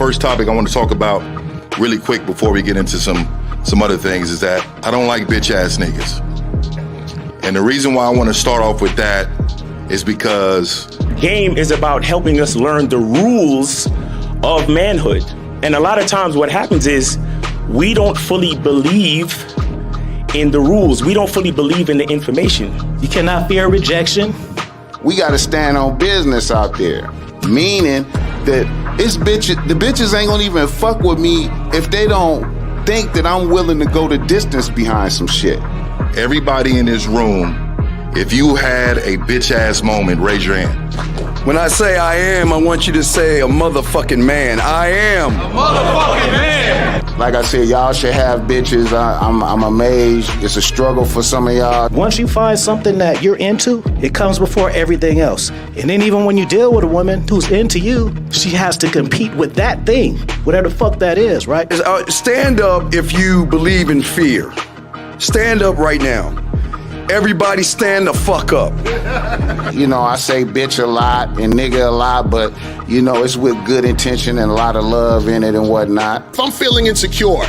first topic I want to talk about really quick before we get into some other things is that I don't like bitch ass niggas. And the reason why I want to start off with that is because game is about helping us learn the rules of manhood. And a lot of times what happens is we don't fully believe in the rules. We don't fully believe in the information. You cannot fear rejection. We got to stand on business out there, meaning that the bitches ain't gonna even fuck with me if they don't think that I'm willing to go the distance behind some shit. everybody in this room, if you had a bitch ass moment, raise your hand. When I say I am, I want you to say a motherfucking man. I am a motherfucking man. Like I said, y'all should have bitches. I'm amazed. It's a struggle for some of y'all. Once you find something that you're into, it comes before everything else. And then even when you deal with a woman who's into you, she has to compete with that thing, whatever the fuck that is, right? Stand up if you believe in fear. Stand up right now. Everybody stand the fuck up. You know, I say bitch a lot and nigga a lot, but you know, it's with good intention and a lot of love in it and whatnot. If I'm feeling insecure,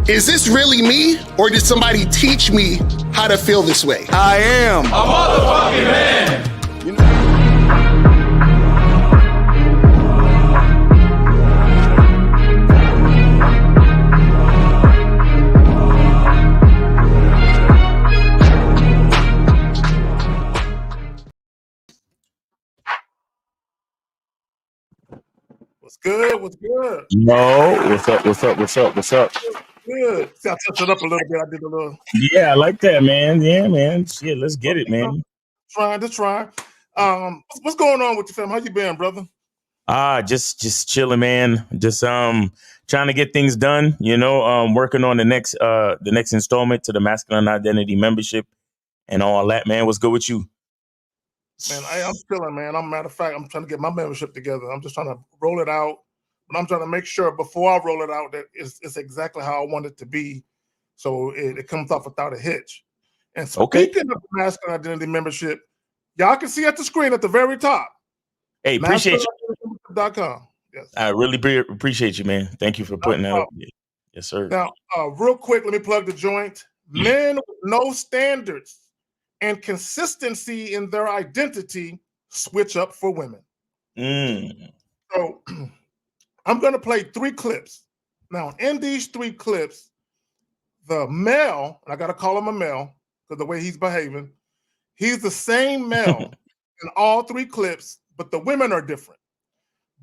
is this really me, or did somebody teach me how to feel this way? I am a motherfucking man. What's good? What's good? No, what's up? What's up? What's up? What's up? Good. See, I touched it up a little bit. I did a little. Yeah, I like that, man. Yeah, man. Shit, let's get it, man. Just trying. What's going on with your family? How you been, brother? Just chilling, man. Just trying to get things done. You know, working on the next installment to the Masculine Identity membership and all that, man. What's good with you? Man, I'm chilling, man. Matter of fact, I'm trying to get my membership together. I'm just trying to roll it out, but I'm trying to make sure before I roll it out that it's exactly how I want it to be, so it comes off without a hitch. And speaking of the Masculine Identity membership, y'all can see at the screen at the very top. Hey, appreciate you. .com. Yes. I really appreciate you, man. Thank you for putting that up. Yes, sir. Now, real quick, let me plug the joint. Men with no standards and consistency in their identity switch up for women. So I'm going to play 3 clips. Now, in these 3 clips, the male, and I got to call him a male because the way he's behaving, he's the same male in all 3 clips, but the women are different.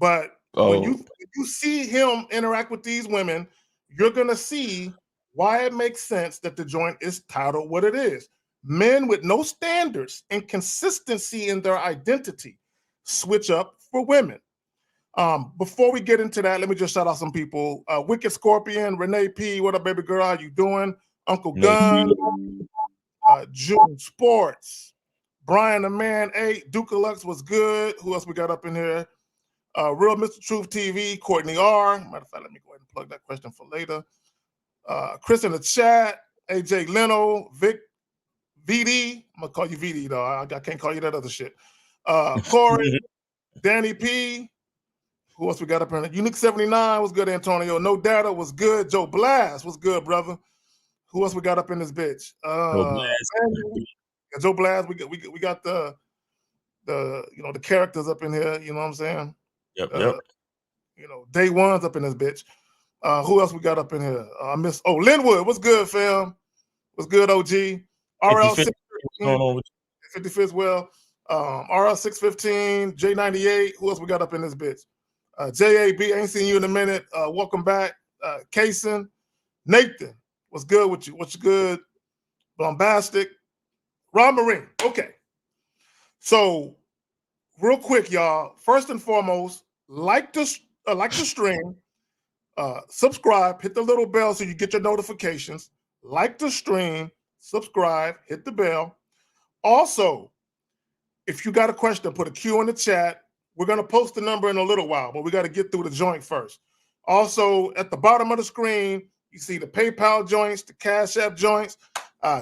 But when you see him interact with these women, you're going to see why it makes sense that the joint is titled what it is. Men with no standards and consistency in their identity switch up for women. Before we get into that, let me just shout out some people. Wicked Scorpion, Renee P, what up, baby girl? How you doing? Uncle Gunn, June Sports, Brian the Man 8, Duke Lux was good. Who else we got up in here? Real Mr. Truth TV, Courtney R. Matter of fact, let me go ahead and plug that question for later. Chris in the chat, AJ Leno, Vic VD, I'm gonna call you VD though. I can't call you that other shit. Corey, Danny P. Who else we got up in there? Unique 79 was good. Antonio, No Data was good. Joe Blast was good, brother. Who else we got up in this bitch? Joe Blast. We got the the characters up in here. You know what I'm saying? Yep. You know, Day One's up in this bitch. Who else we got up in here? Linwood. What's good, fam? What's good, OG? RL 55th well. RL 615, J98. Who else we got up in this bitch? JAB, ain't seen you in a minute. Welcome back. Kaysen, Nathan, what's good with you? What's good? Bombastic. Ron Marine. Okay. So, real quick, y'all. First and foremost, like the stream, subscribe, hit the little bell so you get your notifications. Like the stream, subscribe, hit the bell. Also, if you got a question, put a Q in the chat. We're going to post the number in a little while, but we got to get through the joint first. Also, at the bottom of the screen, you see the PayPal joints, the Cash App joints.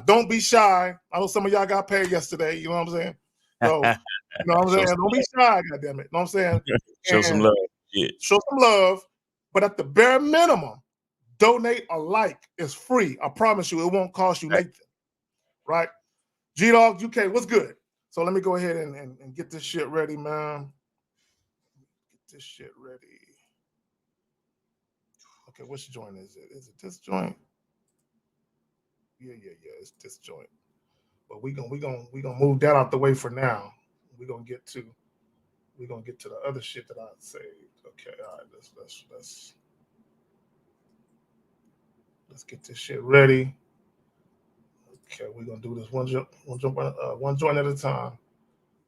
Don't be shy. I know some of y'all got paid yesterday. You know what I'm saying? So, you know what I'm saying? Don't be shy, goddammit. You know what I'm saying? Show some love. Yeah. Show some love. But at the bare minimum, donate or like is free. I promise you, it won't cost you nothing. Right? G-Dog, UK, what's good? So let me go ahead and get this shit ready, man. Get this shit ready. Okay, which joint is it? Is it this joint? Yeah, it's this joint. But we gonna move that out the way for now. We're gonna get to the other shit that I saved. Okay, all right, let's get this shit ready. Okay, we're gonna do this one joint at a time.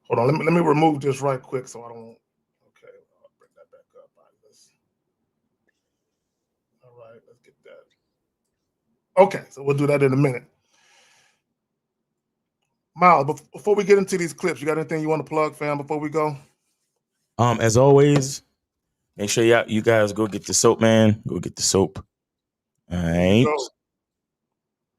Hold on, let me remove this right quick so I don't. Okay, I'll bring that back up. All right, let's get that. Okay, so we'll do that in a minute. Miles, before we get into these clips, you got anything you want to plug, fam, before we go? As always, make sure you guys go get the soap, man. Go get the soap. All right.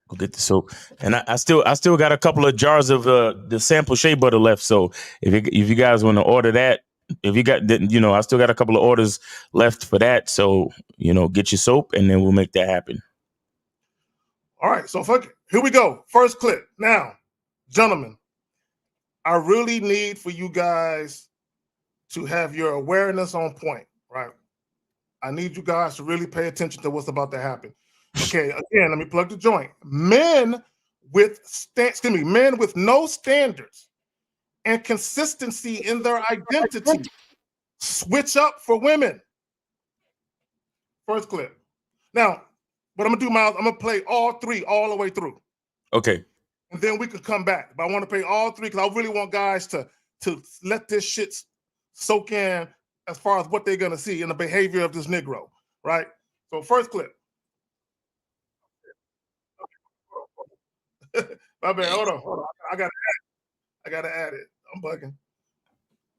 Go get the soap. And I still got a couple of jars of the sample shea butter left. So if you guys want to order that, if you got, I still got a couple of orders left for that. So, get your soap and then we'll make that happen. All right. So fuck it. Here we go. First clip. Now, gentlemen, I really need for you guys to have your awareness on point, right? I need you guys to really pay attention to what's about to happen. Okay, again, let me plug the joint. Men with no standards and consistency in their identity switch up for women. First clip. Now, what I'm gonna do, Miles, I'm gonna play all three all the way through. Okay. And then we can come back. But I want to play all three because I really want guys to let this shit soak in as far as what they're gonna see in the behavior of this Negro, right? So first clip. My bad. Hold on. I gotta add it. I'm bugging.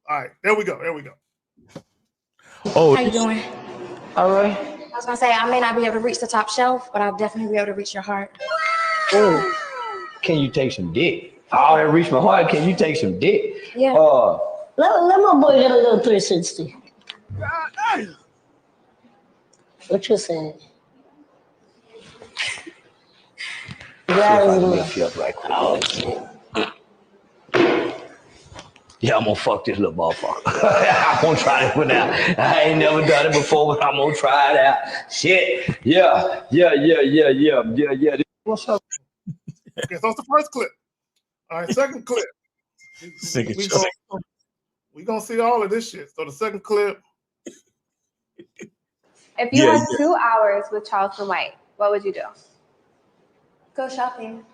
All right, there we go. Oh, how you doing? All right. I was gonna say I may not be able to reach the top shelf, but I'll definitely be able to reach your heart. Oh, can you take some dick? I already reached my heart. Can you take some dick? Yeah. Let my boy get a little 360. What you saying? Yeah, I'm gonna fuck this little motherfucker. I'm gonna try this one out. I ain't never done it before, but I'm gonna try it out. Shit. Yeah. What's up? Okay, so it's the first clip. All right, second clip. We gonna see all of this shit. So the second clip. If you had 2 hours with Charleston White, what would you do? Go shopping.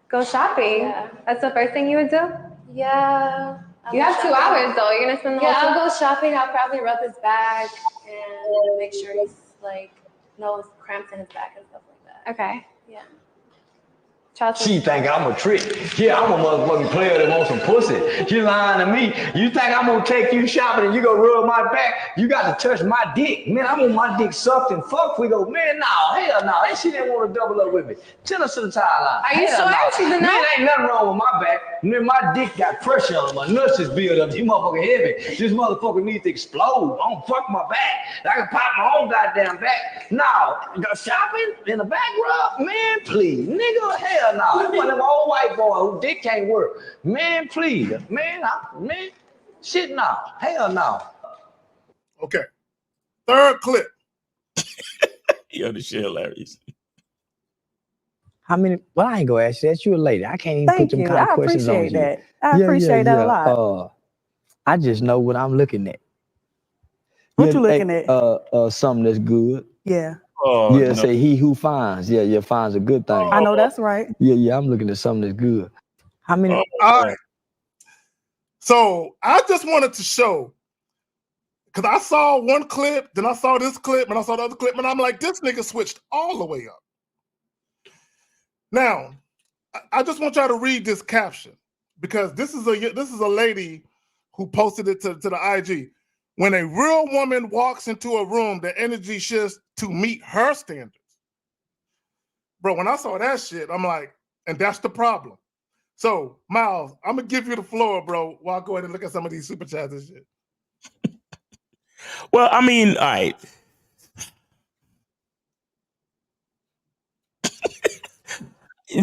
Go shopping? Yeah. That's the first thing you would do? Yeah. You have 2 hours though. You're gonna spend the whole time. I'll go shopping. I'll probably rub his back and make sure he's no cramps in his back and stuff like that. Okay. Yeah. Charleston. She think I'm a trick. Yeah, I'm a motherfucking player that wants some pussy. She lying to me. You think I'm gonna take you shopping and you gonna rub my back? You got to touch my dick. Man, I want my dick sucked and fucked. We go, man, no, hell no. That shit didn't want to double up with me. Tell us to the tile line. Are you sure? She's a Man, ain't nothing wrong with my back. Man, my dick got pressure on my nuts is built up. These motherfucker heavy. This motherfucker needs to explode. I don't fuck my back. I can pop my own goddamn back. No, go shopping in the back rub? Man, please. Nigga, hell no. That's one of them old white boy who dick can't work. Man, please. Man, shit no. Hell no. Okay. Third clip. Yo, this shit hilarious. How many? Well, I ain't gonna ask you that. You a lady. I can't even put them kind of questions on you. I appreciate that a lot. I just know what I'm looking at. What you looking at? Something that's good. Yeah. Oh, yeah, no. Say he who finds. Yeah, finds a good thing. I know that's right. Yeah, I'm looking at something that's good. How many? All right. So I just wanted to show, because I saw one clip, then I saw this clip, and I saw the other clip, and I'm like, this nigga switched all the way up. Now, I just want y'all to read this caption, because this is a lady who posted it to the IG. When a real woman walks into a room, the energy shifts to meet her standards. Bro, when I saw that shit, I'm like, and that's the problem. So, Miles, I'm going to give you the floor, bro, while I go ahead and look at some of these super chats and shit. Well, I mean, all right.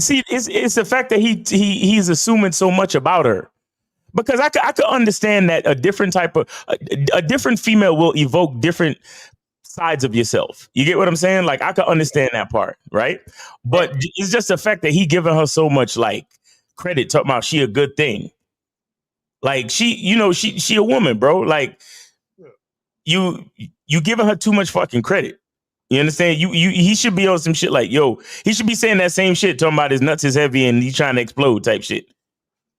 see, it's the fact that he's assuming so much about her. Because I could understand that a different type of a different female will evoke different sides of yourself. You get what I'm saying? Like I could understand that part, right? But it's just the fact that he giving her so much like credit, talking about she a good thing. Like she a woman, bro. Like you giving her too much fucking credit. You understand? He should be on some shit like, yo, he should be saying that same shit, talking about his nuts is heavy and he's trying to explode type shit.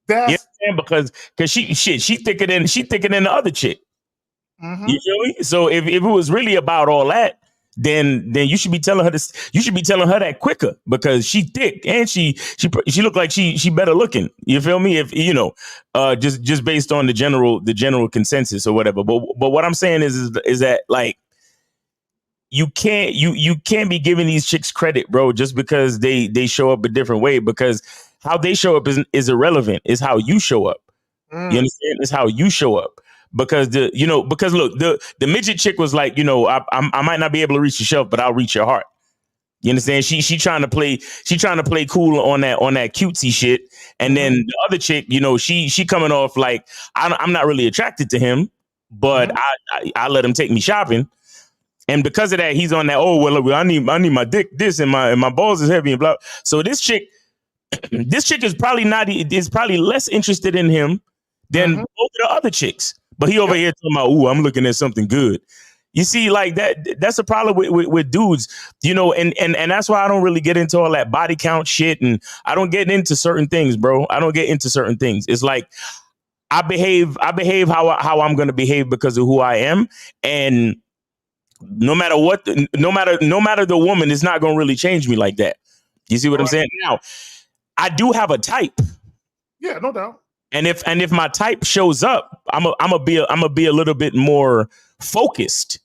That's because she thicker than the other chick. Mm-hmm. You feel me? So if it was really about all that, then you should be telling her this. You should be telling her that quicker because she thick and she look like she better looking. You feel me? If just based on the general consensus or whatever. But what I'm saying is that like you can't be giving these chicks credit, bro, just because they show up a different way, because how they show up is irrelevant. It's how you show up. You understand? It's how you show up. Because because look, the midget chick was like, I might not be able to reach the shelf, but I'll reach your heart. You understand? She trying to play cool on that cutesy shit. And then the other chick, she coming off like I'm not really attracted to him, but I let him take me shopping. And because of that, he's on that, oh well, I need my dick this and my balls is heavy and blah. So this chick is probably less interested in him than both of the other chicks. But he over here talking about, ooh, I'm looking at something good. You see, like that's a problem with dudes, and that's why I don't really get into all that body count shit, and I don't get into certain things, bro. I don't get into certain things. It's like I behave how I'm gonna behave because of who I am, and no matter the woman, it's not gonna really change me like that. You see what I'm saying? Now, I do have a type. Yeah, no doubt. And if my type shows up, I'm a be a little bit more focused.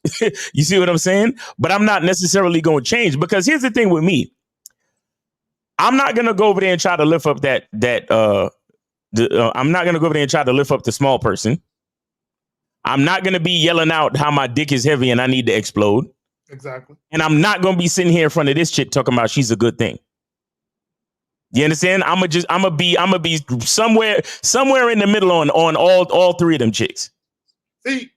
You see what I'm saying? But I'm not necessarily going to change, because here's the thing with me. I'm not going to go over there and try to lift up I'm not going to go over there and try to lift up the small person. I'm not going to be yelling out how my dick is heavy and I need to explode. Exactly. And I'm not going to be sitting here in front of this chick talking about she's a good thing. You understand? I'm gonna be somewhere in the middle on all three of them chicks. See,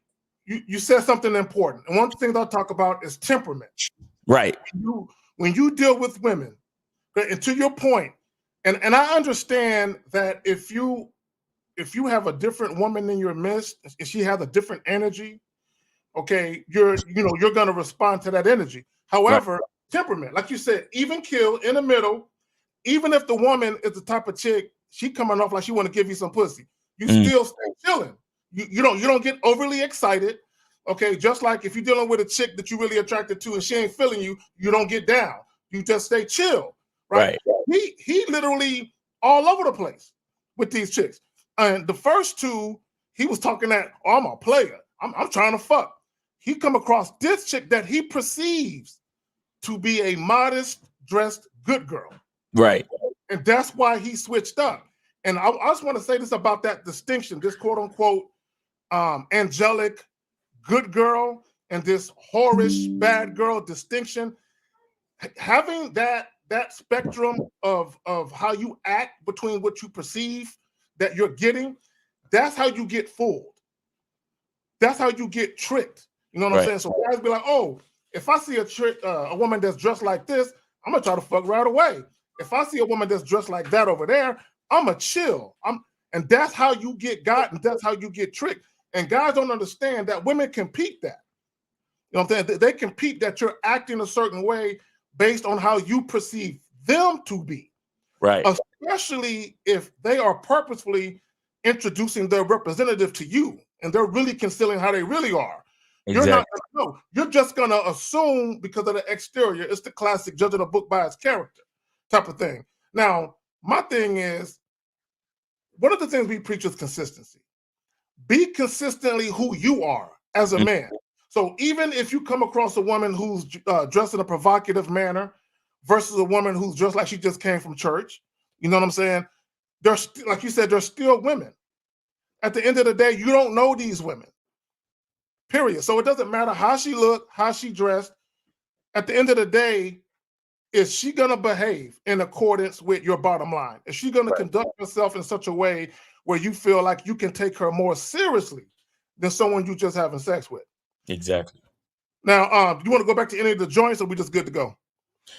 you said something important. And one of the things I'll talk about is temperament. Right. When you deal with women, and to your point, and I understand that if you have a different woman in your midst, and she has a different energy, okay, you're gonna respond to that energy. However, temperament, like you said, even kill in the middle. Even if the woman is the type of chick, she coming off like she want to give you some pussy, you still stay chilling. You don't get overly excited. Okay, just like if you're dealing with a chick that you're really attracted to and she ain't feeling you, you don't get down. You just stay chill. Right. He literally all over the place with these chicks. And the first two, he was talking that, oh, I'm a player. I'm trying to fuck. He come across this chick that he perceives to be a modest dressed good girl. Right. And that's why he switched up. And I just want to say this about that distinction, this quote unquote angelic good girl and this whorish bad girl distinction. Having that spectrum of how you act between what you perceive that you're getting, that's how you get fooled. That's how you get tricked. You know what I'm saying? So guys be like, oh, if I see a woman that's dressed like this, I'm gonna try to fuck right away. If I see a woman that's dressed like that over there, I'm a chill. And that's how you get got, and that's how you get tricked. And guys don't understand that women compete that. You know what I'm saying? They compete that you're acting a certain way based on how you perceive them to be. Right. Especially if they are purposefully introducing their representative to you and they're really concealing how they really are. Exactly. You're not gonna know. You're just gonna assume because of the exterior. It's the classic judging a book by its character type of thing. Now, my thing is, one of the things we preach is consistency. Be consistently who you are as a man. So even if you come across a woman who's dressed in a provocative manner versus a woman who's dressed like she just came from church, you know what I'm saying? Like you said, they're still women. At the end of the day, you don't know these women, period. So it doesn't matter how she looked, how she dressed. At the end of the day, is she going to behave in accordance with your bottom line? Is she going to conduct herself in such a way where you feel like you can take her more seriously than someone you just having sex with? Exactly. Now, do you want to go back to any of the joints, or we just good to go?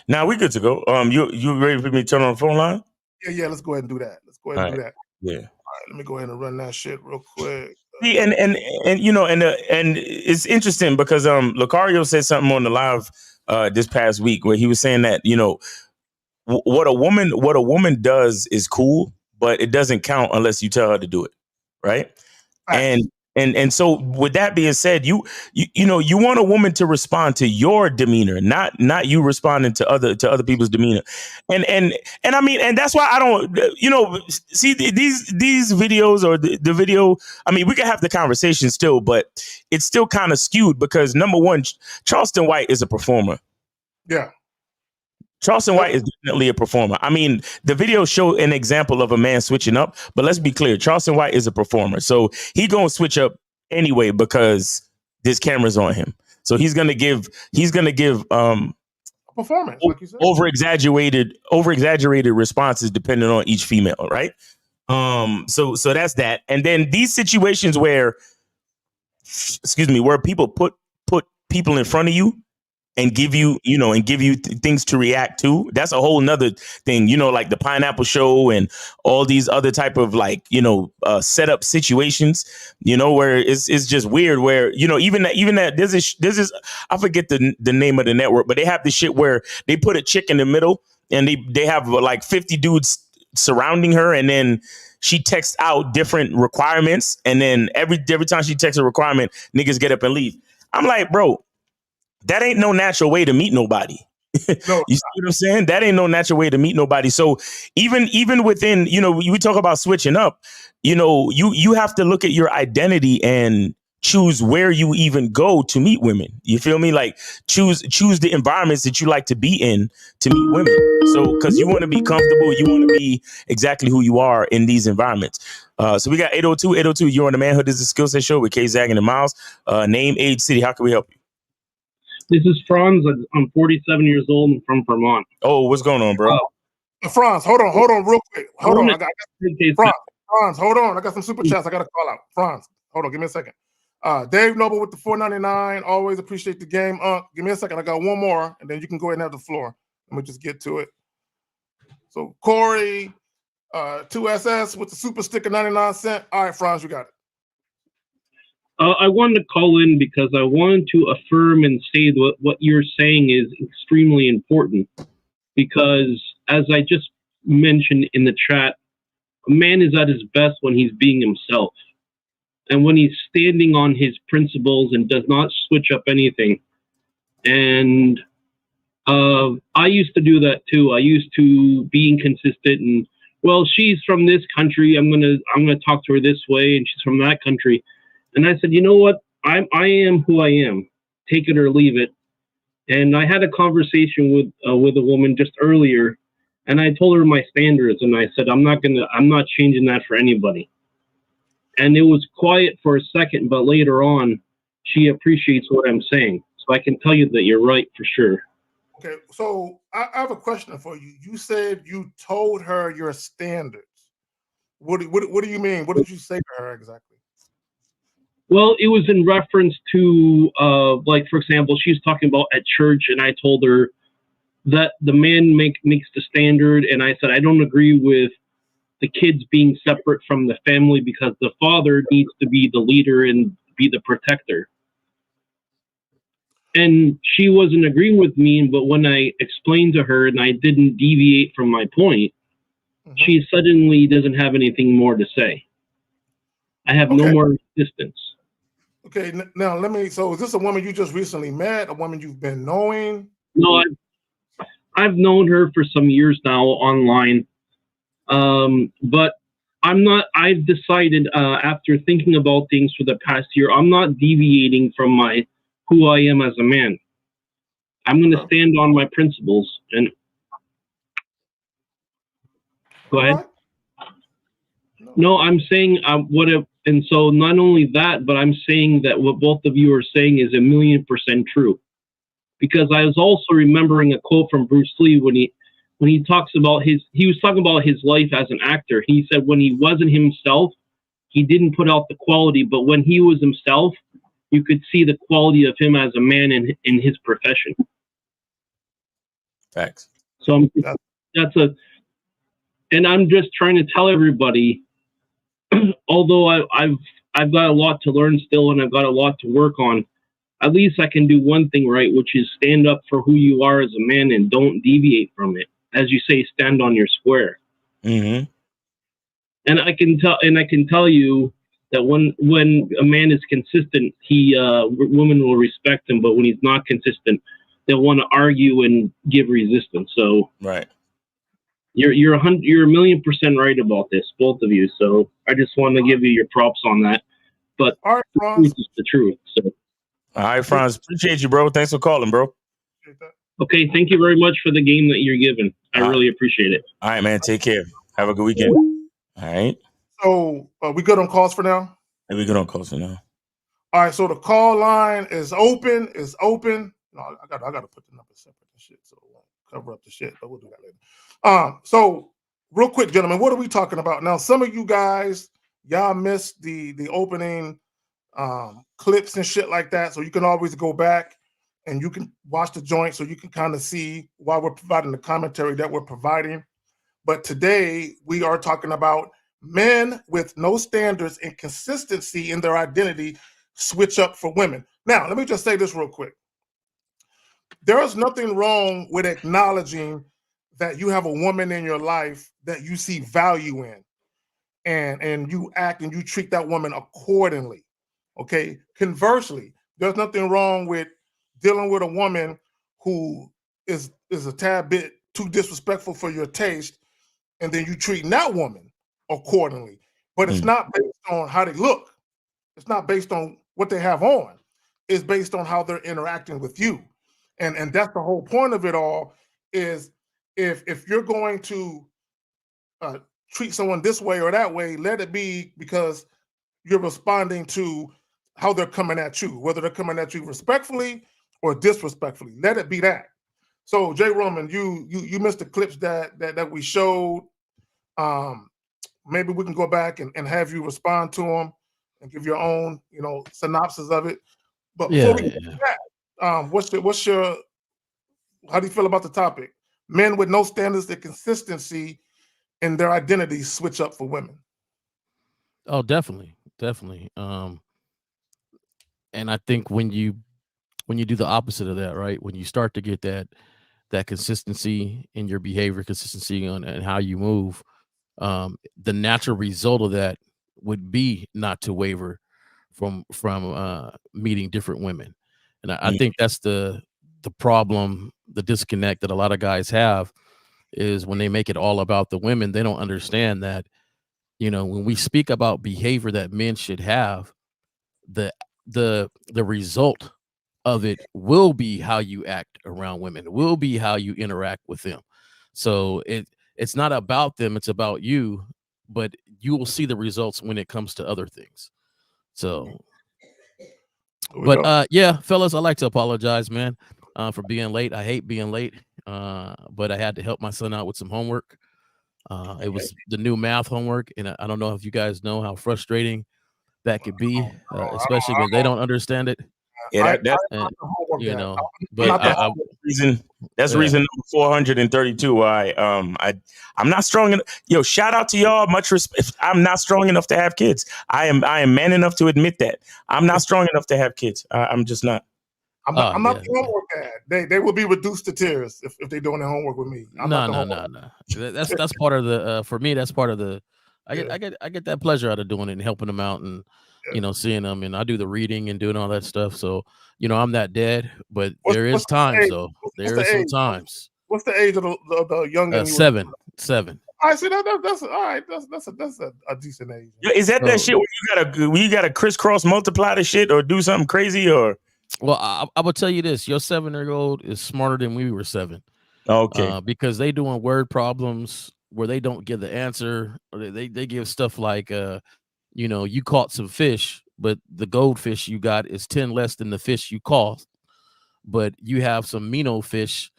Now we good to go. You ready for me to turn on the phone line? Yeah, let's go ahead and do that. Let's go ahead and do that. Yeah. All right, let me go ahead and run that shit real quick. See, and it's interesting because Lucario said something on the live this past week where he was saying that, you know, what a woman does is cool, but it doesn't count unless you tell her to do it, right? And so with that being said, you want a woman to respond to your demeanor, not you responding to other people's demeanor. And I mean, and that's why I don't, see these videos or the video. I mean, we can have the conversation still, but it's still kind of skewed because number one, Charleston White is a performer. Yeah. Charleston White is definitely a performer. I mean, the video showed an example of a man switching up, but let's be clear. Charleston White is a performer. So he going to switch up anyway because this camera's on him. So he's going to give performance, like you said. over exaggerated responses depending on each female, right? So that's that. And then these situations where people put people in front of you and give you things to react to. That's a whole nother thing, like the Pineapple Show and all these other type of setup situations, where it's just weird where, even that this is, I forget the name of the network, but they have this shit where they put a chick in the middle and they have like 50 dudes surrounding her. And then she texts out different requirements. And then every time she texts a requirement, niggas get up and leave. I'm like, bro, that ain't no natural way to meet nobody. No, you see what I'm saying? That ain't no natural way to meet nobody. So even within, we talk about switching up, you have to look at your identity and choose where you even go to meet women. You feel me? Like choose the environments that you like to be in to meet women. So because you want to be comfortable, you want to be exactly who you are in these environments. So we got 802. You're on the Manhood is a Skill Set Show with Kay Zaggin and Miles. Name, age, city. How can we help you? This is Franz. I'm 47 years old and from Vermont. Oh, what's going on, bro? Franz, hold on real quick. Hold on. Franz, hold on. I got some super chats I got to call out. Franz, hold on. Give me a second. Dave Noble with the $4.99. Always appreciate the game. Give me a second. I got one more, and then you can go ahead and have the floor. Let me just get to it. So Corey, 2SS with the super sticker 99 cents. All right, Franz, you got it. I wanted to call in because I wanted to affirm and say that what you're saying is extremely important. Because as I just mentioned in the chat, a man is at his best when he's being himself. And when he's standing on his principles and does not switch up anything. And I used to do that too. I used to be inconsistent and, well, she's from this country. I'm gonna talk to her this way, and she's from that country. And I said, you know what? I am who I am. Take it or leave it. And I had a conversation with a woman just earlier, and I told her my standards, and I said I'm not changing that for anybody. And it was quiet for a second, but later on, she appreciates what I'm saying. So I can tell you that you're right for sure. Okay, so I have a question for you. You said you told her your standards. What do you mean? What did you say to her exactly? Well, it was in reference to, like, for example, she's talking about at church, and I told her that the man makes the standard, and I said, I don't agree with the kids being separate from the family because the father needs to be the leader and be the protector. And she wasn't agreeing with me, but when I explained to her and I didn't deviate from my point, she suddenly doesn't have anything more to say. I have no more resistance. Okay, now so is this a woman you just recently met, a woman you've been knowing? No, I've known her for some years now online. But I've decided after thinking about things for the past year, I'm not deviating from who I am as a man. I'm going to stand on my principles and go ahead. No, I'm saying and so not only that, but I'm saying that what both of you are saying is 1,000,000% true. because I was also remembering a quote from Bruce Lee when he talks about he was talking about his life as an actor. He said when he wasn't himself, he didn't put out the quality, but when he was himself, you could see the quality of him as a man in his profession. Facts. So and I'm just trying to tell everybody, although I've got a lot to learn still, and I've got a lot to work on, at least I can do one thing right, which is stand up for who you are as a man and don't deviate from it. As you say, stand on your square. Mm-hmm. And I can tell you that when a man is consistent, women will respect him. But when he's not consistent, they'll want to argue and give resistance. So right, you're 1,000,000% right about this, both of you. So I just want to give you your props on that. But all right, the truth is the truth. So all right, Franz, appreciate you, bro. Thanks for calling, bro. Okay, thank you very much for the game that you're giving. I really appreciate it. All right, man. Take care. Have a good weekend. All right. So we good on calls for now? Hey, we good on calls for now. All right. So the call line is open. No, I got to put the number separate and shit, so it won't cover up the shit. But we'll do that later. So real quick, gentlemen, what are we talking about now? Some of you guys, y'all missed the opening clips and shit like that. So you can always go back and you can watch the joint so you can kind of see why we're providing the commentary that we're providing. But today we are talking about men with no standards and consistency in their identity switch up for women. Now, let me just say this real quick. There is nothing wrong with acknowledging that you have a woman in your life that you see value in, and you act and you treat that woman accordingly. Okay. Conversely, there's nothing wrong with dealing with a woman who is a tad bit too disrespectful for your taste, and then you treating that woman accordingly. But it's not based on how they look. It's not based on what they have on. It's based on how they're interacting with you. And that's the whole point of it all, is if you're going to treat someone this way or that way, let it be because you're responding to how they're coming at you, whether they're coming at you respectfully or disrespectfully. Let it be that. So Jay Roman, you missed the clips that we showed. Maybe we can go back and have you respond to them and give your own, synopsis of it. But before we get to that, how do you feel about the topic? Men with no standards and consistency in their identity switch up for women. Oh, definitely. And I think when you do the opposite of that, right? When you start to get that consistency in your behavior, consistency on and how you move, the natural result of that would be not to waver from meeting different women. And I think that's the problem, the disconnect that a lot of guys have, is when they make it all about the women, they don't understand that, when we speak about behavior that men should have, the result of it will be how you act around women, will be how you interact with them. So it's not about them, it's about you, but you will see the results when it comes to other things. So, but yeah, fellas, I like to apologize, man, for being late. I hate being late, but I had to help my son out with some homework. It was the new math homework, and I don't know if you guys know how frustrating that could be, especially when they don't understand it. Yeah, but that's reason number 432 why I'm not strong enough. Yo, shout out to y'all. Much respect. I'm not strong enough to have kids. I am man enough to admit that I'm not strong enough to have kids. I'm just not. I'm not the homework dad. They will be reduced to tears if they're doing their homework with me. No. That's part of the for me. That's part of the. I get that pleasure out of doing it and helping them out and seeing them, and I do the reading and doing all that stuff. So I'm that dad, but there is times though. There is some times. What's the age of the young? 7. I see that's all right. That's a decent age. Is that shit where you gotta crisscross multiply the shit or do something crazy or? Well, I will tell you this: your 7-year-old is smarter than we were 7. Okay, because they doing word problems where they don't give the answer, or they give stuff like you caught some fish, but the goldfish you got is 10 less than the fish you caught. but you have some minnow fish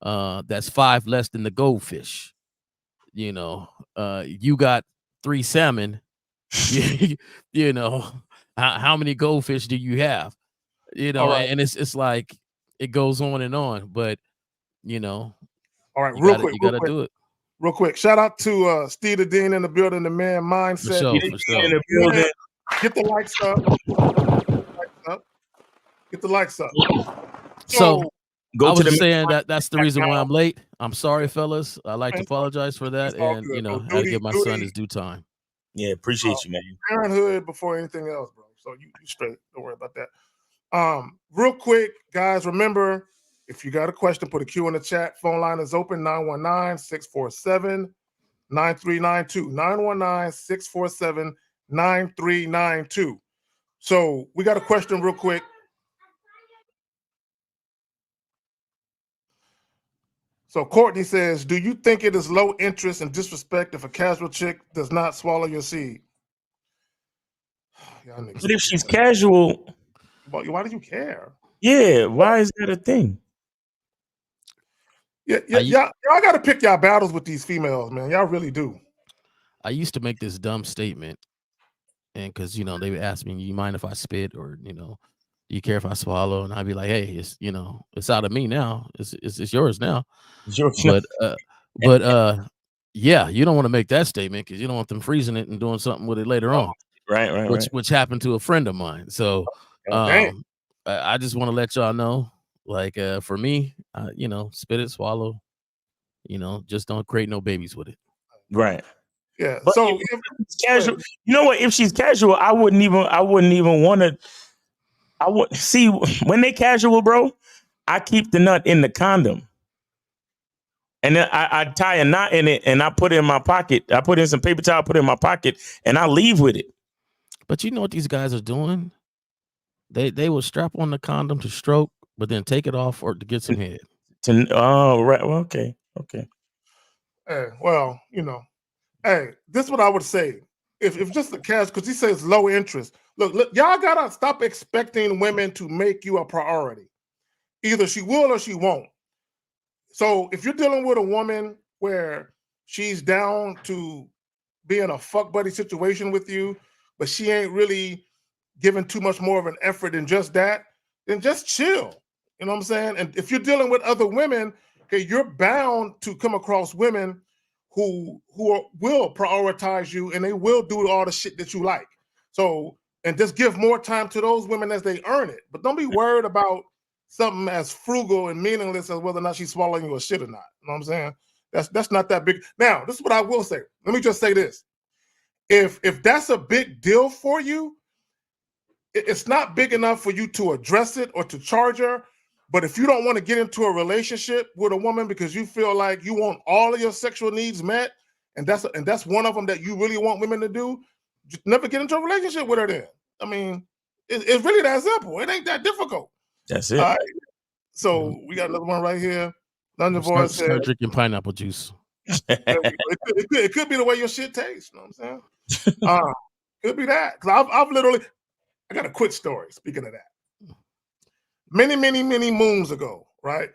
that's 5 less than the goldfish. You know, you got 3 salmon. You know, how many goldfish do you have? You know, right. and it's like it goes on and on, but you know, all right, you real gotta quick. do it. Real quick, shout out to Steve the Dean in the building, the man mindset. For sure. In the building. Get the likes up. Get the likes up. So go I to was the saying that's the reason why I'm late. I'm sorry, fellas. I'd like to apologize for that, and good, you know, bro. I had to give my son his due time. Yeah, appreciate you, man. Parenthood before anything else, bro. So you straight. Don't worry about that. Real quick, guys, remember, if you got a question, put a Q in the chat. Phone line is open, 919-647-9392. 919-647-9392. So we got a question real quick. So Courtney says, do you think it is low interest and disrespect if a casual chick does not swallow your seed? But if she's casual, why do you care? Yeah, why is that a thing? Yeah, y'all got to pick y'all battles with these females, man. Y'all really do. I used to make this dumb statement, and because you know they would ask me, "You mind if I spit?" or you know, "Do you care if I swallow?" And I'd be like, "Hey, it's you know, it's out of me now. It's yours now." It's yours. But yeah, you don't want to make that statement because you don't want them freezing it and doing something with it later on. Right. Which happened to a friend of mine. So I just want to let y'all know, like for me, you know, spit it, swallow, you know, just don't create no babies with it. Right. Yeah. But so if it's casual, you know what? If she's casual, I wouldn't even want to. I would see when they casual, bro. I keep the nut in the condom. And then I tie a knot in it and I put it in my pocket. I put in some paper towel, put it in my pocket, and I leave with it. But you know what these guys are doing? They will strap on the condom to stroke, but then take it off or to get some head. Oh, right. Well, okay. Hey, well, you know, hey, this is what I would say. If just the cash, because he says low interest. Look, y'all gotta stop expecting women to make you a priority. Either she will or she won't. So if you're dealing with a woman where she's down to be in a fuck buddy situation with you, but she ain't really giving too much more of an effort than just that, then just chill. You know what I'm saying? And if you're dealing with other women, okay, you're bound to come across women who will prioritize you and they will do all the shit that you like. So, and just give more time to those women as they earn it. But don't be worried about something as frugal and meaningless as whether or not she's swallowing you a shit or not. You know what I'm saying? That's not that big. Now, this is what I will say. Let me just say this. If that's a big deal for you, it's not big enough for you to address it or to charge her. But if you don't want to get into a relationship with a woman because you feel like you want all of your sexual needs met, and that's one of them that you really want women to do, just never get into a relationship with her then. I mean, it's really that simple. It ain't that difficult. That's it. All right. So we got another one right here. London Boy said, start drinking pineapple juice. it could be the way your shit tastes. You know what I'm saying? Could be that. Because I've literally, I got a quick story, speaking of that. Many moons ago, right?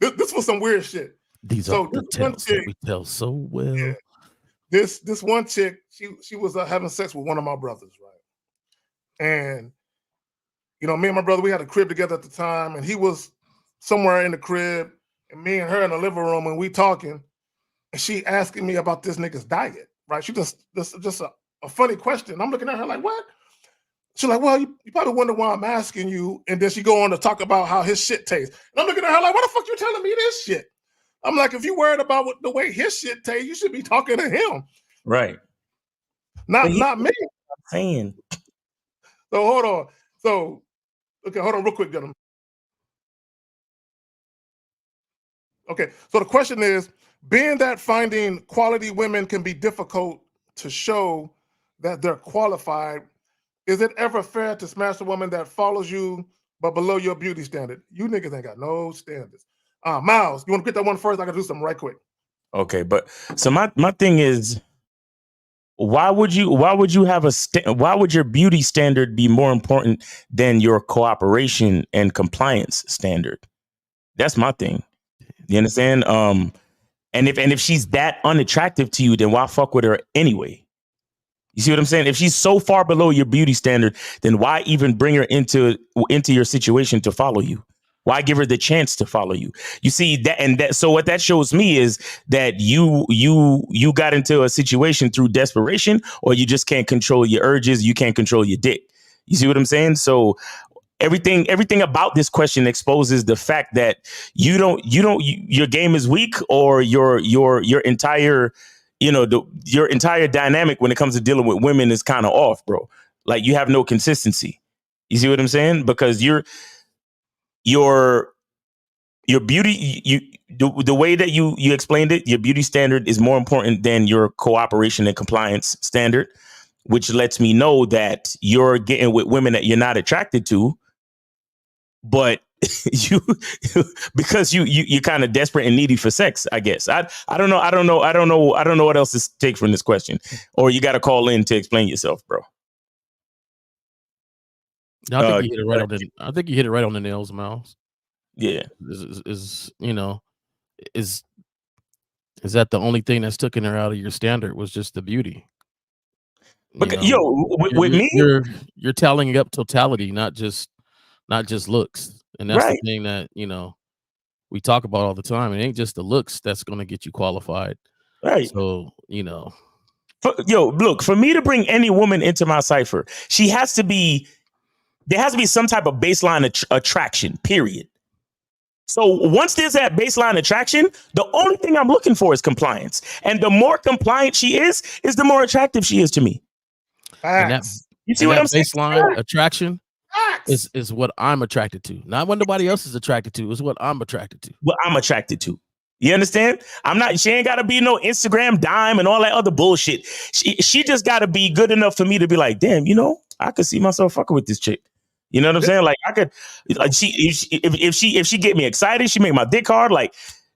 This was some weird shit. These are the tales that we tell so well. Yeah, this one chick, she was having sex with one of my brothers, right? And you know, me and my brother, we had a crib together at the time, and he was somewhere in the crib, and me and her in the living room, and we talking, and she asking me about this nigga's diet, right? She just a funny question. I'm looking at her like, what? She's like, well, you probably wonder why I'm asking you. And then she go on to talk about how his shit tastes. And I'm looking at her like, what the fuck you telling me this shit? I'm like, if you worried about the way his shit tastes, you should be talking to him. Right. Not me. Saying. So hold on. So, okay, hold on real quick, gentlemen. Okay, so the question is, being that finding quality women can be difficult to show that they're qualified, is it ever fair to smash a woman that follows you but below your beauty standard? You niggas ain't got no standards. Miles, you want to get that one first? I gotta do something right quick. Okay, but so my thing is, why would you have why would your beauty standard be more important than your cooperation and compliance standard? That's my thing. You understand? And if she's that unattractive to you, then why fuck with her anyway? You see what I'm saying? If she's so far below your beauty standard, then why even bring her into your situation to follow you? Why give her the chance to follow you? You see that, so what that shows me is that you got into a situation through desperation, or you just can't control your urges. You can't control your dick. You see what I'm saying? So everything about this question exposes the fact that your game is weak, or your entire, your entire dynamic when it comes to dealing with women is kind of off, bro. Like, you have no consistency. You see what I'm saying? Because your beauty, the way that you explained it, your beauty standard is more important than your cooperation and compliance standard, which lets me know that you're getting with women that you're not attracted to, but because you're kind of desperate and needy for sex, I guess. I don't know what else to take from this question. Or you got to call in to explain yourself, bro. I think you hit it right on I think you hit it right on the nails, Miles. Yeah. Is that the only thing that's taking her out of your standard was just the beauty? But with me, you're tallying up totality, not just looks. And that's right. the thing that, we talk about all the time. It ain't just the looks that's going to get you qualified. Right. So, look, for me to bring any woman into my cipher, there has to be some type of baseline attraction, period. So once there's that baseline attraction, the only thing I'm looking for is compliance. And the more compliant she is the more attractive she is to me. And you see what I'm saying? Baseline attraction is what I'm attracted to. Not what nobody else is attracted to. It's what I'm attracted to. What I'm attracted to. You understand? She ain't got to be no Instagram dime and all that other bullshit. She just got to be good enough for me to be like, damn, I could see myself fucking with this chick. You know what I'm saying? Like, I could, like, if she get me excited, she make my dick hard. Like,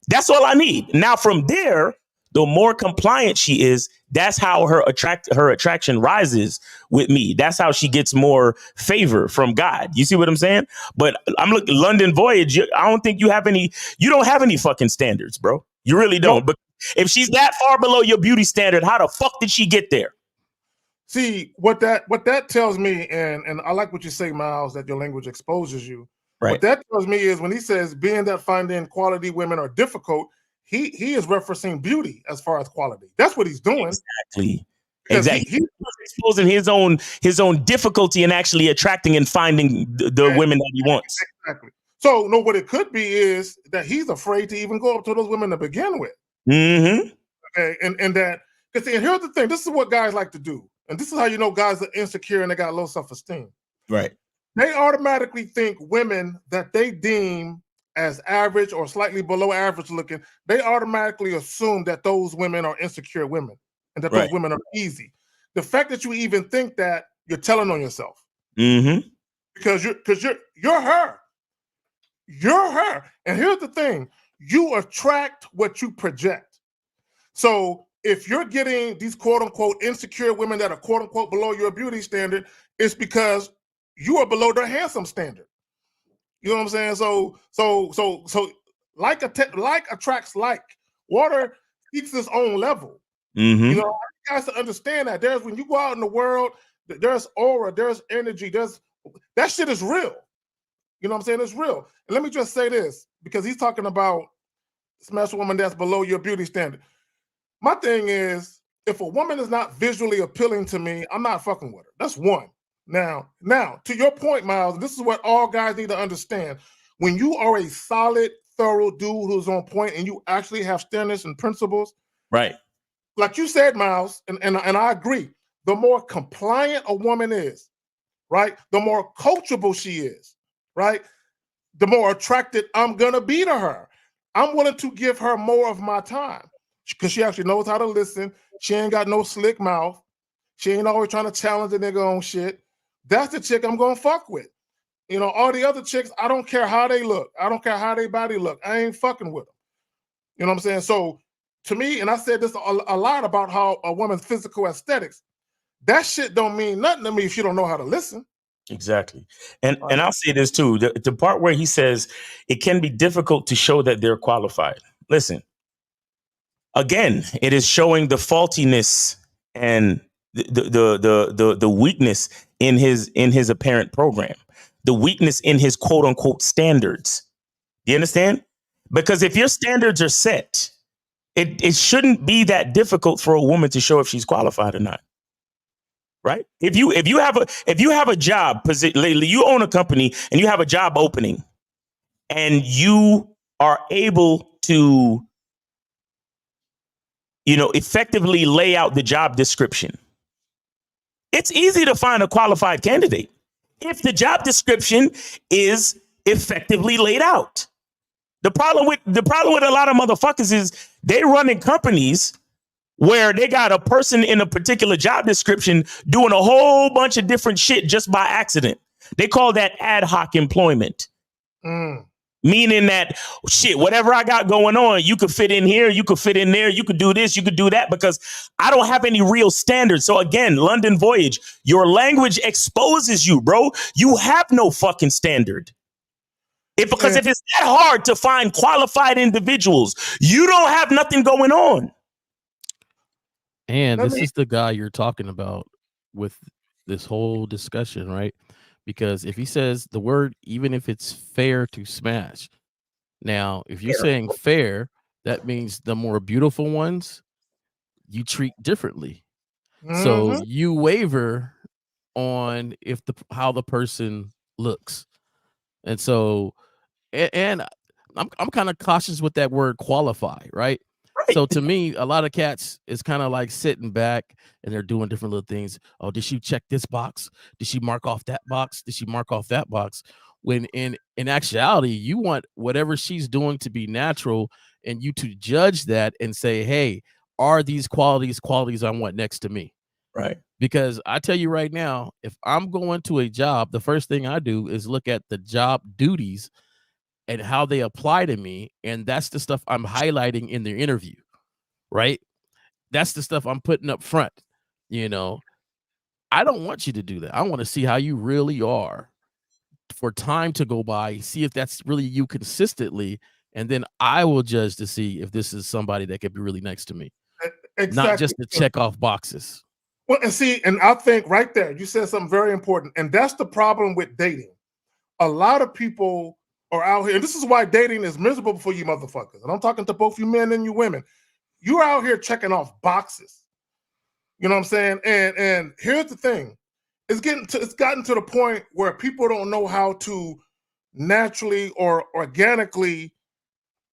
that's all I need. Now, from there, the more compliant she is, that's how her attraction rises with me. That's how she gets more favor from God. You see what I'm saying? But I'm looking London Voyage. I don't think you don't have any fucking standards, bro. You really don't. Nope. But if she's that far below your beauty standard, how the fuck did she get there? See, what that tells me, and I like what you say, Miles, that your language exposes you. Right. What that tells me is when he says being that finding quality women are difficult, he is referencing beauty as far as quality. That's what he's doing. Exactly. He's exposing his own difficulty in actually attracting and finding the women that he wants. Exactly. So, no, what it could be is that he's afraid to even go up to those women to begin with. Mm-hmm. Okay, and that, because here's the thing. This is what guys like to do. And this is how you know guys are insecure and they got low self-esteem. Right. They automatically think women that they deem as average or slightly below average looking, they automatically assume that those women are insecure women and that those women are easy. The fact that you even think that, you're telling on yourself. Mm-hmm. Because you're her. You're her. And here's the thing. You attract what you project. So if you're getting these quote unquote insecure women that are quote unquote below your beauty standard, it's because you are below their handsome standard. You know what I'm saying? So like attracts like. Water seeks its own level. Mm-hmm. You know, you guys to understand that when you go out in the world, there's aura, there's energy, that shit is real. You know what I'm saying? It's real. And let me just say this, because he's talking about smash a woman that's below your beauty standard. My thing is, if a woman is not visually appealing to me, I'm not fucking with her. That's one. Now, to your point, Miles, this is what all guys need to understand. When you are a solid, thorough dude who's on point and you actually have standards and principles, right? Like you said, Miles, and I agree. The more compliant a woman is, right? The more coachable she is, right? The more attracted I'm gonna be to her. I'm willing to give her more of my time because she actually knows how to listen. She ain't got no slick mouth. She ain't always trying to challenge the nigga on shit. That's the chick I'm gonna fuck with. You know, all the other chicks, I don't care how they look. I don't care how they body look. I ain't fucking with them. You know what I'm saying? So to me, and I said this a lot about how a woman's physical aesthetics, that shit don't mean nothing to me if you don't know how to listen. Exactly. And I'll say this too. The part where he says it can be difficult to show that they're qualified. Listen, again, it is showing the faultiness and the weakness in his apparent program, the weakness in his quote unquote standards. Do you understand? Because if your standards are set, it shouldn't be that difficult for a woman to show if she's qualified or not. Right? If you have a job, you own a company and you have a job opening, and you are able to, effectively lay out the job description, it's easy to find a qualified candidate if the job description is effectively laid out. The problem with a lot of motherfuckers is they running companies where they got a person in a particular job description doing a whole bunch of different shit just by accident. They call that ad hoc employment. Meaning that, shit, whatever I got going on, you could fit in here, you could fit in there, you could do this, you could do that, because I don't have any real standards. So again, London Voyage, your language exposes you, bro. You have no fucking standard. Because if it's that hard to find qualified individuals, you don't have nothing going on. And this is the guy you're talking about with this whole discussion, right? Because if he says the word, even if it's fair to smash. Now, if you're saying fair, that means the more beautiful ones you treat differently. So you waver on how the person looks. And so, and I'm kind of cautious with that word qualify, right? So to me, a lot of cats is kind of like sitting back and they're doing different little things. Oh, did she check this box? Did she mark off that box? Did she mark off that box? When in actuality, you want whatever she's doing to be natural, and you to judge that and say, hey, are these qualities I want next to me? Right. Because I tell you right now, if I'm going to a job, the first thing I do is look at the job duties and how they apply to me. And that's the stuff I'm highlighting in the interview, right? That's the stuff I'm putting up front. I don't want you to do that. I want to see how you really are for time to go by, see if that's really you consistently. And then I will judge to see if this is somebody that could be really next to me. Exactly. Not just to check off boxes. Well, and I think right there, you said something very important. And that's the problem with dating. A lot of people are out here, and this is why dating is miserable for you motherfuckers. And I'm talking to both you men and you women. You're out here checking off boxes. You know what I'm saying? And here's the thing. It's gotten to the point where people don't know how to naturally or organically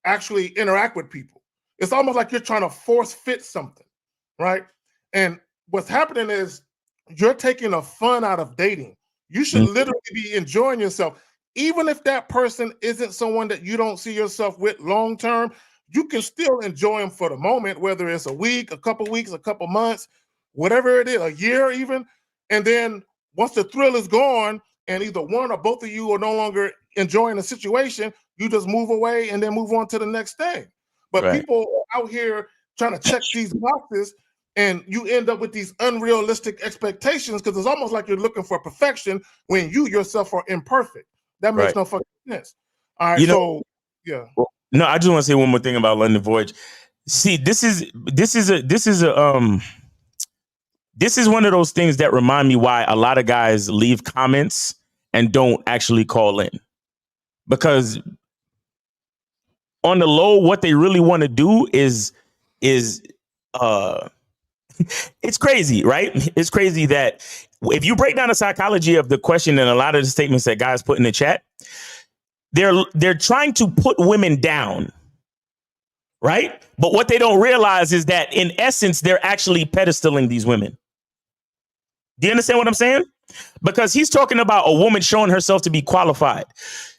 actually interact with people. It's almost like you're trying to force fit something, right? And what's happening is you're taking the fun out of dating. You should literally be enjoying yourself. Even if that person isn't someone that you don't see yourself with long term, you can still enjoy them for the moment, whether it's a week, a couple weeks, a couple months, whatever it is, a year even. And then once the thrill is gone and either one or both of you are no longer enjoying the situation, you just move away and then move on to the next thing. But people are out here trying to check these boxes, and you end up with these unrealistic expectations because it's almost like you're looking for perfection when you yourself are imperfect. That makes no fucking sense. All right, yeah. No, I just want to say one more thing about London Voyage. See, this is one of those things that remind me why a lot of guys leave comments and don't actually call in. Because on the low, what they really want to do is it's crazy, right? It's crazy that if you break down the psychology of the question and a lot of the statements that guys put in the chat, they're trying to put women down, right? But what they don't realize is that in essence, they're actually pedestaling these women. Do you understand what I'm saying? Because he's talking about a woman showing herself to be qualified.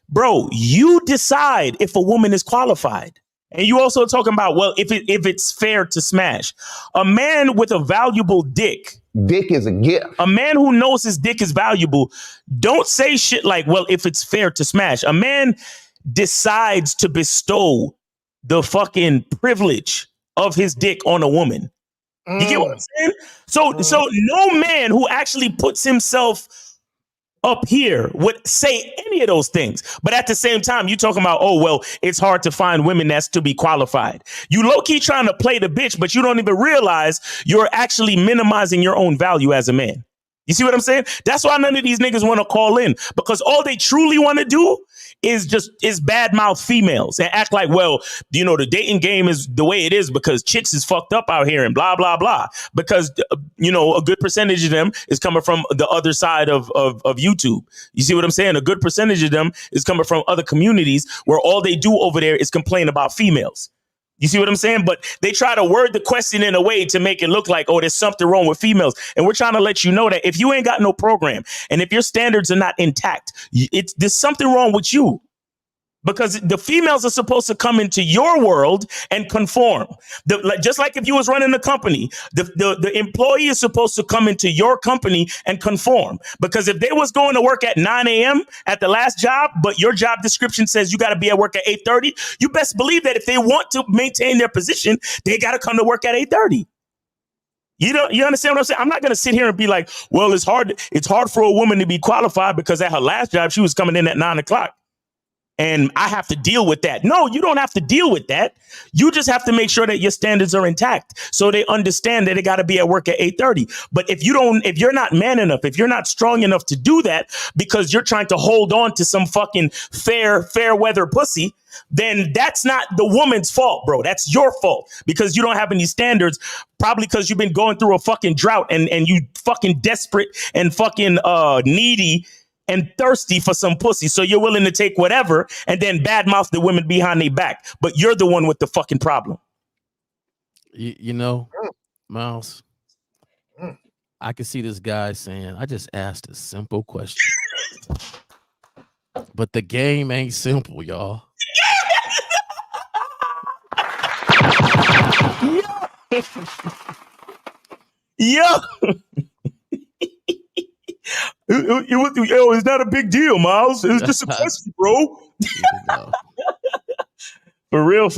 Bro, you decide if a woman is qualified. And you also talking about, well, if it's fair to smash. A man with a valuable dick. Dick is a gift. A man who knows his dick is valuable. Don't say shit like, well, if it's fair to smash. A man decides to bestow the fucking privilege of his dick on a woman. You get what I'm saying? So no man who actually puts himself up here would say any of those things. But at the same time, you talking about, oh, well, it's hard to find women that's to be qualified. You low-key trying to play the bitch, but you don't even realize you're actually minimizing your own value as a man. You see what I'm saying? That's why none of these niggas want to call in, because all they truly want to do is badmouth females and act like, well, you know, the dating game is the way it is because chicks is fucked up out here and blah, blah, blah. Because, you know, a good percentage of them is coming from the other side of YouTube. You see what I'm saying? A good percentage of them is coming from other communities where all they do over there is complain about females. You see what I'm saying? But they try to word the question in a way to make it look like, oh, there's something wrong with females. And we're trying to let you know that if you ain't got no program and if your standards are not intact, there's something wrong with you. Because the females are supposed to come into your world and conform. Just like if you was running a company, the employee is supposed to come into your company and conform. Because if they was going to work at 9 a.m. at the last job, but your job description says you got to be at work at 8:30, you best believe that if they want to maintain their position, they got to come to work at 8:30. You understand what I'm saying? I'm not going to sit here and be like, well, it's hard for a woman to be qualified because at her last job, she was coming in at 9 o'clock. And I have to deal with that. No, you don't have to deal with that. You just have to make sure that your standards are intact so they understand that they got to be at work at 8:30. But if you're not man enough, if you're not strong enough to do that because you're trying to hold on to some fucking fair weather pussy, then that's not the woman's fault, bro. That's your fault because you don't have any standards, probably because you've been going through a fucking drought and you fucking desperate and fucking needy and thirsty for some pussy. So you're willing to take whatever and then badmouth the women behind their back. But you're the one with the fucking problem. You know, Miles, I can see this guy saying, I just asked a simple question. But the game ain't simple, y'all. Yeah. It's not a big deal, Miles. It's just a question, bro. For real.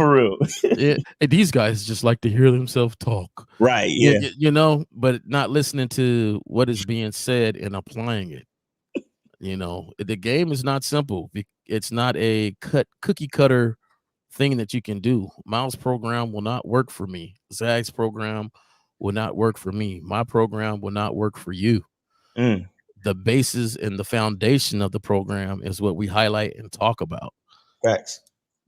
Yeah, and these guys just like to hear themselves talk. Right, yeah. You know, but not listening to what is being said and applying it. You know, the game is not simple. It's not a cookie cutter thing that you can do. Miles' program will not work for me. Zag's program will not work for me. My program will not work for you. The basis and the foundation of the program is what we highlight and talk about. Facts.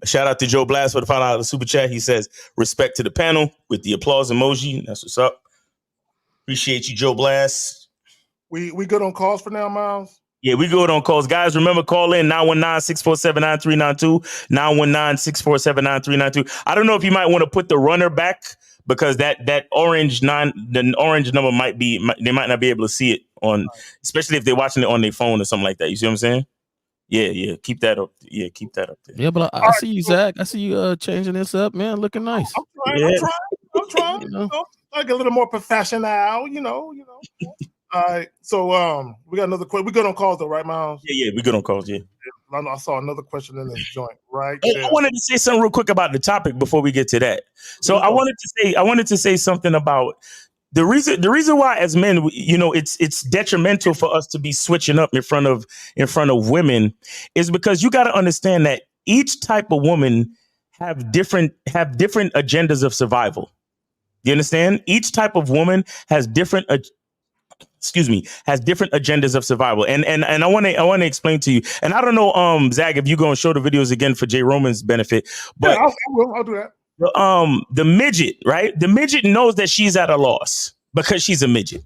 Shout out to Joe Blast for the $5 of the super chat. He says, respect to the panel with the applause emoji. That's what's up. Appreciate you, Joe Blast. We good on calls for now, Miles? Yeah, we good on calls. Guys, remember, call in 919-647-9392, 919-647-9392. I don't know if you might want to put the runner back because that orange number they might not be able to see it on, especially if they're watching it on their phone or something like that. You see what I'm saying? Yeah. Keep that up. Yeah, keep that up there. Yeah, but I see you, Zach. I see you changing this up, man. Looking nice. I'm trying. You know? Like a little more professional, you know. All right. So we got another question. We good on calls though, right, Miles? Yeah, we good on calls, yeah. I saw another question in this joint, right? Hey, I wanted to say something real quick about the topic before we get to that. So I wanted to say something about the reason why as men, you know, it's detrimental for us to be switching up in front of women is because you got to understand that each type of woman have different agendas of survival. You understand? Each type of woman has different agendas of survival. And I want to explain to you. And I don't know, Zach, if you're going to show the videos again for Jay Roman's benefit, but yeah, I'll do that. The midget, right? The midget knows that she's at a loss because she's a midget.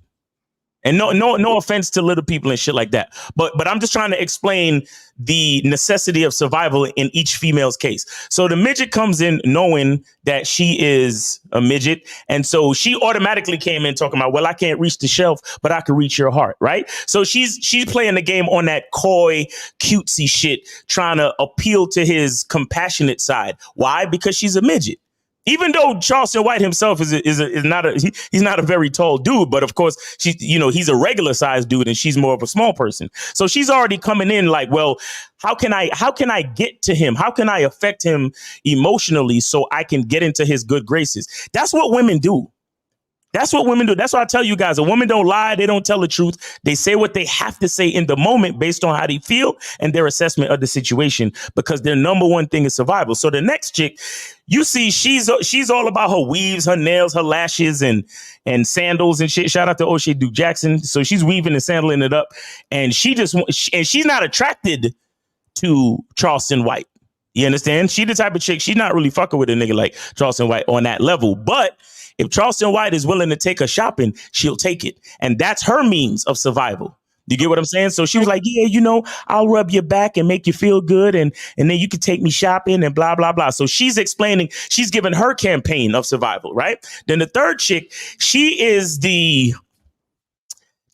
And no offense to little people and shit like that. But I'm just trying to explain the necessity of survival in each female's case. So the midget comes in knowing that she is a midget. And so she automatically came in talking about, well, I can't reach the shelf, but I can reach your heart. Right. So she's playing the game on that coy, cutesy shit, trying to appeal to his compassionate side. Why? Because she's a midget. Even though Charleston White himself is not he's not a very tall dude, but of course he's a regular sized dude and she's more of a small person. So she's already coming in like, well, how can I get to him? How can I affect him emotionally so I can get into his good graces? That's what women do. That's what women do. That's why I tell you guys, a woman don't lie. They don't tell the truth. They say what they have to say in the moment based on how they feel and their assessment of the situation, because their number one thing is survival. So the next chick, you see, she's all about her weaves, her nails, her lashes, and sandals and shit. Shout out to O'Shea Duke Jackson. So she's weaving and sandling it up, and she's not attracted to Charleston White. You understand? She the type of chick, she's not really fucking with a nigga like Charleston White on that level, but if Charleston White is willing to take her shopping, she'll take it. And that's her means of survival. You get what I'm saying? So she was like, yeah, I'll rub your back and make you feel good. And then you can take me shopping and blah, blah, blah. So she's explaining, she's giving her campaign of survival, right? Then the third chick, she is to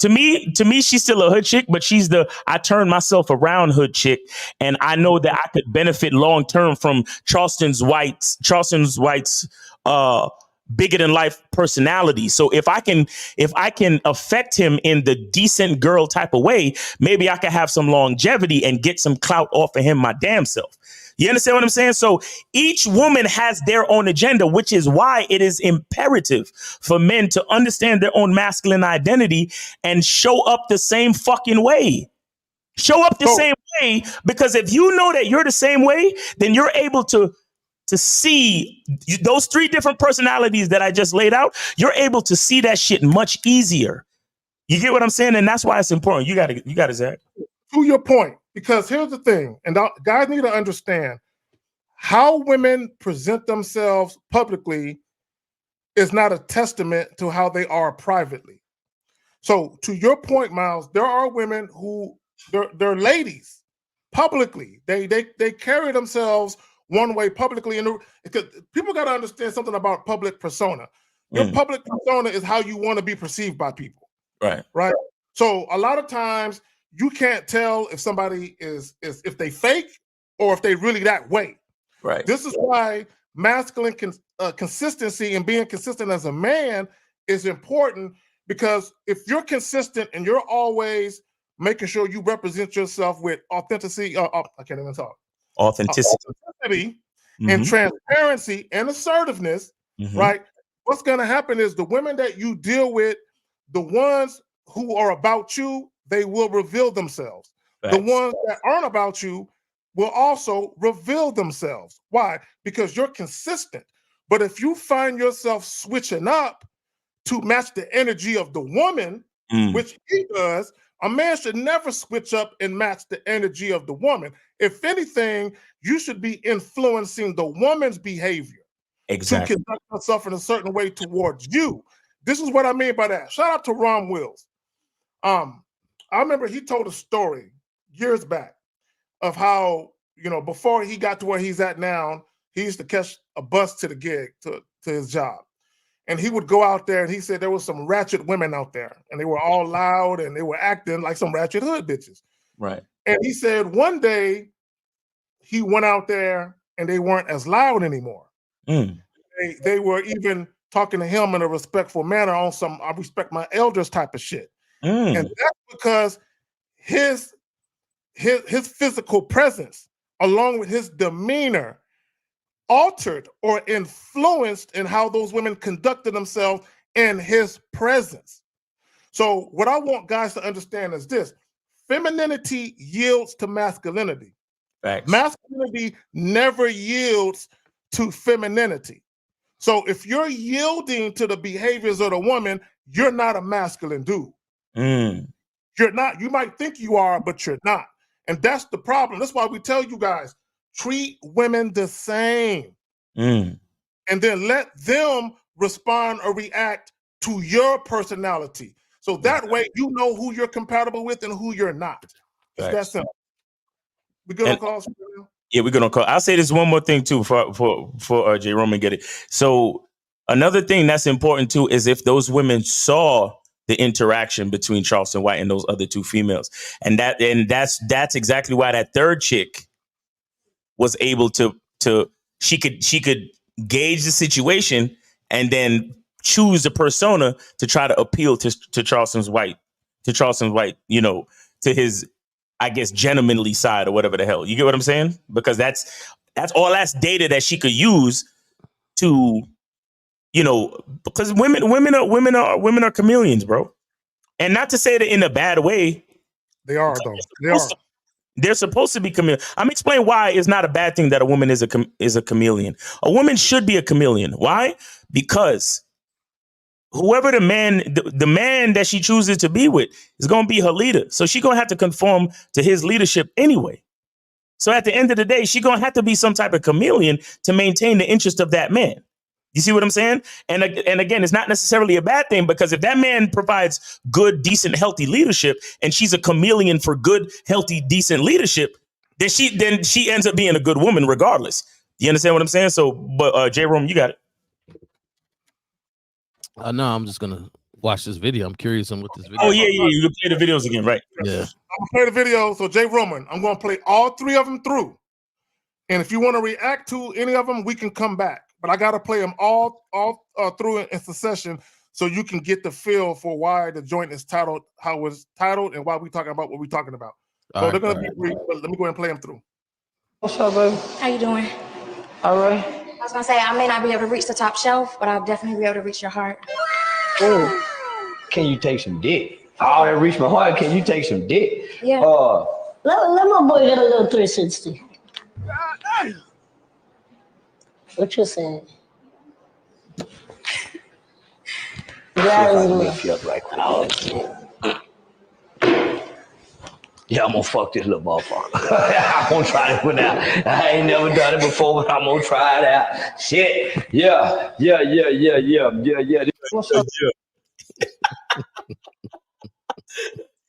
me, she's still a hood chick, but she's I turn myself around hood chick. And I know that I could benefit long term from Charleston White's bigger than life personality. So if I can affect him in the decent girl type of way, maybe I can have some longevity and get some clout off of him my damn self. You understand what I'm saying? So each woman has their own agenda, which is why it is imperative for men to understand their own masculine identity and show up the same fucking way. Show up the same way, because if you know that you're the same way, then you're able to see those three different personalities that I just laid out. You're able to see that shit much easier. You get what I'm saying? And that's why it's important. You got it, Zach. To your point, because here's the thing, and guys need to understand how women present themselves publicly is not a testament to how they are privately. So to your point, Miles, there are women who they're ladies publicly. They carry themselves one way publicly, and because people got to understand something about public persona. Your public persona is how you want to be perceived by people. Right. So a lot of times you can't tell if somebody is if they fake or if they really that way. Right. This is why masculine consistency and being consistent as a man is important, because if you're consistent and you're always making sure you represent yourself with authenticity, I can't even talk. Authenticity and transparency and assertiveness, right? What's going to happen is the women that you deal with, the ones who are about you, they will reveal themselves. Facts. The ones that aren't about you will also reveal themselves. Why? Because you're consistent. But if you find yourself switching up to match the energy of the woman, which he does, a man should never switch up and match the energy of the woman. If anything, you should be influencing the woman's behavior to conduct herself in a certain way towards you. This is what I mean by that. Shout out to Ron Wills. I remember he told a story years back of how, before he got to where he's at now, he used to catch a bus to the gig, to his job. And he would go out there, and he said there was some ratchet women out there, and they were all loud, and they were acting like some ratchet hood bitches. Right. And he said one day he went out there, and they weren't as loud anymore. They were even talking to him in a respectful manner on some I respect my elders type of shit. And that's because his physical presence, along with his demeanor, altered or influenced in how those women conducted themselves in his presence. So what I want guys to understand is this: femininity yields to masculinity. Facts. Masculinity never yields to femininity. So if you're yielding to the behaviors of the woman, you're not a masculine dude. You're not. You might think you are, but you're not. And that's the problem. That's why we tell you guys, treat women the same. And then let them respond or react to your personality. So that way you know who you're compatible with and who you're not. It's that simple. We good on calls? Yeah, we're gonna call. I'll say this one more thing too for J. Roman get it. So another thing that's important too is if those women saw the interaction between Charleston White and those other two females, and that's exactly why that third chick was able to she could gauge the situation, and then choose the persona to try to appeal to Charleston's White, you know, to his, I guess, gentlemanly side or whatever the hell. You get what I'm saying? Because that's data that she could use to, you know, because women are chameleons, bro. And not to say that in a bad way. They are, though. They are. They're supposed to be chameleon. I'm explaining why it's not a bad thing that a woman is a chameleon. A woman should be a chameleon. Why? Because whoever the man that she chooses to be with is going to be her leader. So she's going to have to conform to his leadership anyway. So at the end of the day, she's going to have to be some type of chameleon to maintain the interest of that man. You see what I'm saying? And again, it's not necessarily a bad thing, because if that man provides good, decent, healthy leadership, and she's a chameleon for good, healthy, decent leadership, then she ends up being a good woman regardless. You understand what I'm saying? So, but J. Rome, you got it. No, I'm just gonna watch this video. I'm curious on what this video. Oh yeah, you can play the videos again, right? Yeah. I'm gonna play the video. So Jay Roman, I'm gonna play all 3 of them through, and if you want to react to any of them, we can come back. But I gotta play them all through in succession, so you can get the feel for why the joint is titled how it's titled and why we talking about what we're talking about. So they're gonna be brief, but let me go ahead and play them through. What's up, baby? How you doing? All right. I was gonna say I may not be able to reach the top shelf, but I'll definitely be able to reach your heart. Oh, can you take some dick? I already reached my heart. Can you take some dick? Yeah. Let my boy get a little 360. What you saying? Lift you up right quick. Yeah, I'm gonna fuck this little motherfucker. I'm gonna try this one out. I ain't never done it before, but I'm gonna try it out. Shit. Yeah. What's up?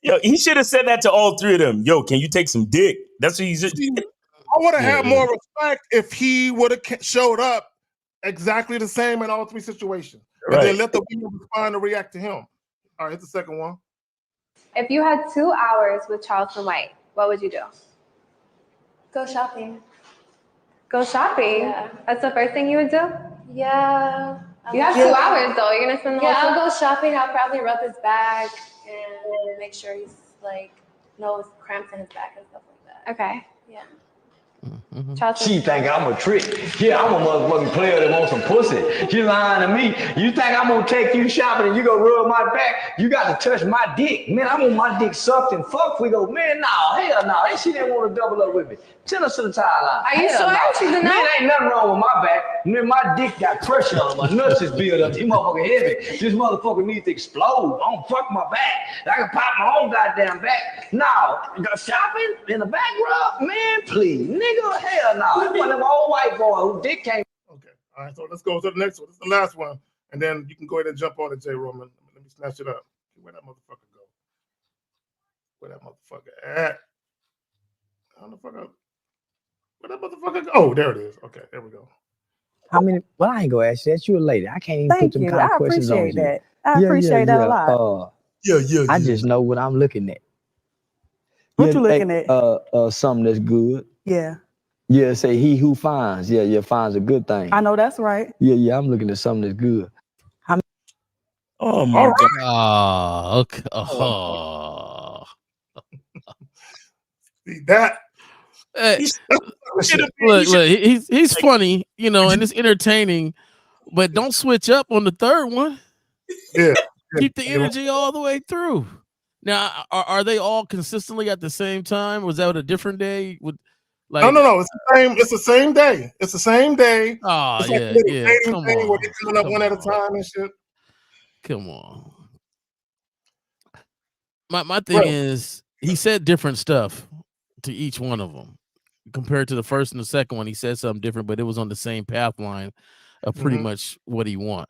Yo, he should have said that to all 3 of them. Yo, can you take some dick? That's what he said. I would have had more respect if he would have showed up exactly the same in all 3 situations. And then let the women respond and react to him. All right, here's the second one. If you had 2 hours with Charleston White, what would you do? Go shopping. Go shopping? Yeah. That's the first thing you would do? Yeah. You have 2 hours though. You're gonna spend the whole Yeah, time. I'll go shopping. I'll probably rub his back and make sure he's like no cramps in his back and stuff like that. Okay. Yeah. She think I'm a trick. Yeah, I'm a motherfucking player that wants some pussy. She lying to me. You think I'm gonna take you shopping and you gonna rub my back? You got to touch my dick. Man, I want my dick sucked and fucked. We go, man, no, hell no. And she didn't want to double up with me. Send us to the tile line. Are you sure? She did not? Man, ain't nothing wrong with my back. Man, my dick got pressure on my nuts is built up. This motherfucker heavy. This motherfucker needs to explode. I don't fuck my back. I can pop my own goddamn back. Now, shopping in the back rub? Man, please. Nigga, hell no. That's one of them old white boy who dick came. Okay. All right, so let's go to the next one. This is the last one. And then you can go ahead and jump on it, J. Roman. Let me snatch it up. Where that motherfucker go? Where that motherfucker at? Where that motherfucker go? Oh, there it is. Okay, there we go. How many? Well, I ain't gonna ask you that. You're a lady. I can't even Thank put them you. kind of I questions on appreciate you. that. I appreciate that a lot. I just know what I'm looking at. What you looking at? Something that's good. Yeah. Yeah, say he who finds. Yeah, finds a good thing. I know that's right. Yeah, I'm looking at something that's good. Oh my God. Oh, okay. Oh. See that? Hey, look, he's funny, you know, and it's entertaining, but don't switch up on the third one. Yeah. Keep the energy all the way through. Now, are they all consistently at the same time? Was that a different day? No. It's the same. It's the same day. It's the same day. Oh, it's yeah. Come on. Where they're coming up one at a time and shit. Come on. My thing is, he said different stuff to each one of them compared to the first and the second one. He said something different, but it was on the same path line of pretty much what he want.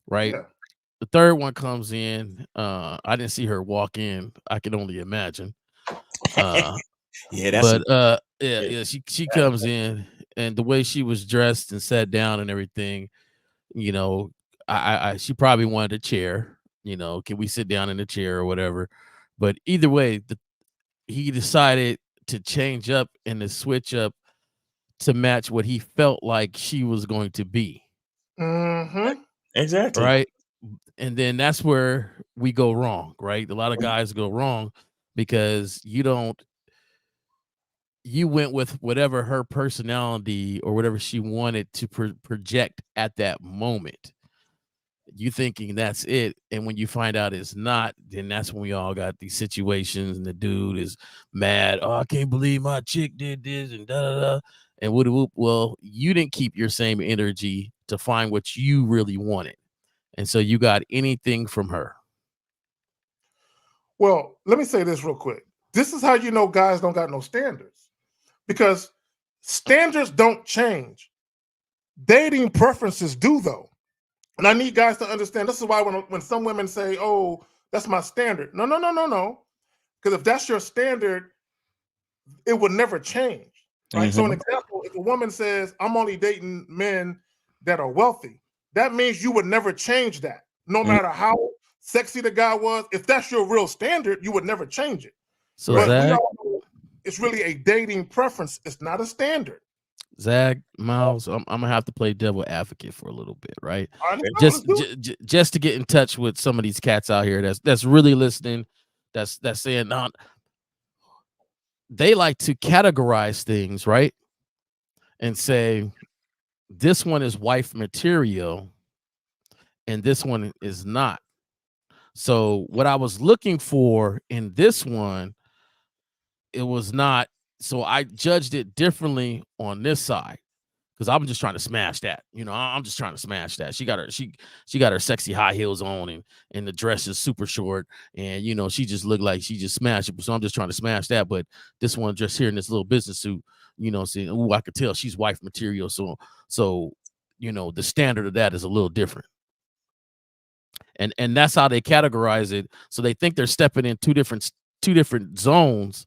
Right. Yeah. The third one comes in. I didn't see her walk in. I can only imagine. She comes in, and the way she was dressed and sat down and everything, you know, she probably wanted a chair. You know, can we sit down in a chair or whatever? But either way, he decided to change up and to switch up to match what he felt like she was going to be. Mm-hmm. Exactly. Right. And then that's where we go wrong, right? A lot of guys go wrong because you went with whatever her personality or whatever she wanted to project at that moment. You thinking that's it, and when you find out it's not, then that's when we all got these situations, and the dude is mad. Oh, I can't believe my chick did this, and da da da. And whoop. Well, you didn't keep your same energy to find what you really wanted, and so you got anything from her. Well, let me say this real quick. This is how you know guys don't got no standards, because standards don't change. Dating preferences do, though. And I need guys to understand. This is why when some women say, "Oh, that's my standard," no. Because if that's your standard, it would never change. Right. So, an example: if a woman says, "I'm only dating men that are wealthy," that means you would never change that, no matter how sexy the guy was. If that's your real standard, you would never change it. So but Zach, it's really a dating preference. It's not a standard. Zach, Miles, I'm gonna have to play devil advocate for a little bit, right? Just to get in touch with some of these cats out here that's really listening, that's saying they like to categorize things, right? And say this one is wife material and this one is not. So what I was looking for in this one, it was not. So I judged it differently on this side because I'm just trying to smash that. I'm just trying to smash that. She got her sexy high heels on and the dress is super short and she just looked like she just smashed it. So I'm just trying to smash that. But this one just here in this little business suit, saying, "Ooh, I could tell she's wife material." So the standard of that is a little different. And that's how they categorize it. So they think they're stepping in two different zones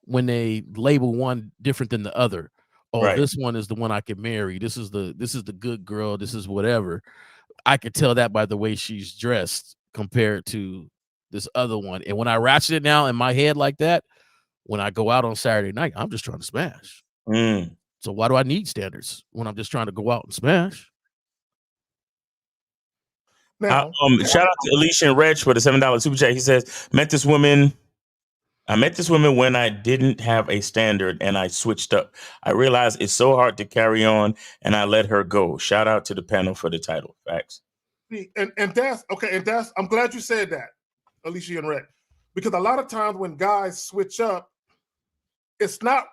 when they label one different than the other. Oh, right. This one is the one I can marry. This is the good girl. This is whatever. I could tell that by the way she's dressed compared to this other one. And when I ratchet it now in my head like that, when I go out on Saturday night, I'm just trying to smash. So why do I need standards when I'm just trying to go out and smash? Now, shout out to Alicia and Reg for the $7 super chat. He says, I met this woman when I didn't have a standard and I switched up. I realized it's so hard to carry on and I let her go. Shout out to the panel for the title. Facts. And that's okay. And I'm glad you said that, Alicia and Reg, because a lot of times when guys switch up, it's not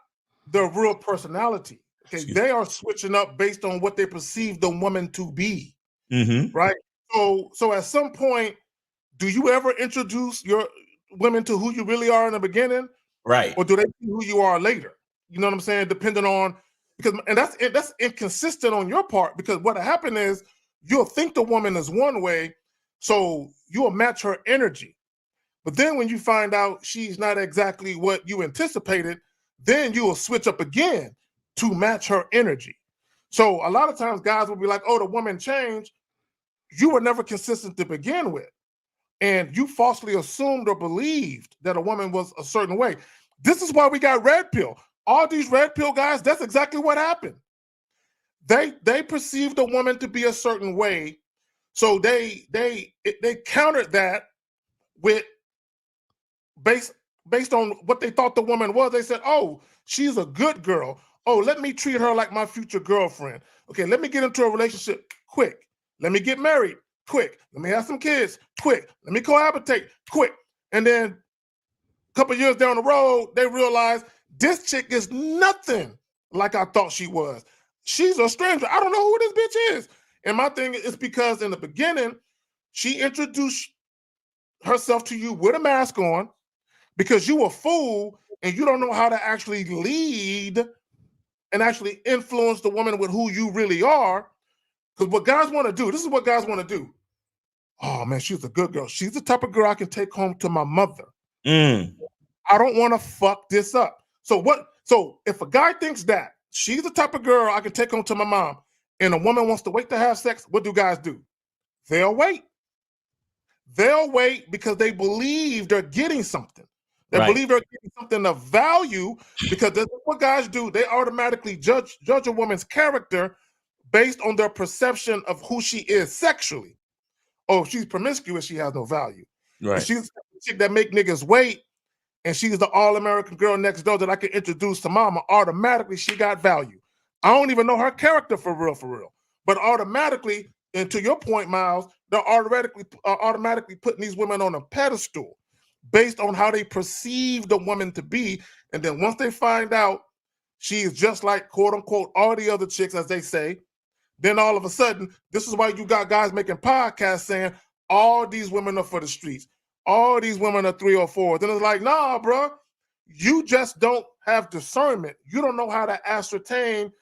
their real personality. Okay, they are switching up based on what they perceive the woman to be. Right. So at some point, do you ever introduce your women to who you really are in the beginning? Right. Or do they see who you are later? You know what I'm saying? Depending on, that's inconsistent on your part, because what happened is you'll think the woman is one way, so you'll match her energy. But then when you find out she's not exactly what you anticipated, then you will switch up again to match her energy. So a lot of times guys will be like, "Oh, the woman changed." You were never consistent to begin with. And you falsely assumed or believed that a woman was a certain way. This is why we got red pill. All these red pill guys, that's exactly what happened. They perceived a woman to be a certain way. So they countered that with based on what they thought the woman was. They said, "Oh, she's a good girl. Oh, let me treat her like my future girlfriend. Okay, let me get into a relationship quick. Let me get married quick. Let me have some kids quick. Let me cohabitate quick." And then a couple years down the road, they realize this chick is nothing like I thought she was. She's a stranger. I don't know who this bitch is. And my thing is because in the beginning, she introduced herself to you with a mask on because you a fool and you don't know how to actually lead and actually influence the woman with who you really are. Because what guys want to do, this is what guys want to do. "Oh man, she's a good girl. She's the type of girl I can take home to my mother. I don't want to fuck this up." So if a guy thinks that she's the type of girl I can take home to my mom, and a woman wants to wait to have sex, what do guys do? They'll wait. They'll wait because they believe they're getting something. They Right. believe they're getting something of value because that's what guys do. They automatically judge a woman's character based on their perception of who she is sexually. Oh, if she's promiscuous, she has no value. Right. If she's a chick that make niggas wait, and she's the all-American girl next door that I can introduce to mama, automatically she got value. I don't even know her character for real. But automatically, and to your point, Miles, they're automatically putting these women on a pedestal based on how they perceive the woman to be. And then once they find out she is just like, quote unquote, all the other chicks, as they say, then all of a sudden, this is why you got guys making podcasts saying all these women are for the streets. All these women are 3 or 4. Then it's like, nah, bro, you just don't have discernment. You don't know how to ascertain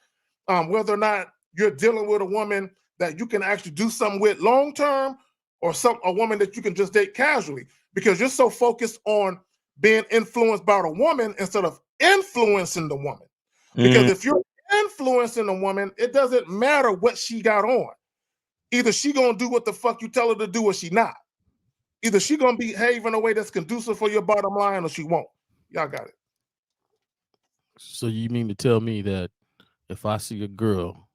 whether or not you're dealing with a woman that you can actually do something with long term, or a woman that you can just date casually, because you're so focused on being influenced by the woman instead of influencing the woman. Because if you're influencing a woman, it doesn't matter what she got on. Either she gonna do what the fuck you tell her to do, or she not. Either she gonna behave in a way that's conducive for your bottom line, or she won't. Y'all got it. So you mean to tell me that if I see a girl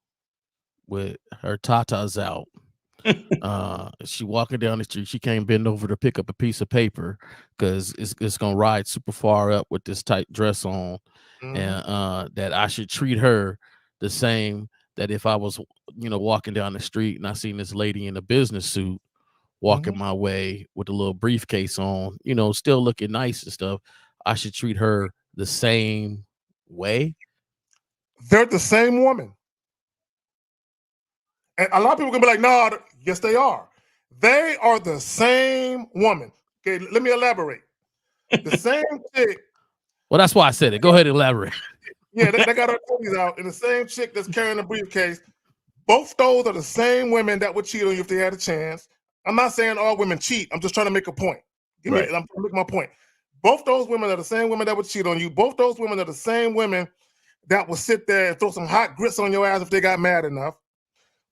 with her tatas out, she walking down the street, she can't bend over to pick up a piece of paper because it's gonna ride super far up with this tight dress on, and that I should treat her the same that if I was, walking down the street and I seen this lady in a business suit walking my way with a little briefcase on, still looking nice and stuff, I should treat her the same way? They're the same woman. And a lot of people can be like, no, yes, they are. They are the same woman. Okay, let me elaborate. The same chick. Well, that's why I said it. Go ahead and elaborate. Yeah, they got her titties out, and the same chick that's carrying the briefcase. Both those are the same women that would cheat on you if they had a chance. I'm not saying all women cheat. I'm just trying to make a point. I'm trying to make my point. Both those women are the same women that would cheat on you. Both those women are the same women that will sit there and throw some hot grits on your ass if they got mad enough.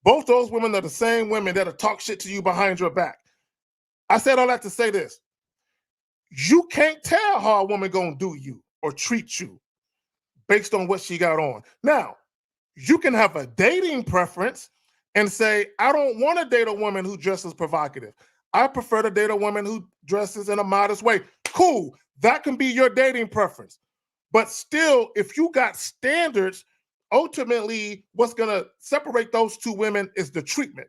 Both those women are the same women that'll talk shit to you behind your back. I said all that to say this. You can't tell how a woman gonna do you or treat you based on what she got on. Now, you can have a dating preference and say, I don't want to date a woman who dresses provocative. I prefer to date a woman who dresses in a modest way. Cool, that can be your dating preference. But still, if you got standards, ultimately, what's going to separate those two women is the treatment.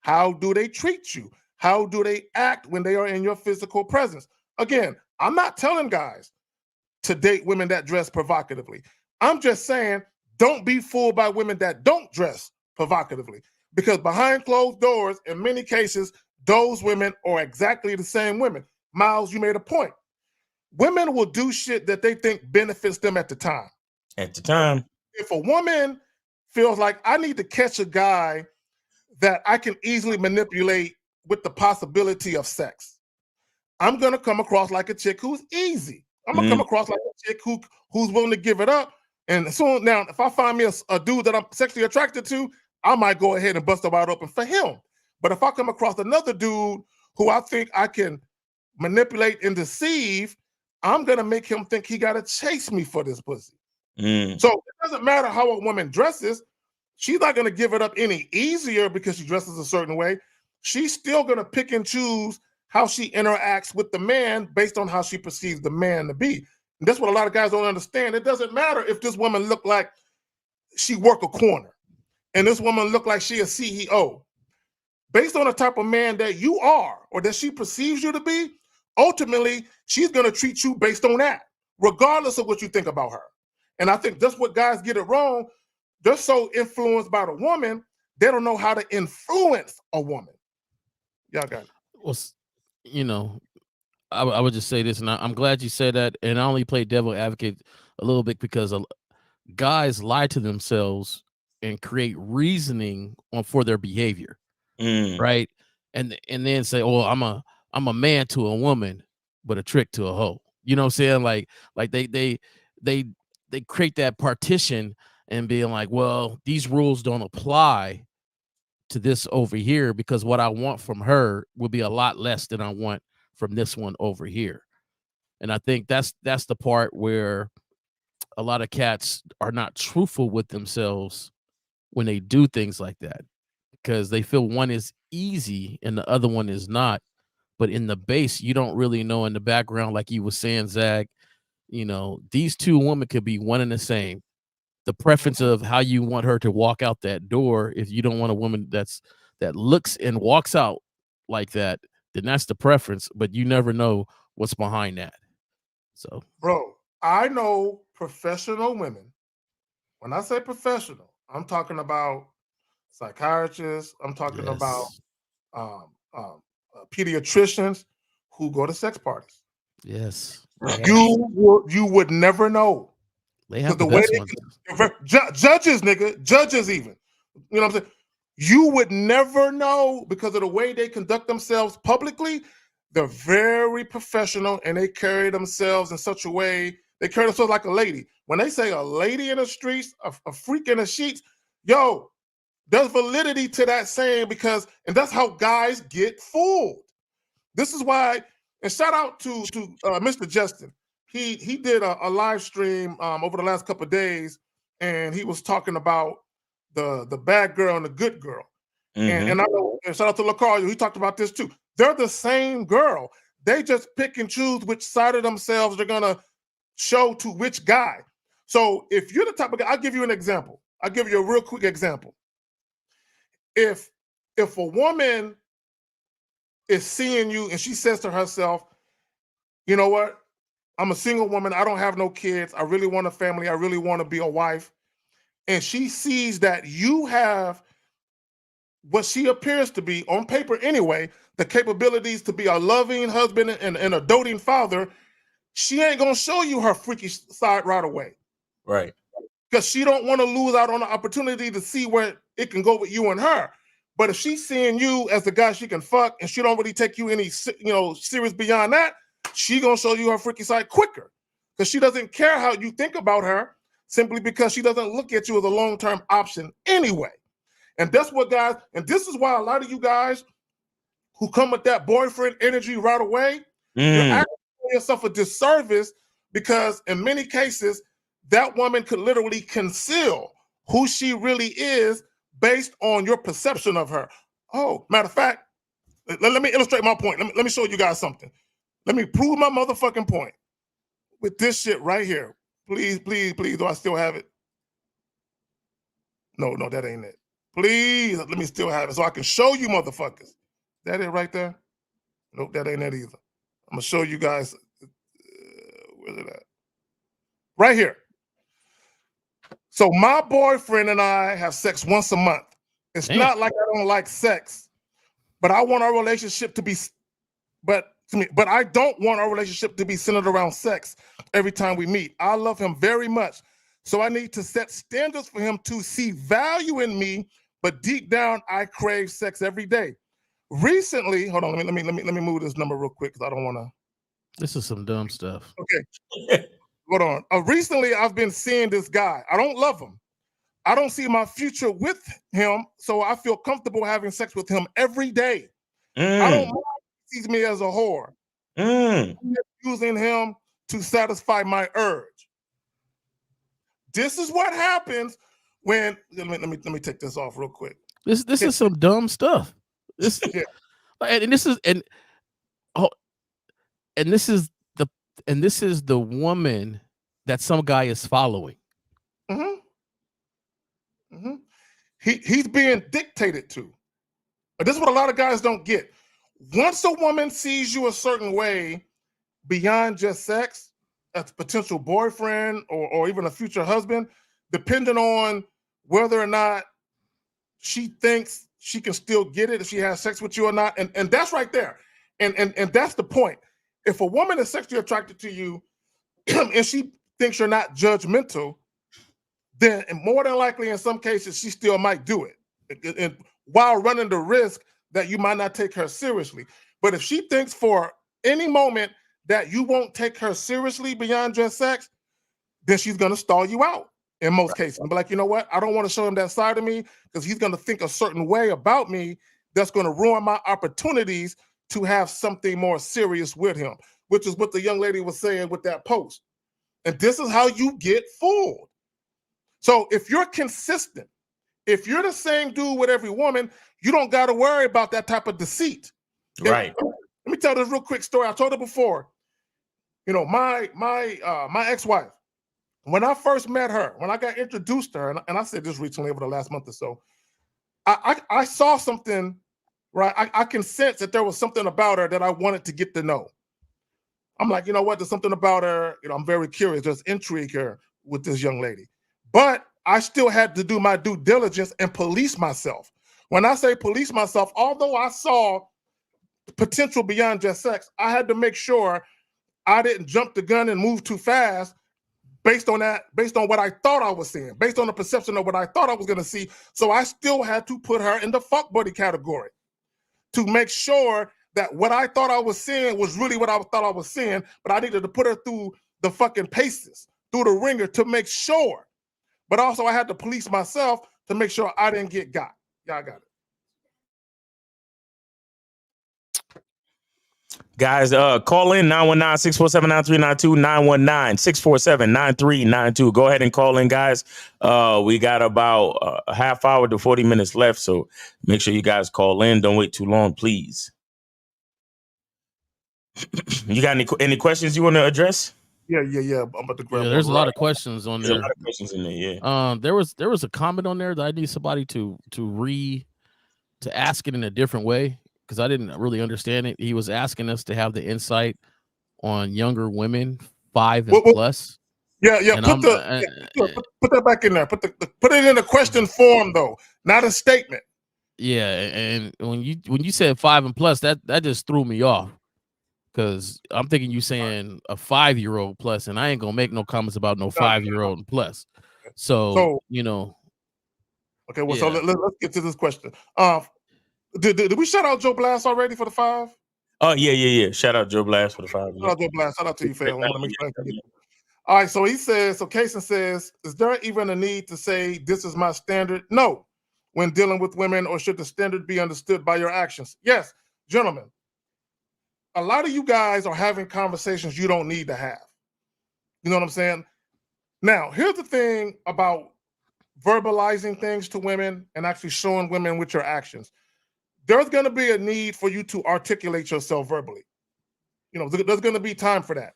How do they treat you? How do they act when they are in your physical presence? Again, I'm not telling guys to date women that dress provocatively. I'm just saying, don't be fooled by women that don't dress provocatively, because behind closed doors, in many cases, those women are exactly the same women. Miles, you made a point. Women will do shit that they think benefits them at the time. At the time. If a woman feels like I need to catch a guy that I can easily manipulate with the possibility of sex, I'm going to come across like a chick who's easy. I'm going to come across like a chick who's willing to give it up. And so now, if I find me a dude that I'm sexually attracted to, I might go ahead and bust it wide open for him. But if I come across another dude who I think I can manipulate and deceive, I'm going to make him think he got to chase me for this pussy. So it doesn't matter how a woman dresses. She's not going to give it up any easier because she dresses a certain way. She's still going to pick and choose how she interacts with the man based on how she perceives the man to be. And that's what a lot of guys don't understand. It doesn't matter if this woman look like she work a corner and this woman look like she a CEO. Based on the type of man that you are or that she perceives you to be, ultimately, she's going to treat you based on that, regardless of what you think about her. And I think that's what guys get it wrong. They're so influenced by the woman, they don't know how to influence a woman. Y'all got it. Well, I would just say this, and I'm glad you said that. And I only play devil advocate a little bit because guys lie to themselves and create reasoning for their behavior, right? And then say, "Oh, I'm a man to a woman, but a trick to a hoe." You know what I'm saying? Like they create that partition and being like, "Well, these rules don't apply to this over here because what I want from her will be a lot less than I want from this one over here." And I think that's the part where a lot of cats are not truthful with themselves when they do things like that, because they feel one is easy and the other one is not. But in the base, you don't really know in the background, like you were saying, Zach, you know, these two women could be one and the same. The preference of how you want her to walk out that door, if you don't want a woman that looks and walks out like that, then that's the preference, but you never know what's behind that. So, bro, I know professional women. When I say professional, I'm talking about psychiatrists. I'm talking about pediatricians who go to sex parties. Yes. You would never know. They have the the way best they ones. judges, nigga, judges even. You know what I'm saying? You would never know because of the way they conduct themselves publicly. They're very professional and they carry themselves in such a way. They carry themselves like a lady. When they say a lady in the streets, a freak in the sheets, yo, there's validity to that saying because, and that's how guys get fooled. This is why, and shout out to Mr. Justin. He did a live stream over the last couple of days, and he was talking about the bad girl and the good girl. And I know, and shout out to LaCarl, he talked about this too. They're the same girl. They just pick and choose which side of themselves they're gonna show to which guy. So if you're the type of guy, I'll give you an example. I'll give you a real quick example. If a woman is seeing you and she says to herself, you know what? I'm a single woman. I don't have no kids. I really want a family. I really want to be a wife. And she sees that you have what she appears to be, on paper anyway, the capabilities to be a loving husband and a doting father. She ain't going to show you her freaky side right away. Right. Because she don't want to lose out on the opportunity to see where it can go with you and her. But if she's seeing you as the guy she can fuck and she don't really take you any, serious beyond that, she gonna show you her freaky side quicker. Because she doesn't care how you think about her, simply because she doesn't look at you as a long-term option anyway. And that's what guys, and this is why a lot of you guys who come with that boyfriend energy right away, you're actually doing yourself a disservice, because in many cases, that woman could literally conceal who she really is based on your perception of her. Oh, matter of fact, let me illustrate my point. Let me show you guys something. Let me prove my motherfucking point with this shit right here. Please, please, please. Do I still have it? No, that ain't it. Please, let me still have it so I can show you motherfuckers. That it right there? Nope, that ain't it either. I'm gonna show you guys. Where's it at? Right here. So my boyfriend and I have sex once a month. It's not like I don't like sex, but I want our relationship to be, but I don't want our relationship to be centered around sex every time we meet. I love him very much. So I need to set standards for him to see value in me, but deep down, I crave sex every day. Recently, hold on, let me move this number real quick because I don't want to. This is some dumb stuff. Okay. Hold on. Recently, I've been seeing this guy. I don't love him. I don't see my future with him, so I feel comfortable having sex with him every day. I don't mind if he sees me as a whore. I'm using him to satisfy my urge. This is what happens when. Let me take this off real quick. This is some dumb stuff. This and this is the woman that some guy is following. He's being dictated to. But this is what a lot of guys don't get. Once a woman sees you a certain way beyond just sex, as a potential boyfriend or even a future husband, depending on whether or not she thinks she can still get it if she has sex with you or not. And that's right there. And that's the point. If a woman is sexually attracted to you and she thinks you're not judgmental, then more than likely in some cases she still might do it, and while running the risk that you might not take her seriously. But if she thinks for any moment that you won't take her seriously beyond just sex, then she's going to stall you out in most cases. And be like, you know what? I don't want to show him that side of me because he's going to think a certain way about me that's going to ruin my opportunities to have something more serious with him. which is what the young lady was saying with that post. And this is how you get fooled. So if you're consistent, if you're the same dude with every woman, you don't got to worry about that type of deceit. Right. Let me tell this real quick story. I told it before. You know, my ex-wife, when I first met her, when I got introduced to her, and I said this recently over the last month or so, I saw something, right? I can sense that there was something about her that I wanted to get to know. I'm like, you know what? There's something about her. You know, I'm very curious. There's intrigue here with this young lady. But I still had to do my due diligence and police myself. When I say police myself, although I saw potential beyond just sex, I had to make sure I didn't jump the gun and move too fast based on what I thought I was seeing, based on the perception of what I thought I was going to see. So I still had to put her in the fuck buddy category to make sure that what I thought I was seeing was really what I thought I was seeing, but I needed to put her through the fucking paces, through the ringer to make sure. But also I had to police myself to make sure I didn't get got. Yeah, I got it. Guys, call in 919-647-9392, 919-647-9392. Go ahead and call in, guys. We got about a half hour to 40 minutes left, so make sure you guys call in. Don't wait too long, please. You got any questions you want to address? Yeah. I'm about to grab. Yeah, there's a lot of questions on there. There's a lot of questions in there. Yeah. There was a comment on there that I need somebody to ask it in a different way, because I didn't really understand it. He was asking us to have the insight on younger women, 5 and plus. Yeah. Put that back in there. Put it in a question form though, not a statement. Yeah, and when you said 5 and plus, that just threw me off, because I'm thinking you saying a 5-year-old plus, and I ain't gonna make no comments about no 5-year-old and plus. So you know. Okay, well, so let's get to this question. Did we shout out Joe Blast already for the 5? Oh yeah. Shout out Joe Blast for the 5. Shout out Joe Blast. Shout out to you, fam. All right, so he says, so Kason says, is there even a need to say this is my standard? No, when dealing with women, or should the standard be understood by your actions? Yes, gentlemen. A lot of you guys are having conversations you don't need to have. You know what I'm saying? Now, here's the thing about verbalizing things to women and actually showing women with your actions. There's going to be a need for you to articulate yourself verbally. You know, there's going to be time for that.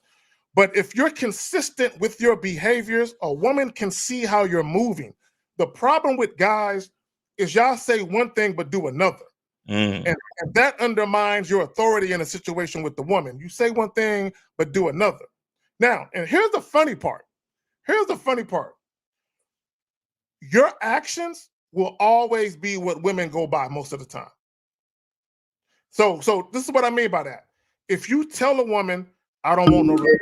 But if you're consistent with your behaviors, a woman can see how you're moving. The problem with guys is y'all say one thing but do another. And that undermines your authority in a situation with the woman. You say one thing but do another. Now, and here's the funny part. Your actions will always be what women go by most of the time. So this is what I mean by that. If you tell a woman, I don't want no relationship.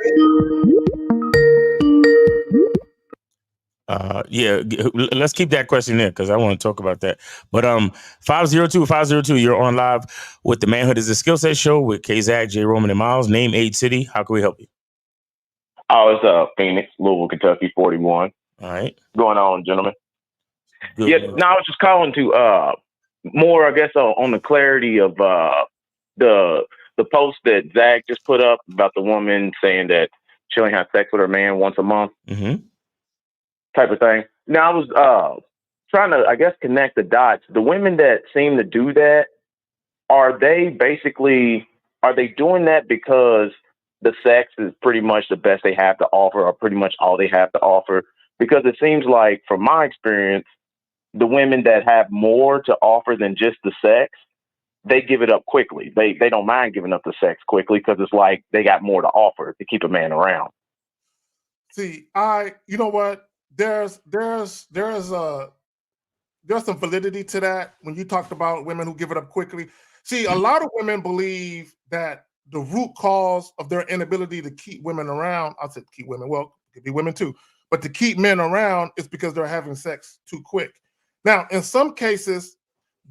Let's keep that question there, because I want to talk about that. But 502, you're on live with the Manhood is a Skill Set show with K-Zach, J. Roman, and Miles. Name, age, city. How can we help you? Oh, it's Phoenix, Louisville, Kentucky, 41. All right. What's going on, gentlemen? Good. Yeah, no, I was just calling to more, I guess, on the clarity of the post that Zach just put up about the woman saying that she only has sex with her man once a month, type of thing. Now, I was trying to, I guess, connect the dots. The women that seem to do that, are they doing that because the sex is pretty much the best they have to offer, or pretty much all they have to offer? Because it seems like, from my experience, the women that have more to offer than just the sex, they give it up quickly. They don't mind giving up the sex quickly, because it's like they got more to offer to keep a man around. See, you know what? There's some validity to that when you talked about women who give it up quickly. See, a lot of women believe that the root cause of their inability to keep women around, I said keep women, well, it could be women too, but to keep men around is because they're having sex too quick. Now, in some cases,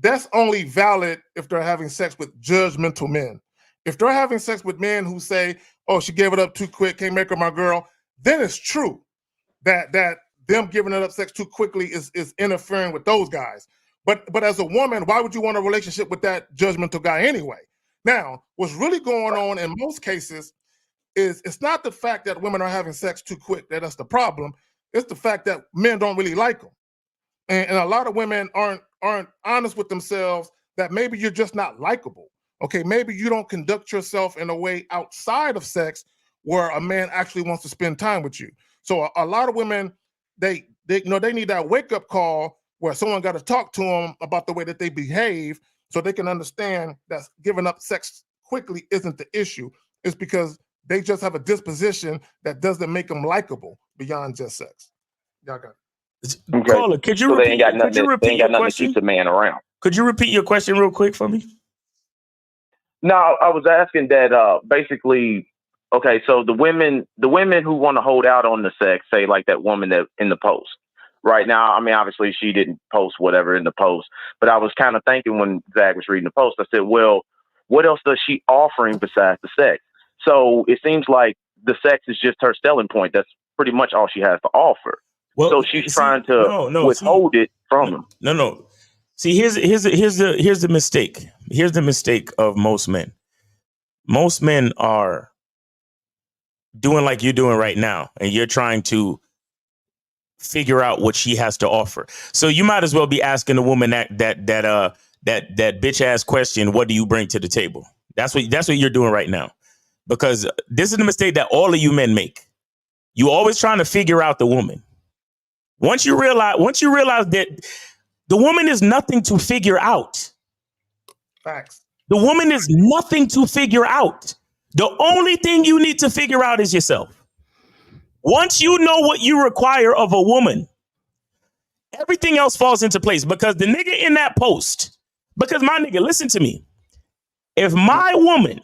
that's only valid if they're having sex with judgmental men. If they're having sex with men who say, oh, she gave it up too quick, can't make her my girl, then it's true that them giving it up sex too quickly is interfering with those guys. But as a woman, why would you want a relationship with that judgmental guy anyway? Now, what's really going on in most cases is it's not the fact that women are having sex too quick that's the problem. It's the fact that men don't really like them, and a lot of women aren't honest with themselves that maybe you're just not likable. Okay, maybe you don't conduct yourself in a way outside of sex where a man actually wants to spend time with you. So a lot of women, they need that wake up call where someone got to talk to them about the way that they behave, so they can understand that giving up sex quickly isn't the issue. It's because they just have a disposition that doesn't make them likable beyond just sex. Y'all got it. Okay. Caller, could you So repeat? they ain't got nothing. Could you repeat your to question? keep the man around. Could you repeat your question real quick for me? No, I was asking that basically. Okay, so the women who want to hold out on the sex, say like that woman that in the post. Right now, I mean, obviously she didn't post whatever in the post, but I was kind of thinking when Zach was reading the post, I said, well, what else does she offering besides the sex? So it seems like the sex is just her selling point. That's pretty much all she has to offer. Well, so she's trying to withhold it from him. No. See, here's the mistake. Here's the mistake of most men. Most men are doing like you're doing right now, and you're trying to figure out what she has to offer. So you might as well be asking the woman that bitch ass question, what do you bring to the table? That's what you're doing right now. Because this is the mistake that all of you men make. You always trying to figure out the woman. Once you realize that the woman is nothing to figure out. Facts. The woman is nothing to figure out. The only thing you need to figure out is yourself. Once you know what you require of a woman, everything else falls into place. Because the nigga in that post, because my nigga, listen to me. If my woman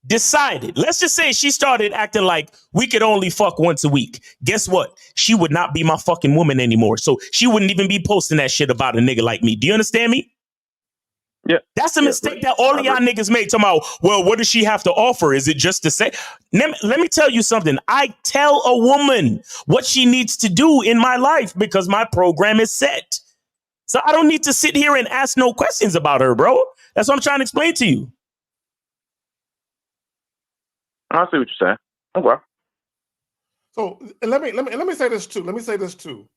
decided, let's just say she started acting like we could only fuck once a week, guess what? She would not be my fucking woman anymore. So she wouldn't even be posting that shit about a nigga like me. Do you understand me? Yeah. That's a mistake that all of y'all niggas made. Talking about, well, what does she have to offer? Is it just to say? Let me tell you something. I tell a woman what she needs to do in my life because my program is set. So I don't need to sit here and ask no questions about her, bro. That's what I'm trying to explain to you. I see what you're saying. Okay. So let me say this too.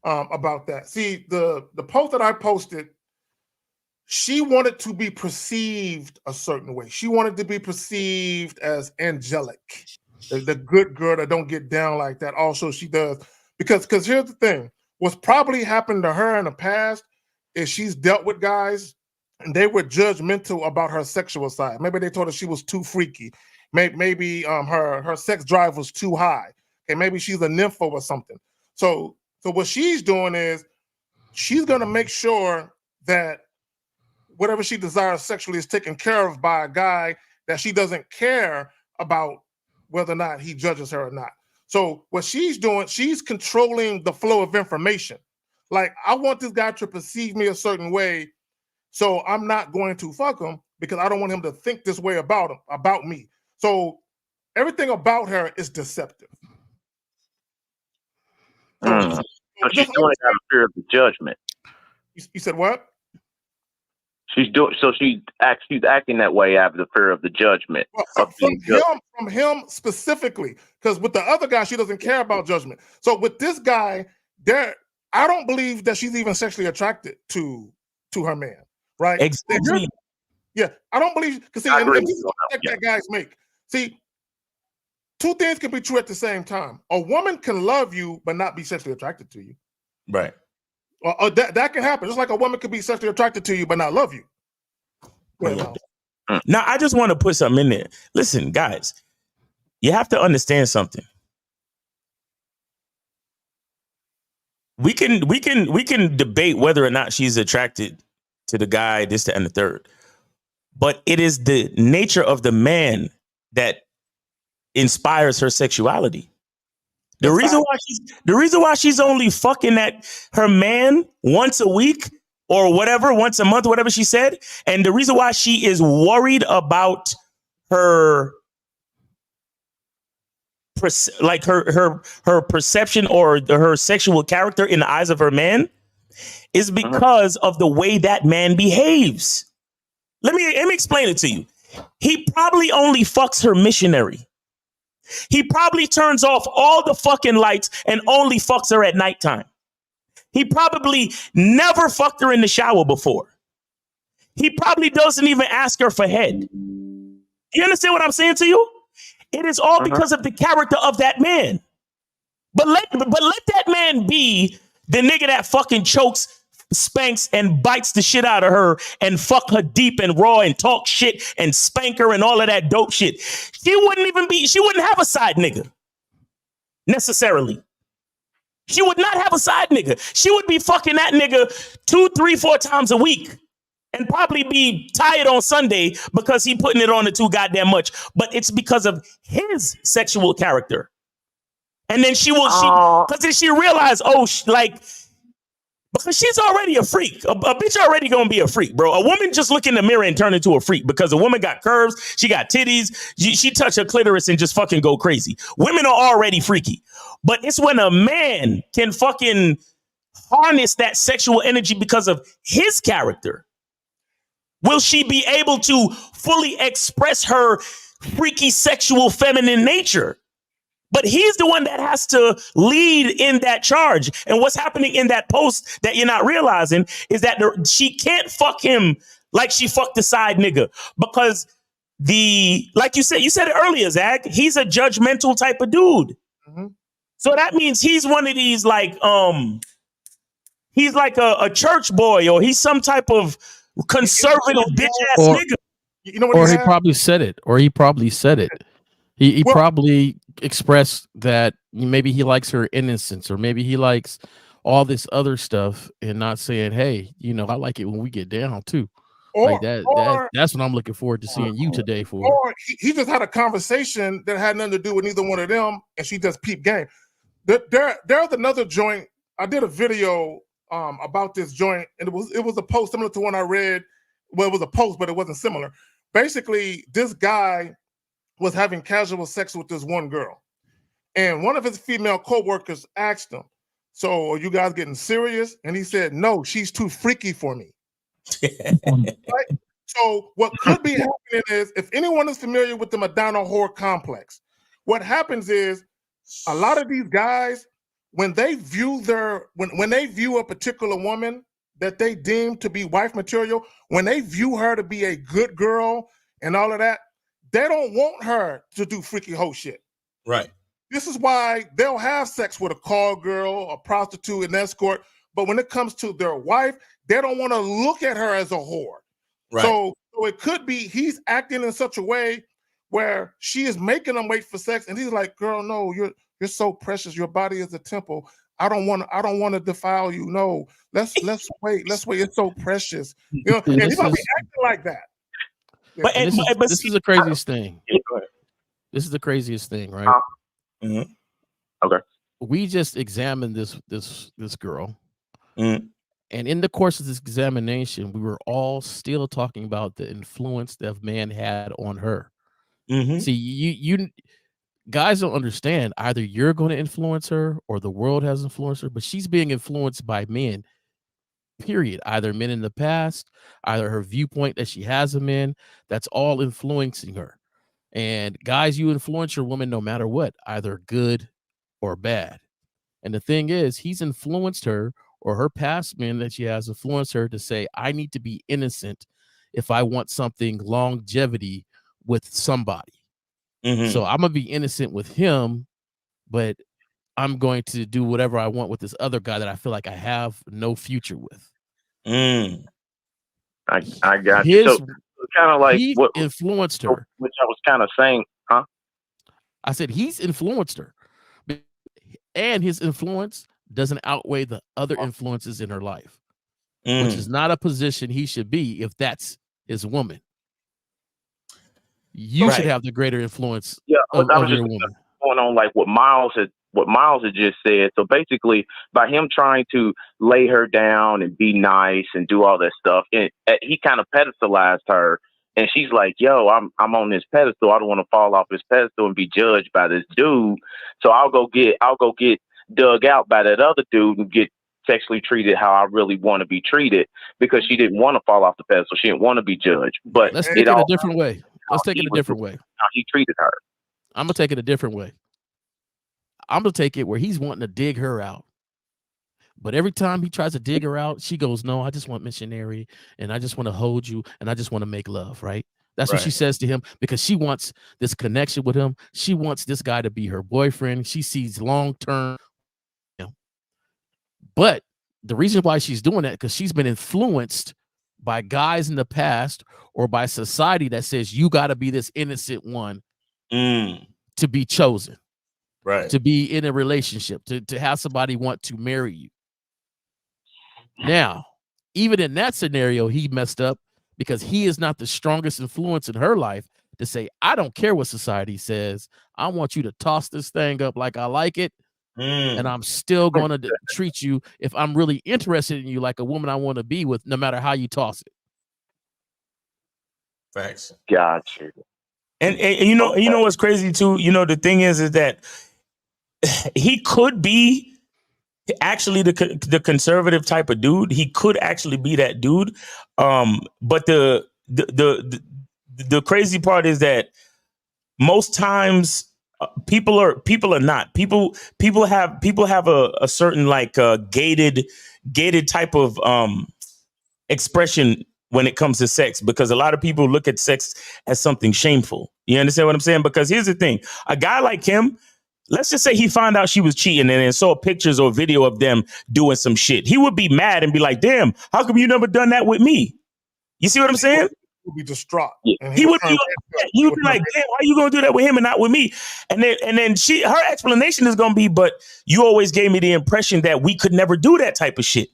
About that. See, the post that I posted, she wanted to be perceived a certain way. She wanted to be perceived as angelic, the good girl that don't get down like that. Also, she does because here's the thing: what's probably happened to her in the past is she's dealt with guys and they were judgmental about her sexual side. Maybe they told her she was too freaky. Maybe her sex drive was too high. Okay, maybe she's a nympho or something. So what she's doing is she's gonna make sure that whatever she desires sexually is taken care of by a guy that she doesn't care about whether or not he judges her or not. So what she's doing, she's controlling the flow of information. Like, I want this guy to perceive me a certain way, so I'm not going to fuck him because I don't want him to think this way about me. So everything about her is deceptive. So she's doing it out of fear of the judgment. You said what? She's acting that way out of the fear of the judgment. Well, from him specifically, because with the other guy, she doesn't care about judgment. So with this guy, I don't believe that she's even sexually attracted to her man, right? Exactly. Yeah, I don't believe, because see, and this is the mistake that guys make. See, two things can be true at the same time. A woman can love you but not be sexually attracted to you. Right. That can happen. Just like a woman could be sexually attracted to you but not love you. Now, I just want to put something in there. Listen, guys, you have to understand something. We can debate whether or not she's attracted to the guy, this, that, and the third. But it is the nature of the man that inspires her sexuality. The reason why she's only fucking her man once a week or whatever, once a month, whatever she said, and the reason why she is worried about her perception or her sexual character in the eyes of her man is because of the way that man behaves. Let me explain it to you. He probably only fucks her missionary. He probably turns off all the fucking lights and only fucks her at nighttime. He probably never fucked her in the shower before. He probably doesn't even ask her for head. You understand what I'm saying to you? It is all because of the character of that man. But let that man be the nigga that fucking chokes, spanks, and bites the shit out of her and fuck her deep and raw and talk shit and spank her and all of that dope shit. She wouldn't have a side nigga. Necessarily. She would not have a side nigga. She would be fucking that nigga 2, 3, 4 times a week. And probably be tired on Sunday because he putting it on the too goddamn much. But it's because of his sexual character. And then because then she realized, because she's already a freak. A bitch already gonna be a freak, bro. A woman just look in the mirror and turn into a freak because a woman got curves, she got titties, she touch her clitoris and just fucking go crazy. Women are already freaky. But it's when a man can fucking harness that sexual energy because of his character. Will she be able to fully express her freaky sexual feminine nature? But he's the one that has to lead in that charge. And what's happening in that post that you're not realizing is that she can't fuck him like she fucked the side nigga. Because like you said it earlier, Zach, he's a judgmental type of dude. Mm-hmm. So that means he's one of these he's like a church boy, or he's some type of conservative bitch ass nigga. You know what? Or he probably said it. He probably expressed that maybe he likes her innocence, or maybe he likes all this other stuff, and not saying, hey, I like it when we get down too. Like that. That's what I'm looking forward to seeing you today for. Or he just had a conversation that had nothing to do with neither one of them, and she just peeped game. There's another joint. I did a video about this joint, and it was a post similar to one I read. Well, it was a post, but it wasn't similar. Basically, this guy was having casual sex with this one girl, and one of his female co-workers asked him, "So, are you guys getting serious?" And he said, "No, she's too freaky for me." Right? So, what could be happening is, if anyone is familiar with the Madonna whore complex, what happens is a lot of these guys, when they view when they view a particular woman that they deem to be wife material, when they view her to be a good girl and all of that, they don't want her to do freaky hoe shit. Right. This is why they'll have sex with a call girl, a prostitute, an escort, but when it comes to their wife, they don't want to look at her as a whore. Right. So it could be he's acting in such a way where she is making him wait for sex, and he's like, "Girl, no, you're so precious. Your body is a temple. I don't want to defile you. No, let's wait. It's so precious." And he might be acting like that. But this is the craziest thing. This is the craziest thing, right? Mm-hmm. Okay. We just examined this girl, and in the course of this examination, we were all still talking about the influence that man had on her. Mm-hmm. See, you guys don't understand. Either you're going to influence her, or the world has influenced her. But she's being influenced by men. Period. Either men in the past, either her viewpoint that she has of men. That's all influencing her. And guys, you influence your woman no matter what, either good or bad. And the thing is, he's influenced her, or her past men that she has influenced her to say, I need to be innocent if I want something longevity with somebody. Mm-hmm. So I'm gonna be innocent with him, but I'm going to do whatever I want with this other guy that I feel like I have no future with. I got you. So kind of like what influenced her, which I was kind of saying, huh? I said he's influenced her, and his influence doesn't outweigh the other influences in her life, which is not a position he should be if that's his woman. You should have the greater influence of your woman. Going on like what Miles had just said. So basically, by him trying to lay her down and be nice and do all that stuff, and he kind of pedestalized her, and she's like, "Yo, I'm on this pedestal. I don't want to fall off this pedestal and be judged by this dude. So I'll go get dug out by that other dude and get sexually treated how I really want to be treated," because she didn't want to fall off the pedestal. She didn't want to be judged. But let's take it a different way. Let's take it a different way. How he treated her. I'm gonna take it a different way. I'm gonna take it where he's wanting to dig her out. But every time he tries to dig her out, she goes, no, I just want missionary and I just want to hold you and I just want to make love, right? That's what she says to him because she wants this connection with him. She wants this guy to be her boyfriend. She sees long-term. But the reason why she's doing that because she's been influenced by guys in the past or by society that says you got to be this innocent one to be chosen, right? To be in a relationship, to have somebody want to marry you. Now, even in that scenario, he messed up because he is not the strongest influence in her life to say, I don't care what society says. I want you to toss this thing up like I like it. And I'm still going to treat you if I'm really interested in you like a woman I want to be with, no matter how you toss it. Facts. Got you. And you know what's crazy too? You know, the thing is that he could be actually the conservative type of dude. He could actually be that dude. But the crazy part is that most times people are not. People have a certain like gated type of expression when it comes to sex, because a lot of people look at sex as something shameful. You understand what I'm saying? Because here's the thing, a guy like him, let's just say he found out she was cheating and then saw pictures or video of them doing some shit. He would be mad and be like, damn, how come you never done that with me? You see what I'm saying? He would be distraught. And He would be like, damn, why you gonna do that with him and not with me? And then her explanation is gonna be, but you always gave me the impression that we could never do that type of shit.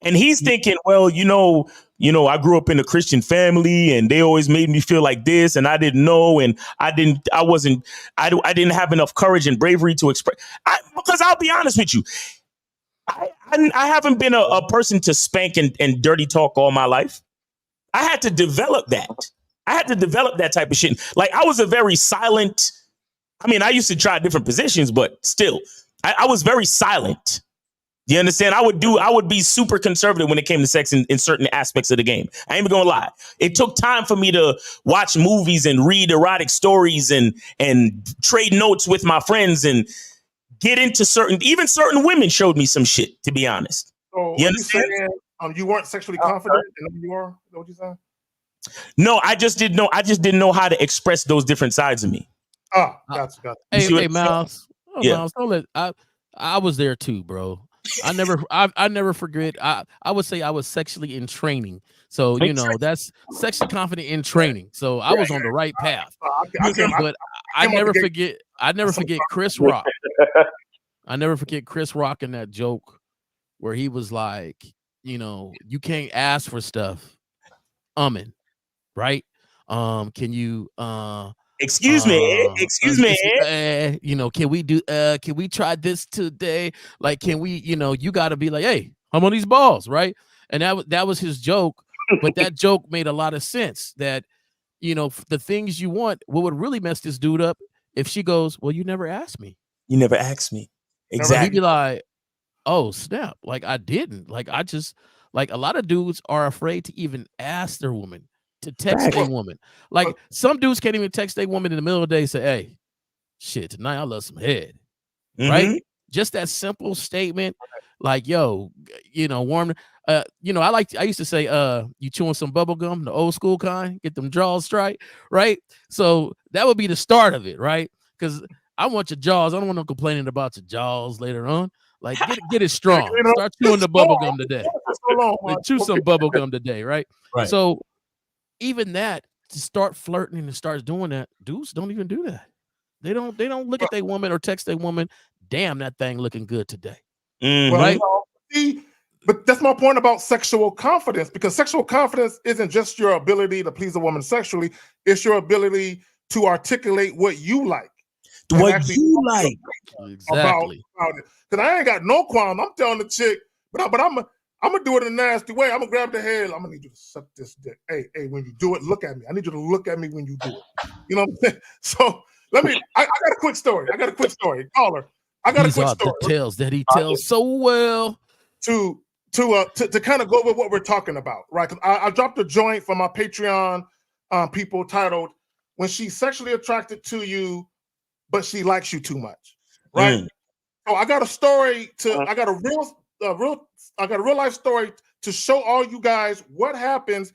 And he's thinking, well, you know, I grew up in a Christian family and they always made me feel like this and I didn't know. And I didn't have enough courage and bravery to express. Because I'll be honest with you, I haven't been a person to spank and dirty talk all my life. I had to develop that. I had to develop that type of shit. Like I was a very silent. I mean, I used to try different positions, but still, I was very silent. You understand? I would be super conservative when it came to sex in certain aspects of the game. I ain't even gonna lie. It took time for me to watch movies and read erotic stories and trade notes with my friends and get into certain women showed me some shit, to be honest. So you understand? You weren't sexually confident in who you are? Is that what you're saying? No, I just didn't know how to express those different sides of me. Oh, gotcha. Hey, Miles. Oh, Yeah. Miles, don't let I was there too, bro. I never forget. I would say I was sexually in training. So, you know, that's sexually confident in training. So I was on the right path. But I never forget Chris Rock. I never forget Chris Rock in that joke where he was like, you know, you can't ask for stuff. Right? Can you excuse me, you know, can we try this today? Like, can we, you know, you got to be like, hey, I'm on these balls, right? And that was his joke, but that joke made a lot of sense that, you know, the things you want, what would really mess this dude up if she goes, well, you never asked me. You never asked me. Exactly. He'd be like, oh, snap. Like, I didn't. Like, I just, like, a lot of dudes are afraid to even ask their woman to text a woman. Like, some dudes can't even text a woman in the middle of the day and say, hey, shit, tonight I love some head. Right? Just that simple statement, like, yo, you know, warm. You know, I used to say, you chewing some bubble gum, the old school kind, get them jaws straight, right? So that would be the start of it, right? Because I want your jaws. I don't want no complaining about your jaws later on. Like, get it strong. Start chewing the bubble gum today. Chew some bubble gum today, right? So even that, to start flirting and start doing that, dudes don't even do that. They don't look at their woman or text their woman, damn, that thing looking good today. Right? But that's my point about sexual confidence, because sexual confidence isn't just your ability to please a woman sexually, it's your ability to articulate what you like. What you like. Exactly. About it. Because I ain't got no qualm. I'm telling the chick, but I'm gonna do it in a nasty way. I'm gonna grab the head. I'm gonna need you to suck this dick. Hey, when you do it, look at me. I need you to look at me when you do it. You know what I'm saying? So I got a quick story. Caller. I got a quick story. Details that he tells so well. To kind of go with what we're talking about, right? Because I dropped a joint from my Patreon people titled "When She's Sexually Attracted to You, but she likes you too much, right? So I got a story I got a real life story to show all you guys what happens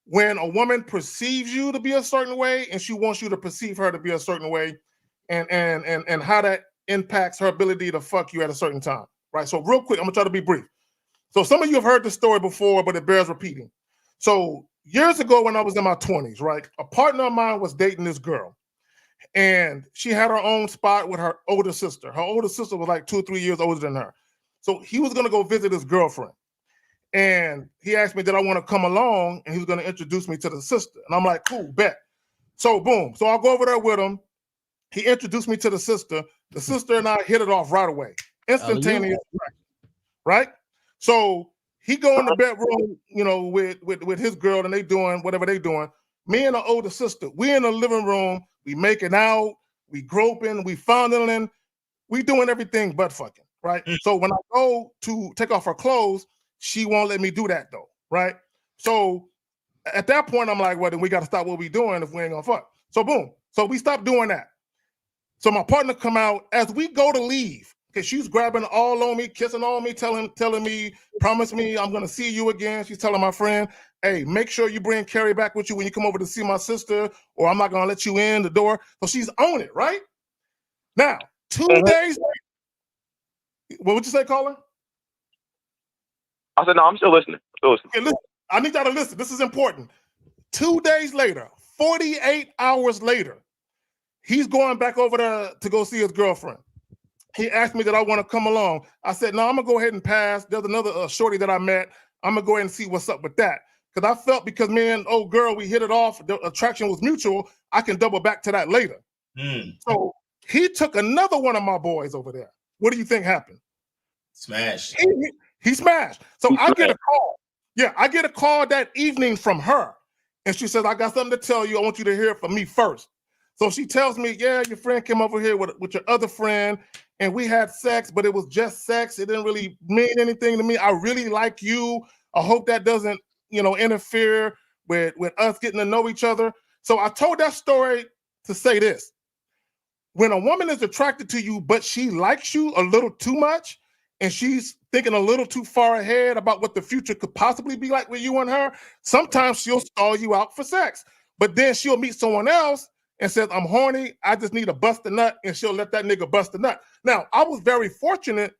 when a woman perceives you to be a certain way and she wants you to perceive her to be a certain way, and how that impacts her ability to fuck you at a certain time, right? So real quick, I'm gonna try to be brief. So some of you have heard the story before, but it bears repeating. So years ago when I was in my 20s, right, a partner of mine was dating this girl. And she had her own spot with her older sister. Her older sister was like 2 or 3 years older than her. So he was going to go visit his girlfriend. And he asked me, did I want to come along? And he was going to introduce me to the sister. And I'm like, cool, bet. So boom. So I'll go over there with him. He introduced me to the sister. The sister and I hit it off right away. Instantaneous, right? So he go in the bedroom, you know, with his girl, and they doing whatever they doing. Me and the older sister, we in the living room, we making out, we groping, we fondling, we doing everything but fucking, right? So when I go to take off her clothes, she won't let me do that though, right? So at that point, I'm like, well, then we got to stop what we doing if we ain't gonna fuck. So boom. So we stopped doing that. So my partner come out as we go to leave, because she's grabbing all on me, kissing on me, telling me, promise me I'm gonna see you again. She's telling my friend, hey, make sure you bring Carrie back with you when you come over to see my sister, or I'm not gonna let you in the door. So she's on it, right? Now, 2 days later, what would you say, caller? I said, no, I'm still listening. Okay, listen, I need y'all to listen. This is important. 2 days later, 48 hours later, he's going back over there to go see his girlfriend. He asked me that I want to come along. I said, no, I'm gonna go ahead and pass. There's another shorty that I met. I'm gonna go ahead and see what's up with that. Because I felt because me and old girl, we hit it off, the attraction was mutual, I can double back to that later. So he took another one of my boys over there. What do you think happened? Smash. He smashed. So I get a call. Yeah, I get a call that evening from her. And she says, I got something to tell you. I want you to hear it from me first. So she tells me, yeah, your friend came over here with your other friend, and we had sex, but it was just sex. It didn't really mean anything to me. I really like you. I hope that doesn't, interfere with us getting to know each other. So I told that story to say this. When a woman is attracted to you, but she likes you a little too much, and she's thinking a little too far ahead about what the future could possibly be like with you and her, sometimes she'll stall you out for sex. But then she'll meet someone else and says, I'm horny, I just need to bust a nut, and she'll let that nigga bust a nut. Now, I was very fortunate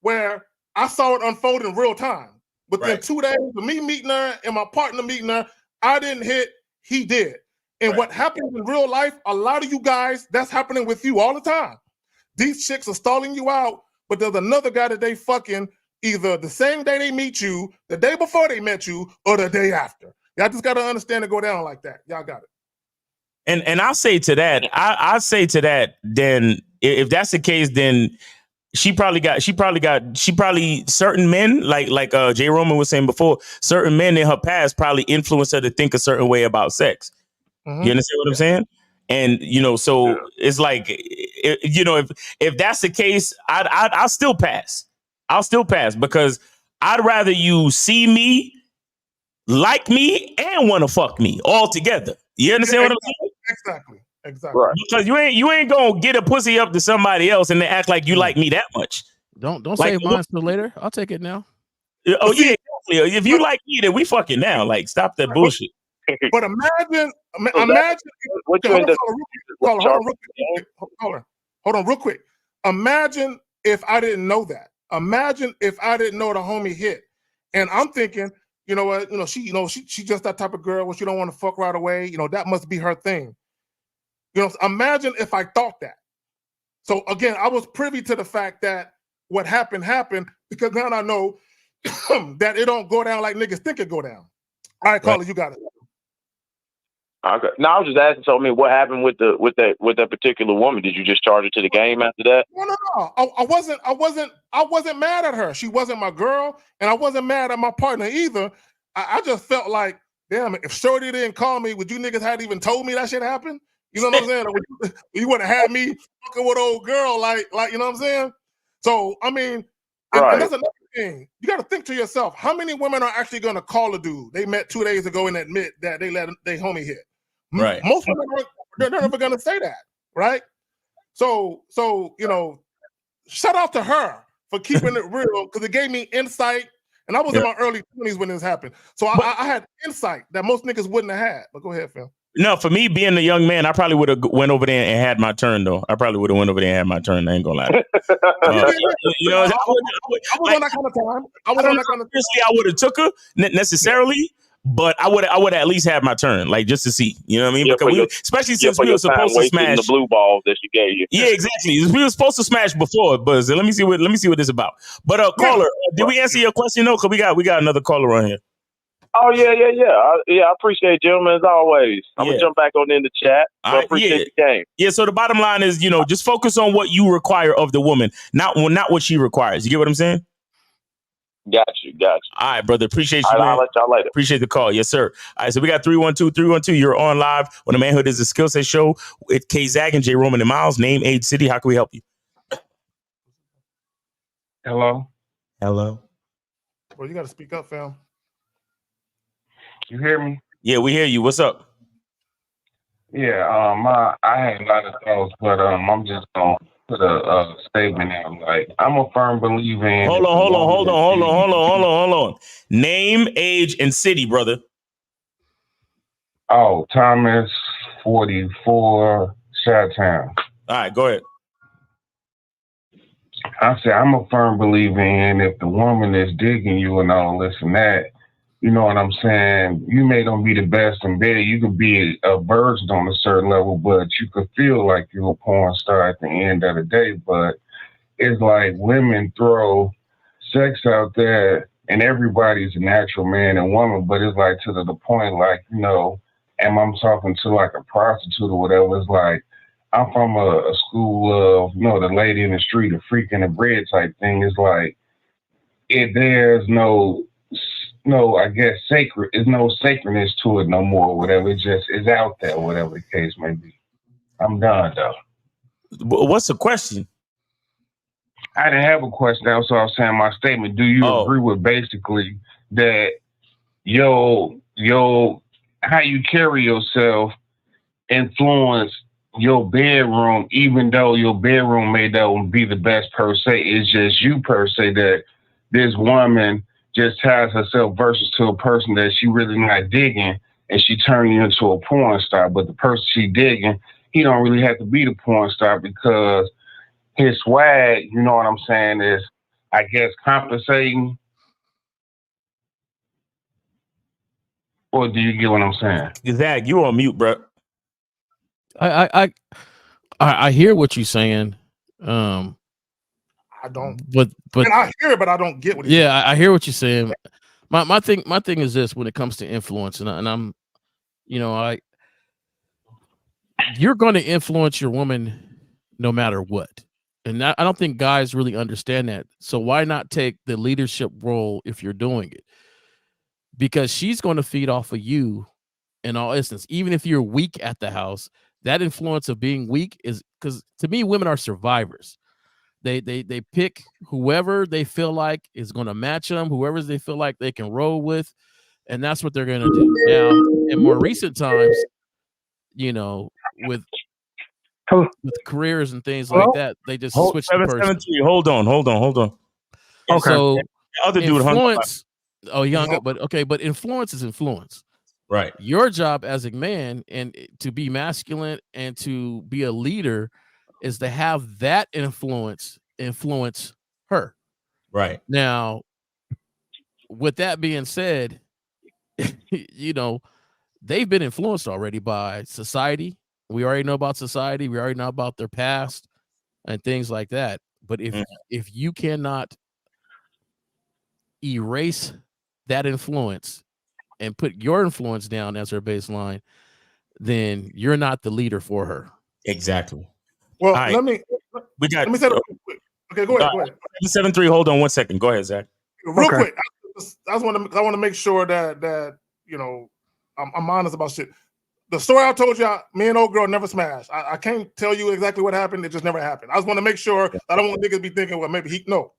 where I saw it unfold in real time. Within 2 days of me meeting her and my partner meeting her, I didn't hit, he did. And what happens in real life, a lot of you guys, that's happening with you all the time. These chicks are stalling you out, but there's another guy that they fucking either the same day they meet you, the day before they met you, or the day after. Y'all just got to understand it go down like that. Y'all got it. And I'll say to that, I say to that, then if that's the case, then she probably certain men, like Jay Roman was saying before, certain men in her past probably influenced her to think a certain way about sex. You understand what I'm saying? And so it's like, if that's the case, I'll still pass. I'll still pass because I'd rather you see me, like me, and want to fuck me all together. You understand what I'm saying? Exactly. Right. Because you ain't gonna get a pussy up to somebody else and then act like you like me that much. Don't Like, save mine till later. I'll take it now. Oh yeah, exactly. If you like me, then we fucking now. Like, stop that bullshit. But imagine. Hold on, real quick. Imagine if I didn't know that. Imagine if I didn't know the homie hit, and I'm thinking, you know what? She just that type of girl where she don't want to fuck right away. That must be her thing. Imagine if I thought that. So again, I was privy to the fact that what happened because now I know that it don't go down like niggas think it go down. All right, caller, you got it. Okay. No, I was just asking. So, I mean, what happened with that particular woman? Did you just charge her to the game after that? No. I wasn't mad at her. She wasn't my girl, and I wasn't mad at my partner either. I just felt like, damn, if Shorty didn't call me, would you niggas had even told me that shit happened? You know what I'm saying? You wouldn't have had me fucking with old girl, like you know what I'm saying? So I mean, and that's another thing. You got to think to yourself: how many women are actually going to call a dude they met 2 days ago and admit that they let they homie hit? Right. Most women they're never going to say that, right? So shout out to her for keeping it real because it gave me insight. And I was in my early 20s when this happened. So I had insight that most niggas wouldn't have had. But go ahead, Phil. No, for me being a young man, I probably would have went over there and had my turn, though. I probably would have went over there and had my turn. I ain't gonna lie. You know, I was on that kind of time. I would have took her necessarily, but I would have at least had my turn, like just to see. You know what I mean? Because especially since we were supposed to smash the blue balls that she gave you. Yeah, exactly. We were supposed to smash before, but let me see what this is about. But caller, did we answer your question? No, because we got another caller on here. Oh, yeah. I appreciate it, gentlemen, as always. I'm going to jump back on in the chat. I appreciate the game. Yeah, so the bottom line is, just focus on what you require of the woman, not what she requires. You get what I'm saying? Got you. All right, brother. Appreciate you, man. I'll let y'all later. Appreciate the call. Yes, sir. All right, so we got 312. You're on live on the Manhood is a Skill Set show with K Zag and J Roman and Miles. Name, age, city. How can we help you? Hello. Well, you got to speak up, fam. You hear me? Yeah, we hear you. What's up? Yeah, I had a lot of thoughts, but I'm just gonna put a statement out. Like, I'm a firm believer in. Hold on. Name, age, and city, brother. Oh, Thomas, 44, Chi-Town. All right, go ahead. I say I'm a firm believer in if the woman is digging you and all this and that. You know what I'm saying? You may not be the best in bed. You could be a virgin on a certain level, but you could feel like you're a porn star at the end of the day. But it's like women throw sex out there and everybody's a natural man and woman, but it's like to the point, like, and I'm talking to like a prostitute or whatever. It's like, I'm from a school of, the lady in the street, a freak in the bread type thing. It's like, there's no, I guess there's no sacredness to it no more, whatever. It just is out there, whatever the case may be. I'm done, though. What's the question? I didn't have a question. That's what I was saying my statement. Do you agree with basically that how you carry yourself influence your bedroom, even though your bedroom may not be the best per se, it's just you per se that this woman just ties herself versus to a person that she really not digging and she turning you into a porn star. But the person she digging, he don't really have to be the porn star because his swag, you know what I'm saying, is, I guess, compensating. Or do you get what I'm saying? Zach, you on mute, bro. I hear what you're saying. I don't. But and I hear it, but I don't get what. I hear what you're saying. My thing is this: when it comes to influence, and I'm, you're going to influence your woman no matter what, and I don't think guys really understand that. So why not take the leadership role if you're doing it? Because she's going to feed off of you in all instances, even if you're weak at the house. That influence of being weak is because, to me, women are survivors. They pick whoever they feel like is going to match them, whoever they feel like they can roll with, and that's what they're going to do. Now, in more recent times, with careers and things like that, they just switch the person. Hold on. Okay. So other dude influence. Oh, he hung up, but okay. But influence is influence. Right. Your job as a man and to be masculine and to be a leader is to have that influence her. Right. Now, with that being said, they've been influenced already by society. We already know about society. We already know about their past and things like that. But if you cannot erase that influence and put your influence down as her baseline, then you're not the leader for her. Exactly. Well, right. let me say that real quick. Okay, go ahead. 7-3. Hold on 1 second. Go ahead, Zach. Real quick. I want to make sure that I'm honest about shit. The story I told you, me and old girl never smashed. I can't tell you exactly what happened. It just never happened. I just want to make sure I don't want niggas be thinking, well, maybe it never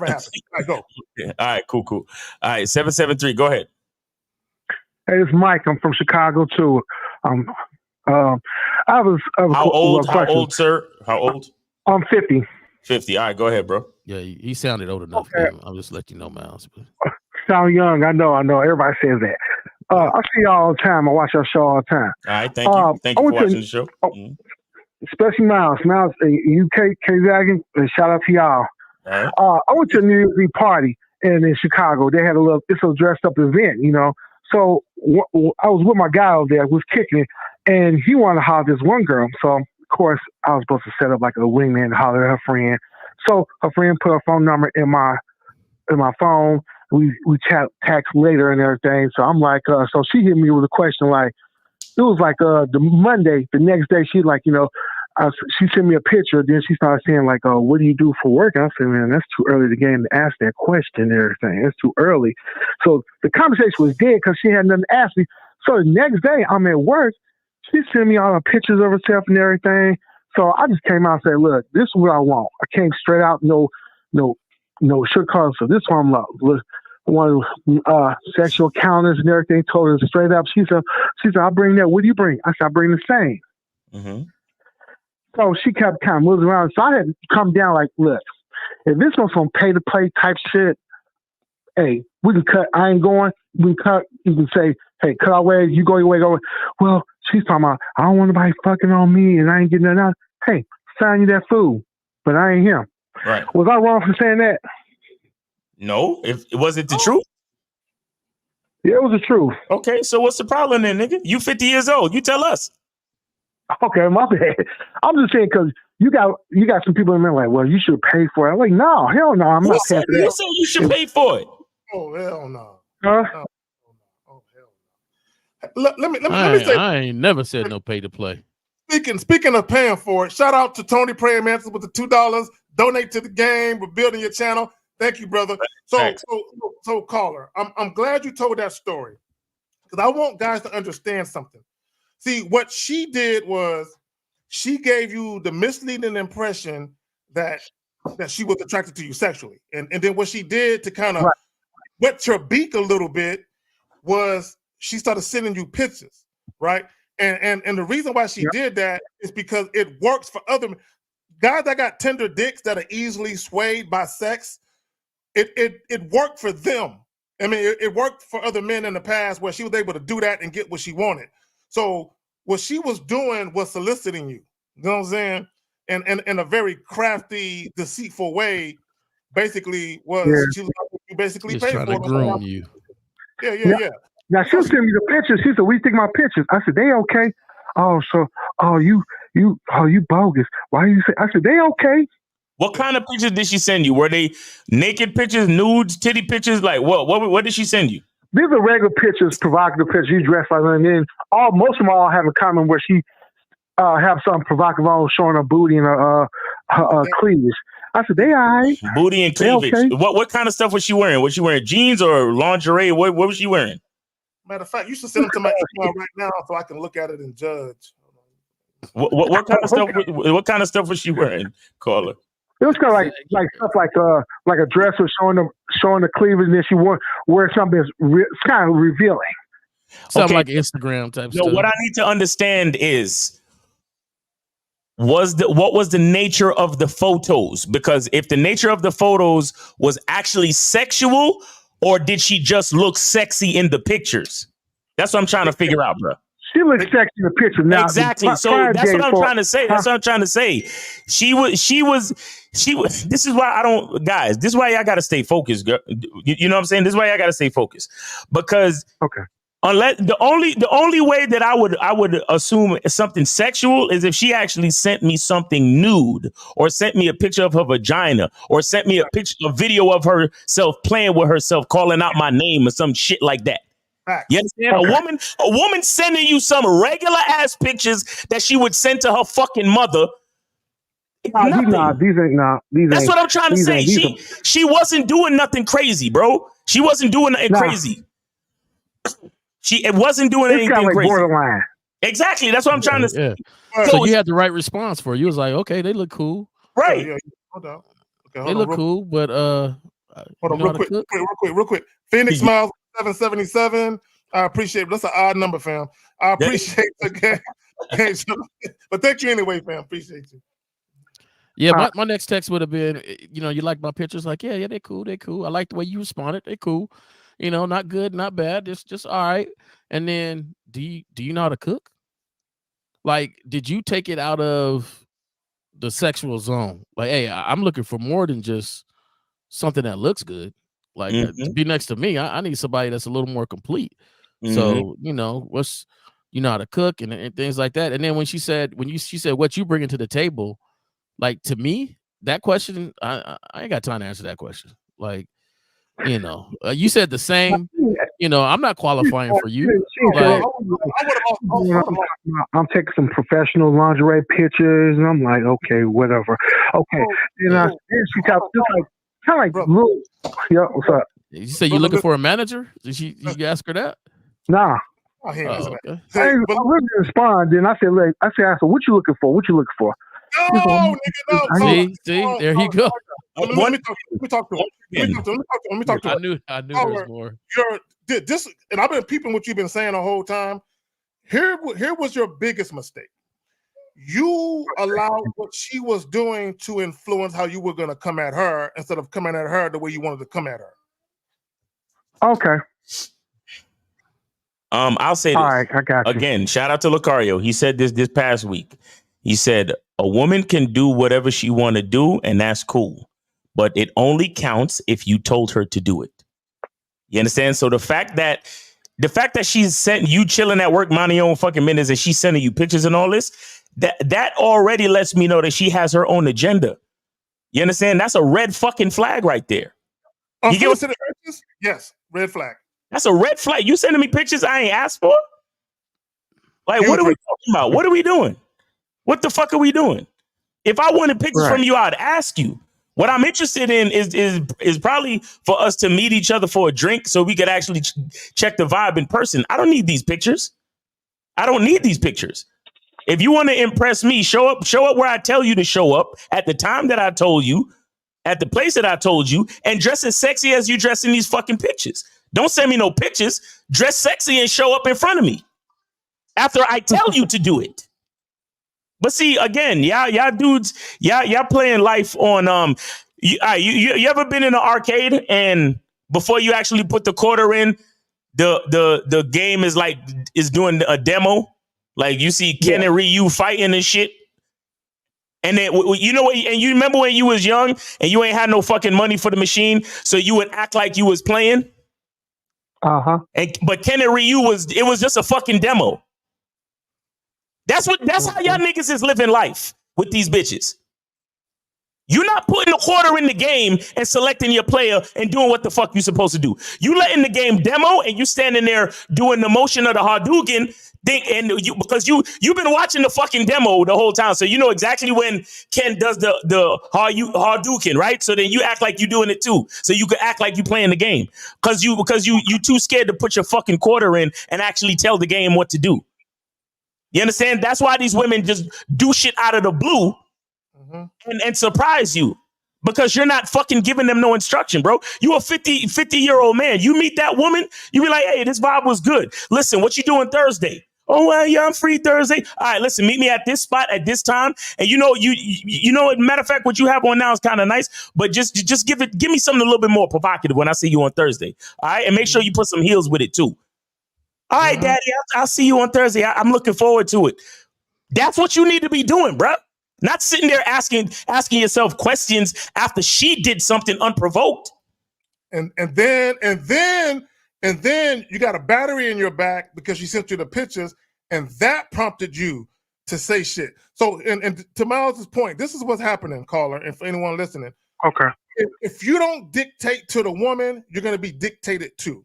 happened. All right, go. Yeah. All right, cool. All right, 773. Go ahead. Hey, it's Mike. I'm from Chicago too. I I was How old? How question. old, sir? How old? I'm 50. 50. All right, go ahead, bro. Yeah, he sounded old enough. Okay. I'll just let you know, Miles. But... Sound young. I know. Everybody says that. I see y'all all the time. I watch your show all the time. All right, thank you. Thank you for watching the show. Especially Miles. Miles, you K-Zagging, shout out to y'all. All right. I went to a New Year's Eve party in Chicago. They had it's a dressed up event, you know. So I was with my guy over there, was kicking it, and he wanted to holler at this one girl. So, of course, I was supposed to set up like a wingman to holler at her friend. So her friend put her phone number in my phone. We text later and everything. So I'm like, so she hit me with a question like, it was like the Monday, the next day, she like, you know, she sent me a picture. Then she started saying like, oh, what do you do for work? And I said, man, that's too early to get in to ask that question and everything. It's too early. So the conversation was dead because she had nothing to ask me. So the next day I'm at work. She sent me all the pictures of herself and everything. So I just came out and said, look, this is what I want. I came straight out, no sugarcoat. So this is what I'm like. One sexual encounters and everything. Told her straight up. She said, I'll bring that. What do you bring? I said, I bring the same. Mm-hmm. So she kept kind of moving around. So I had to come down like, look, if this was some pay to play type shit, hey, we can cut. I ain't going. We can cut. You can say, hey, cut our way. You go your way. Go. Well, she's talking about, I don't want nobody fucking on me and I ain't getting nothing out. Hey, sign you that fool, but I ain't him. Right. Was I wrong for saying that? No. Was it the truth? Yeah, it was the truth. Okay, so what's the problem then, nigga? You 50 years old. You tell us. Okay, my bad. I'm just saying because you got some people in there like, well, you should pay for it. I'm like, no, hell no, I'm not paying for Who that. said you should pay for it? Oh hell no. Huh? Oh hell no. Let me say. I ain't never said no pay to play. Speaking of paying for it, shout out to Tony Praying Manson with the $2. Donate to the game. We're building your channel. Thank you, brother. So caller, I'm glad you told that story because I want guys to understand something. See, what she did was she gave you the misleading impression that she was attracted to you sexually. And then what she did to kind of wet your beak a little bit was she started sending you pictures, right? And the reason why she did that is because it works for other guys that got tender dicks that are easily swayed by sex. It worked for them. I mean, it worked for other men in the past where she was able to do that and get what she wanted. So what she was doing was soliciting you. You know what I'm saying? And in a very crafty, deceitful way, basically was she basically paid trying for to groom you. Yeah. Now she'll send me the pictures. She said, "We think my pictures." I said, "They okay?" You bogus. Why you say? I said, "They okay." What kind of pictures did she send you? Were they naked pictures, nudes, titty pictures? Like what did she send you? These are regular pictures, provocative pictures. You dress like that, and then most of them all have in common where she have something provocative on, showing her booty and her cleavage. I said, "They all right." Booty and cleavage. Okay. What kind of stuff was she wearing? Was she wearing jeans or lingerie? What was she wearing? Matter of fact, you should send them to my email right now so I can look at it and judge. What kind of stuff? What kind of stuff was she wearing, caller? It was kind of like stuff like a dress was showing the cleavage, and then she wore something that's kind of revealing. Something like Instagram type stuff. No, what I need to understand is what was the nature of the photos? Because if the nature of the photos was actually sexual, or did she just look sexy in the pictures? That's what I'm trying to figure out, bro. She looks sexy in the picture now. Exactly. So that's what I'm trying to say. That's what I'm trying to say. She was. This is why I don't, guys. This is why I gotta stay focused, girl. You know what I'm saying? This is why I gotta stay focused because unless the only way that I would assume something sexual is if she actually sent me something nude or sent me a picture of her vagina or sent me a video of herself playing with herself, calling out my name or some shit like that. You understand? A woman sending you some regular ass pictures that she would send to her fucking mother. These ain't. That's what I'm trying to say. She wasn't doing nothing crazy, bro. She wasn't doing nothing crazy. It wasn't doing anything like crazy. Borderline. Exactly. That's what I'm trying to say. Yeah. So you had the right response for it. You was like, okay, they look cool. Right. Hold on. They look cool, but hold on, real quick. Phoenix Miles 777. I appreciate it. That's an odd number, fam. I appreciate the game. But thank you anyway, fam. Appreciate you. Yeah, my next text would have been, you like my pictures? Like, yeah, they cool. I like the way you responded. They cool. Not good, not bad. Just all right. And then, do you know how to cook? Like, did you take it out of the sexual zone? Like, hey, I'm looking for more than just something that looks good. Like, to be next to me, I need somebody that's a little more complete. So, what's how to cook and things like that. And then when she said what you bring to the table, like, to me, that question, I ain't got time to answer that question. Like, you said the same. I'm not qualifying for you. Like, I'm taking some professional lingerie pictures, and I'm like, okay, whatever. Okay, and she got kind of like little. Yeah, what's up? You say you looking for a manager? Did you ask her that? Nah. Oh, okay. I really respond. Then I said, what you looking for? What you looking for? No, nigga, no. See, there you go. Let me talk to him. Let me talk to him. I knew there was more. This, and I've been peeping what you've been saying the whole time. Here was your biggest mistake. You allowed what she was doing to influence how you were going to come at her instead of coming at her the way you wanted to come at her. Okay. I'll say this. All right, I got you. Again, shout out to Lucario. He said this past week. He said, a woman can do whatever she want to do, and that's cool. But it only counts if you told her to do it. You understand? So the fact that she's sent you chilling at work, minding your own fucking business, and she's sending you pictures and all this, that already lets me know that she has her own agenda. You understand? That's a red fucking flag right there. You get what? Yes, red flag. That's a red flag. You sending me pictures I ain't asked for? Like, what are we talking about? What are we doing? What the fuck are we doing? If I wanted pictures from you, I'd ask you. What I'm interested in is probably for us to meet each other for a drink so we could actually check the vibe in person. I don't need these pictures. I don't need these pictures. If you want to impress me, show up where I tell you to show up at the time that I told you, at the place that I told you, and dress as sexy as you dress in these fucking pictures. Don't send me no pictures. Dress sexy and show up in front of me after I tell you to do it. But see, again, y'all dudes, y'all playing life on you ever been in an arcade and before you actually put the quarter in, the game is doing a demo? Like you see Ken and Ryu fighting and shit. And then you know what? And you remember when you was young and you ain't had no fucking money for the machine, so you would act like you was playing. But Ken and Ryu was just a fucking demo. That's how y'all niggas is living life with these bitches. You're not putting a quarter in the game and selecting your player and doing what the fuck you supposed to do. You letting the game demo and you standing there doing the motion of the Hadouken thing, and because you've been watching the fucking demo the whole time, so you know exactly when Ken does the Hadouken, right? So then you act like you doing it too, so you could act like you playing the game because you too scared to put your fucking quarter in and actually tell the game what to do. You understand? That's why these women just do shit out of the blue and surprise you because you're not fucking giving them no instruction, bro. You a 50-year-old man. You meet that woman, you be like, hey, this vibe was good. Listen, what you doing Thursday? Oh, well, yeah, I'm free Thursday. All right, listen, meet me at this spot at this time. And you know, matter of fact, what you have on now is kind of nice, but just give me something a little bit more provocative when I see you on Thursday. All right, and make sure you put some heels with it too. All right, Daddy, I'll see you on Thursday. I'm looking forward to it. That's what you need to be doing, bro. Not sitting there asking yourself questions after she did something unprovoked. And then you got a battery in your back because she sent you the pictures, and that prompted you to say shit. So, and to Miles' point, this is what's happening, caller, and for anyone listening. Okay. If you don't dictate to the woman, you're going to be dictated to.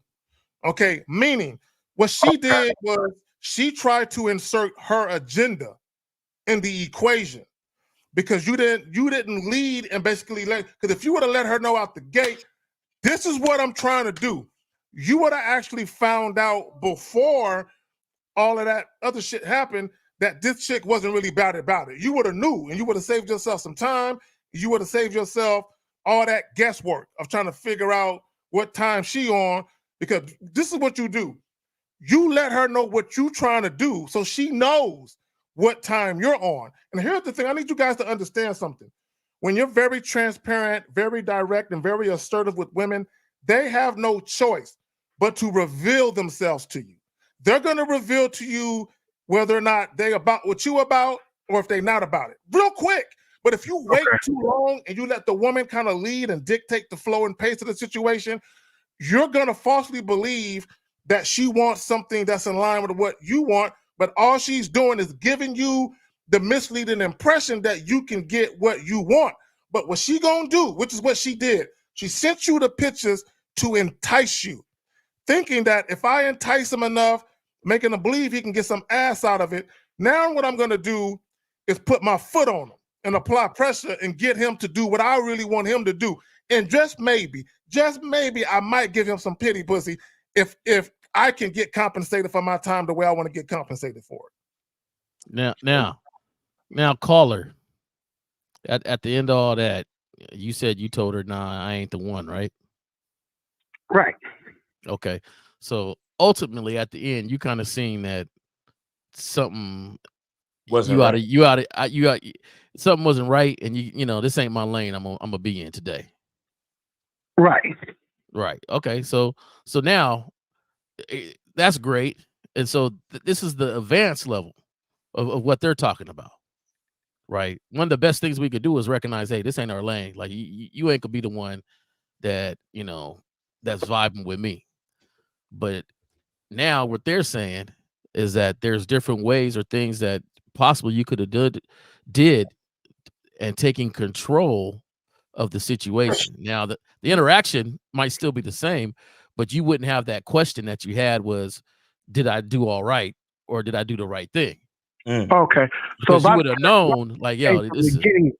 Okay, meaning what she did was she tried to insert her agenda in the equation because you didn't lead and basically because if you would have let her know out the gate, this is what I'm trying to do, you would have actually found out before all of that other shit happened that this chick wasn't really bad about it. You would have knew, and you would have saved yourself some time. You would have saved yourself all that guesswork of trying to figure out what time she on, because this is what you do. You let her know what you're trying to do so she knows what time you're on. And here's the thing, I need you guys to understand something. When you're very transparent, very direct, and very assertive with women, they have no choice but to reveal themselves to you. They're going to reveal to you whether or not they about what you about or if they're not about it real quick. But if you wait too long and you let the woman kind of lead and dictate the flow and pace of the situation, you're going to falsely believe that she wants something that's in line with what you want, but all she's doing is giving you the misleading impression that you can get what you want. But what she gonna do, which is what she did, she sent you the pictures to entice you, thinking that if I entice him enough, making him believe he can get some ass out of it, now what I'm gonna do is put my foot on him and apply pressure and get him to do what I really want him to do. And just maybe, I might give him some pity pussy if I can get compensated for my time the way I want to get compensated for it. Now, caller, at the end of all that, you said you told her, nah, I ain't the one, right? Right. Okay. So ultimately, at the end, you kind of seen that something wasn't something wasn't right, and you know, this ain't my lane. I'm gonna be in today. Right. Right. Okay. So now that's great. And so this is the advanced level of what they're talking about. Right. One of the best things we could do is recognize, hey, this ain't our lane. Like you ain't gonna be the one that, you know, that's vibing with me. But now what they're saying is that there's different ways or things that possibly you could have did and taking control of the situation. Now the interaction might still be the same, but you wouldn't have that question that you had was, did I do all right or did I do the right thing? Okay, because you would have known, like, yo, this is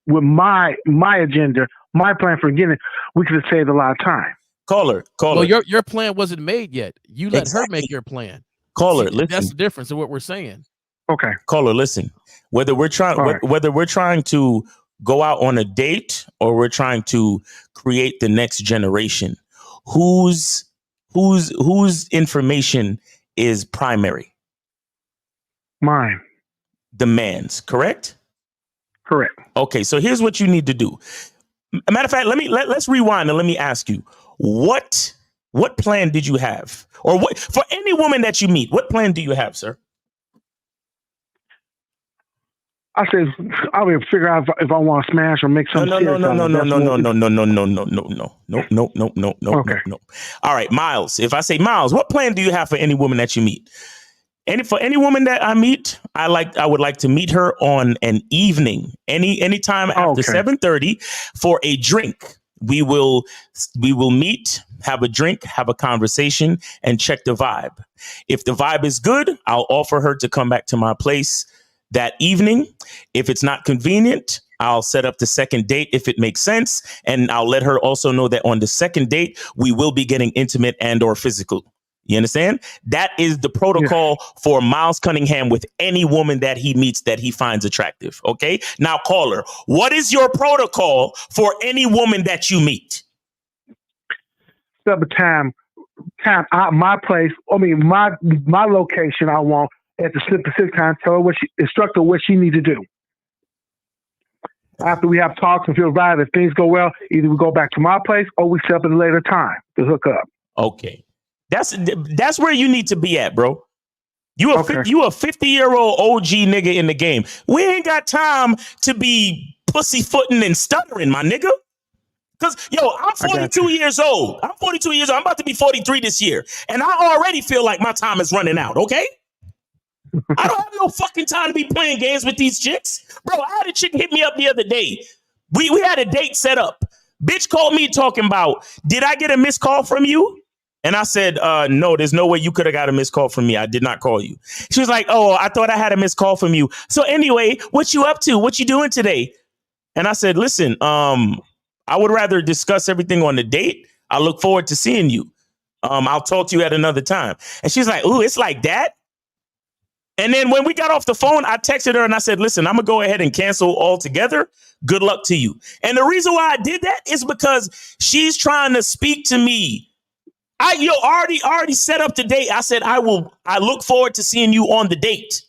with my agenda, my plan for getting it, we could have saved a lot of time. Caller. Well, your plan wasn't made yet. You let her make your plan. Caller, See, listen. That's the difference of what we're saying. Okay. Caller, listen. Whether we're trying to go out on a date or we're trying to create the next generation, whose information is primary? Mine. The man's, correct? Correct. Okay, so here's what you need to do. A matter of fact, let's rewind and let me ask you, what plan did you have? Or what, for any woman that you meet, what plan do you have, sir? I said I will figure out if I want to smash or make something. No. All right, Miles. If I say Miles, what plan do you have for any woman that you meet? For any woman that I meet, I would like to meet her on an evening, anytime after 7:30 for a drink. We will meet, have a drink, have a conversation, and check the vibe. If the vibe is good, I'll offer her to come back to my place that evening. If it's not convenient, I'll set up the second date if it makes sense, and I'll let her also know that on the second date we will be getting intimate and or physical. You understand? That is the protocol for Miles Cunningham with any woman that he meets that he finds attractive. Okay. Now, caller, what is your protocol for any woman that you meet? Set the time, my place. I mean, my location. I want at the specific time. Tell her instruct her what she needs to do. After we have talks and feel right, if things go well, either we go back to my place or we set up at a later time to hook up. Okay. That's where you need to be at, bro. You a 50-year-old OG nigga in the game. We ain't got time to be pussyfooting and stuttering, my nigga. Because, I'm 42 years old. I'm about to be 43 this year. And I already feel like my time is running out, okay? I don't have no fucking time to be playing games with these chicks. Bro, I had a chick hit me up the other day. We had a date set up. Bitch called me talking about, did I get a missed call from you? And I said, no, there's no way you could have got a missed call from me. I did not call you. She was like, oh, I thought I had a missed call from you. So anyway, what you up to? What you doing today? And I said, listen, I would rather discuss everything on the date. I look forward to seeing you. I'll talk to you at another time. And she's like, ooh, it's like that. And then when we got off the phone, I texted her and I said, listen, I'm going to go ahead and cancel altogether. Good luck to you. And the reason why I did that is because she's trying to speak to me. I already set up the date. I said, I look forward to seeing you on the date.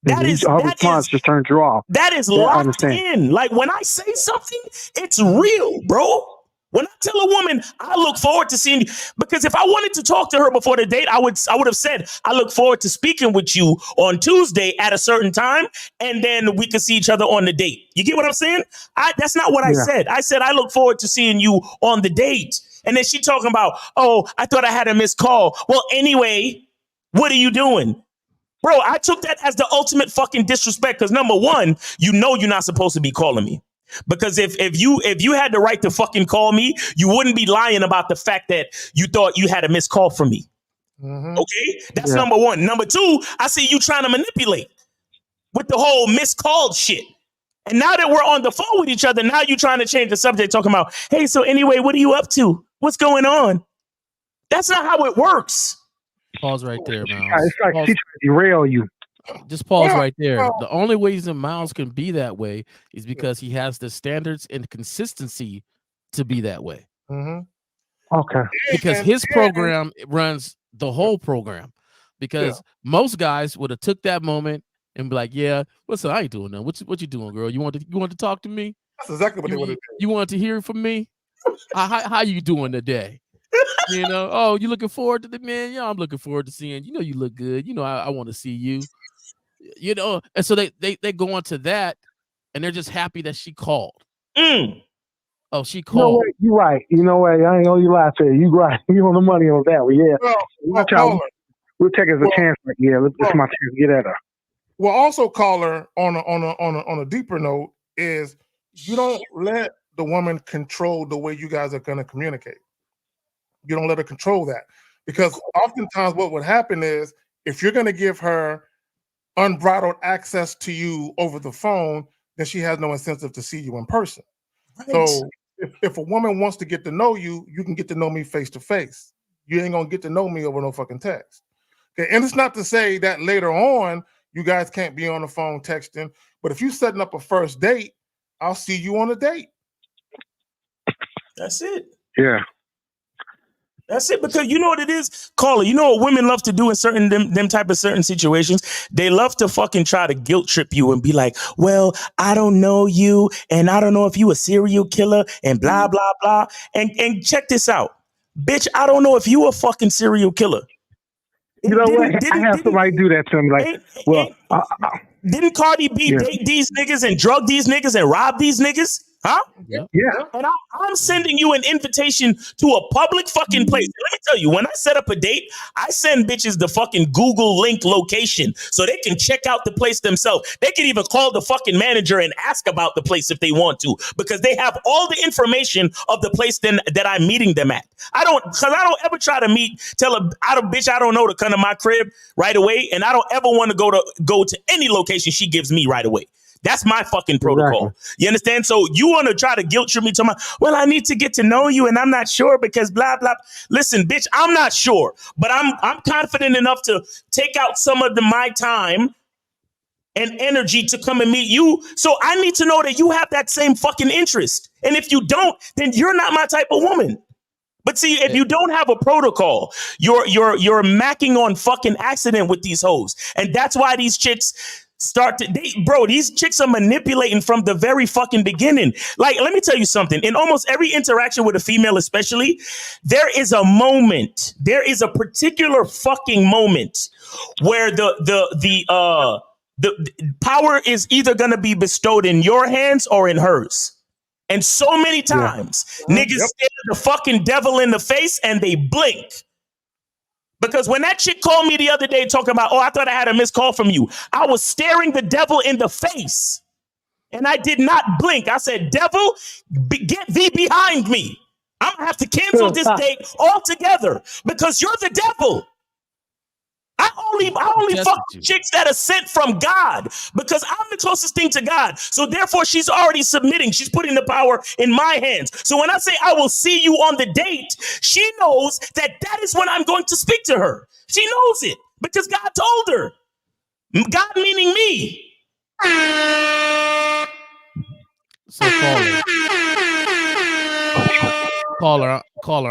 That is Our response just turns you off. that is Yeah, I locked understand. in. Like when I say something, it's real, bro. When I tell a woman, I look forward to seeing you, because if I wanted to talk to her before the date, I would have said, I look forward to speaking with you on Tuesday at a certain time, and then we could see each other on the date. You get what I'm saying? That's not what I said. I said, I look forward to seeing you on the date. And then she talking about, oh, I thought I had a missed call. Well, anyway, what are you doing? Bro, I took that as the ultimate fucking disrespect, because number one, you're not supposed to be calling me. Because if you had the right to fucking call me, you wouldn't be lying about the fact that you thought you had a missed call from me. Okay? That's number one. Number two, I see you trying to manipulate with the whole missed call shit. And now that we're on the phone with each other, now you're trying to change the subject, talking about, hey, so anyway, what are you up to? What's going on? That's not how it works. Pause right there, Miles. It's like she's trying to derail you. Just pause right there. The only reason Miles can be that way is because he has the standards and consistency to be that way. Okay. Because his program runs the whole program. Because most guys would have took that moment and be like, yeah, what's up? I ain't doing nothing. What you doing, girl? You want to talk to me? That's exactly what they would have done. You want to hear from me? How you doing today? You know, oh, you looking forward to the man? Yeah, I'm looking forward to seeing. You know, you look good. You know, I want to see you. You know, and so they go on to that, and they're just happy that she called. Oh, she called. You're right. You know what? I ain't gonna lie to you. You right. You on the money on that one. Yeah. We'll take it as a chance. Like, it's my chance to get at her. Well, also, caller, on a deeper note, is you don't let the woman control the way you guys are going to communicate. You don't let her control that, because oftentimes what would happen is if you're going to give her unbridled access to you over the phone, then she has no incentive to see you in person. Right. So if a woman wants to get to know you, you can get to know me face to face. You ain't gonna get to know me over no fucking text. Okay, and it's not to say that later on you guys can't be on the phone texting, but if you're setting up a first date, I'll see you on a date. That's it. Yeah. That's it, because you know what it is, caller. You know what women love to do in certain them type of certain situations? They love to fucking try to guilt trip you and be like, well, I don't know you, and I don't know if you a serial killer, and blah, blah, blah. And check this out. Bitch, I don't know if you a fucking serial killer. You know what? I have somebody do that to me. Like, didn't Cardi B date these niggas and drug these niggas and rob these niggas? Huh? Yeah. And I'm sending you an invitation to a public fucking place. Let me tell you, when I set up a date, I send bitches the fucking Google link location so they can check out the place themselves. They can even call the fucking manager and ask about the place if they want to, because they have all the information of the place that I'm meeting them at. I don't ever try to tell a bitch I don't know to come to my crib right away, and I don't ever want to go to any location she gives me right away. That's my fucking protocol. Exactly. You understand? So you want to try to guilt trip me to well, I need to get to know you and I'm not sure because blah, blah. Listen, bitch, I'm not sure, but I'm confident enough to take out some of my time and energy to come and meet you. So I need to know that you have that same fucking interest. And if you don't, then you're not my type of woman. But see, if you don't have a protocol, you're macking on fucking accident with these hoes. And that's why these chicks start to date, bro. These chicks are manipulating from the very fucking beginning. Like, let me tell you something. In almost every interaction with a female, especially, there is a moment. There is a particular fucking moment where the power is either going to be bestowed in your hands or in hers. And so many times, niggas stare the fucking devil in the face and they blink. Because when that chick called me the other day talking about, oh, I thought I had a missed call from you, I was staring the devil in the face. And I did not blink. I said, devil, get thee behind me. I'm going to have to cancel this date altogether because you're the devil. I only fuck chicks that are sent from God because I'm the closest thing to God. So therefore, she's already submitting. She's putting the power in my hands. So when I say I will see you on the date, she knows that is when I'm going to speak to her. She knows it because God told her. God meaning me. So caller,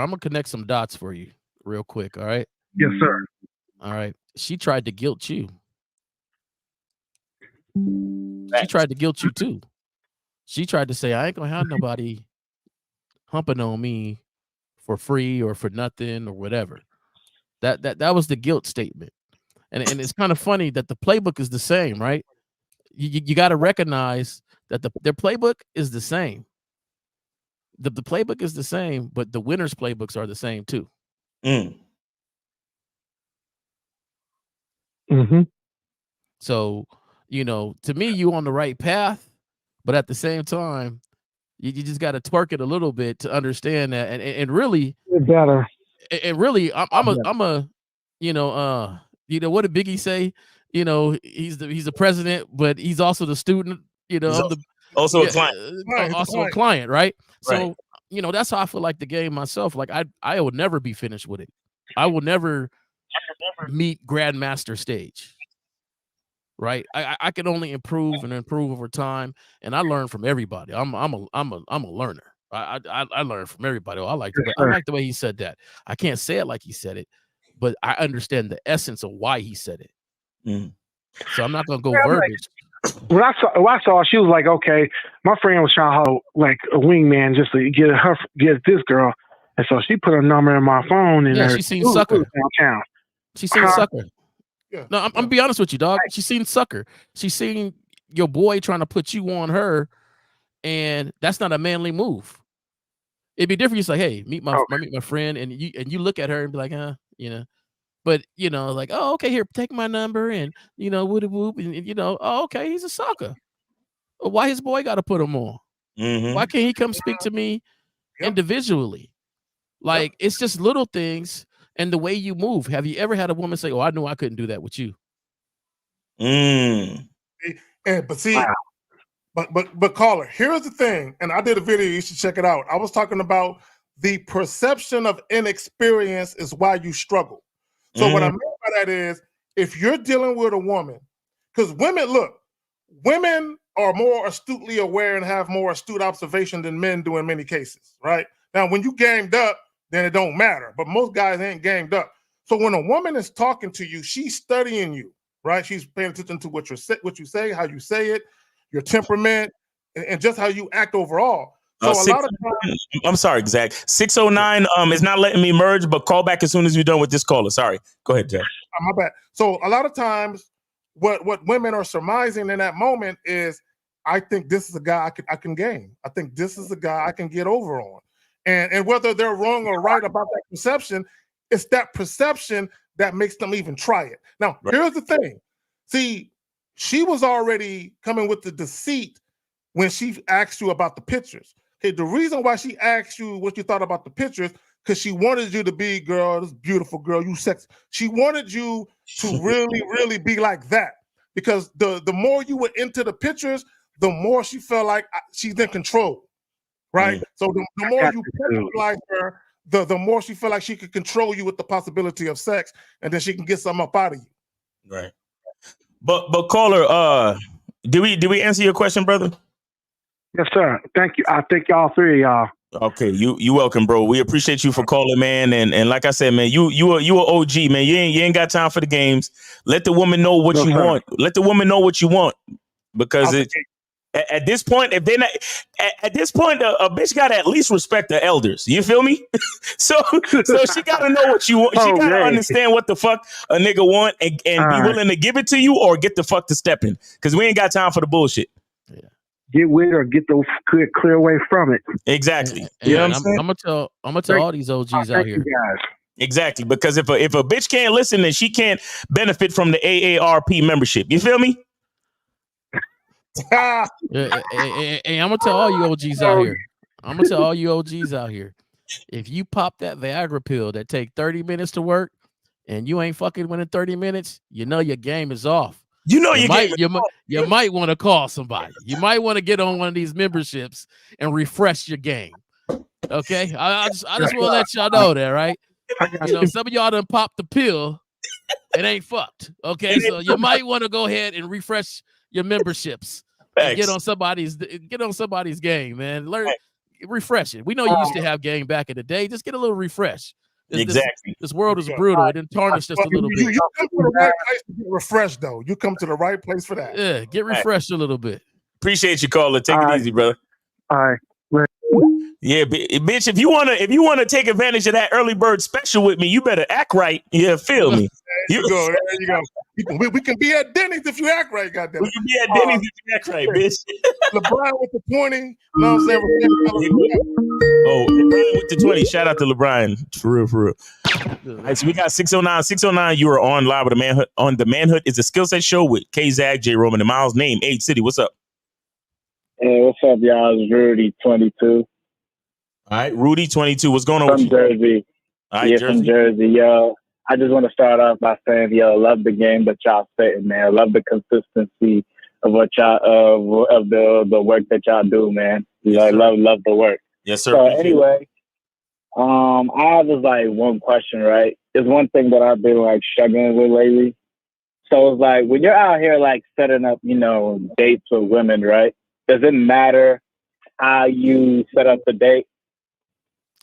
I'm gonna connect some dots for you real quick. All right. Yes, sir. All right. She tried to guilt you. She tried to guilt you too. She tried to say, I ain't gonna have nobody humping on me for free or for nothing or whatever. That was the guilt statement. And it's kind of funny that the playbook is the same, right? You got to recognize that their playbook is the same. The playbook is the same, but the winners' playbooks are the same too. Mm-hmm. So, to me, you on the right path, but at the same time, you just got to twerk it a little bit to understand that, and really, better. And really, I'm a, what did Biggie say? He's the president, but he's also the student. Also a client. Also a client, right? So, that's how I feel like the game myself. Like I will never be finished with it. I will never meet grandmaster stage. Right? I can only improve and improve over time, and I learn from everybody. I'm a learner. I learn from everybody. I like the way he said that. I can't say it like he said it, but I understand the essence of why he said it. So I'm not gonna go verbiage. When I saw, she was like, okay, my friend was trying to hold like a wingman just to get this girl, and so she put a number in my phone and she seen sucker downtown. She seen sucker. Yeah. No, I'm gonna be honest with you, dog. She seen sucker. She seen your boy trying to put you on her, and that's not a manly move. It'd be different. You say, "Hey, meet my friend," and you look at her and be like, But like, oh, okay, here, take my number, and whoop whoop, and oh, okay, he's a sucker. Why his boy got to put him on? Why can't he come speak to me individually? Like it's just little things. And the way you move. Have you ever had a woman say, "Oh, I knew I couldn't do that with you"? But caller, here's the thing, and I did a video. You should check it out. I was talking about the perception of inexperience is why you struggle. So what I mean by that is, if you're dealing with a woman, because women are more astutely aware and have more astute observation than men do in many cases, right? Now, when you gamed up, then it don't matter. But most guys ain't gamed up. So when a woman is talking to you, she's studying you, right? She's paying attention to what you say, how you say it, your temperament, and just how you act overall. So a lot of times, I'm sorry, Zach. 609 is not letting me merge, but call back as soon as you're done with this caller. Sorry. Go ahead, Jack. My bad. So a lot of times, what women are surmising in that moment is, I think this is a guy I can game. I think this is a guy I can get over on. And whether they're wrong or right about that perception, it's that perception that makes them even try it. Now, here's the thing. See, she was already coming with the deceit when she asked you about the pictures. Okay, the reason why she asked you what you thought about the pictures, because she wanted you to be, girl, this beautiful girl, you sexy. She wanted you to really, really be like that. Because the more you were into the pictures, the more she felt like she's in control. Right. So the more you like her, the more she felt like she could control you with the possibility of sex, and then she can get something up out of you. Right. But caller, did we answer your question, brother? Yes, sir. Thank you. I thank y'all three of y'all. Okay, you welcome, bro. We appreciate you for calling, man. And like I said, man, you a OG, man. You ain't got time for the games. Let the woman know what you want. Let the woman know what you want, because at this point, if they're not at this point, a bitch got to at least respect the elders. You feel me? so she got to know what you want. She got to understand what the fuck a nigga want and be willing to give it to you or get the fuck to stepping, because we ain't got time for the bullshit. Get with it or get the clear away from it. Exactly. You know what I'm saying? I'm gonna tell all these OGs out here. Exactly, because if a bitch can't listen, then she can't benefit from the AARP membership. You feel me? Hey, I'm gonna tell all you OGs out here. I'm gonna tell all you OGs out here. If you pop that Viagra pill that take 30 minutes to work, and you ain't fucking within 30 minutes, you know your game is off. You might want to call somebody. You might want to get on one of these memberships and refresh your game. Okay, I just want to let y'all know that, right? Some of y'all done popped the pill. It ain't fucked. Okay, so you might want to go ahead and refresh your memberships. And get on somebody's game, man. Refresh it. We know you used to have game back in the day. Just get a little refresh. Exactly. This world is brutal. It didn't tarnish just a little bit. You come to the right place to get refreshed, though. You come to the right place for that. Yeah, get refreshed a little bit. Appreciate you, caller. Take it easy, brother. All right. Yeah, bitch. If you wanna take advantage of that early bird special with me, you better act right. Yeah, feel me. There you go. There you go. We can be at Denny's if you act right. Goddamn. We can be at Denny's if you act right, bitch. LeBron with the 20. You know what I'm saying? Oh, LeBron with the 20. Shout out to LeBron. For real. All right, so we got 609. 609, you are on live with the Manhood. On the Manhood is a skill set show with K-Zag, J. Roman, and Miles. Name, age, city. What's up? Hey, what's up, y'all? It's Rudy, 22. All right, Rudy, 22. What's going on From with you? Jersey. All right, yeah, Jersey. from Jersey. Yo, I just want to start off by saying, yo, love the game that y'all spitting, man. Love the consistency of what y'all of the work that y'all do, man. Yes, love the work. Yes, sir. So anyway, I have just like one question, right? It's one thing that I've been like struggling with lately. So it's like when you're out here like setting up, dates with women, right? Does it matter how you set up the date?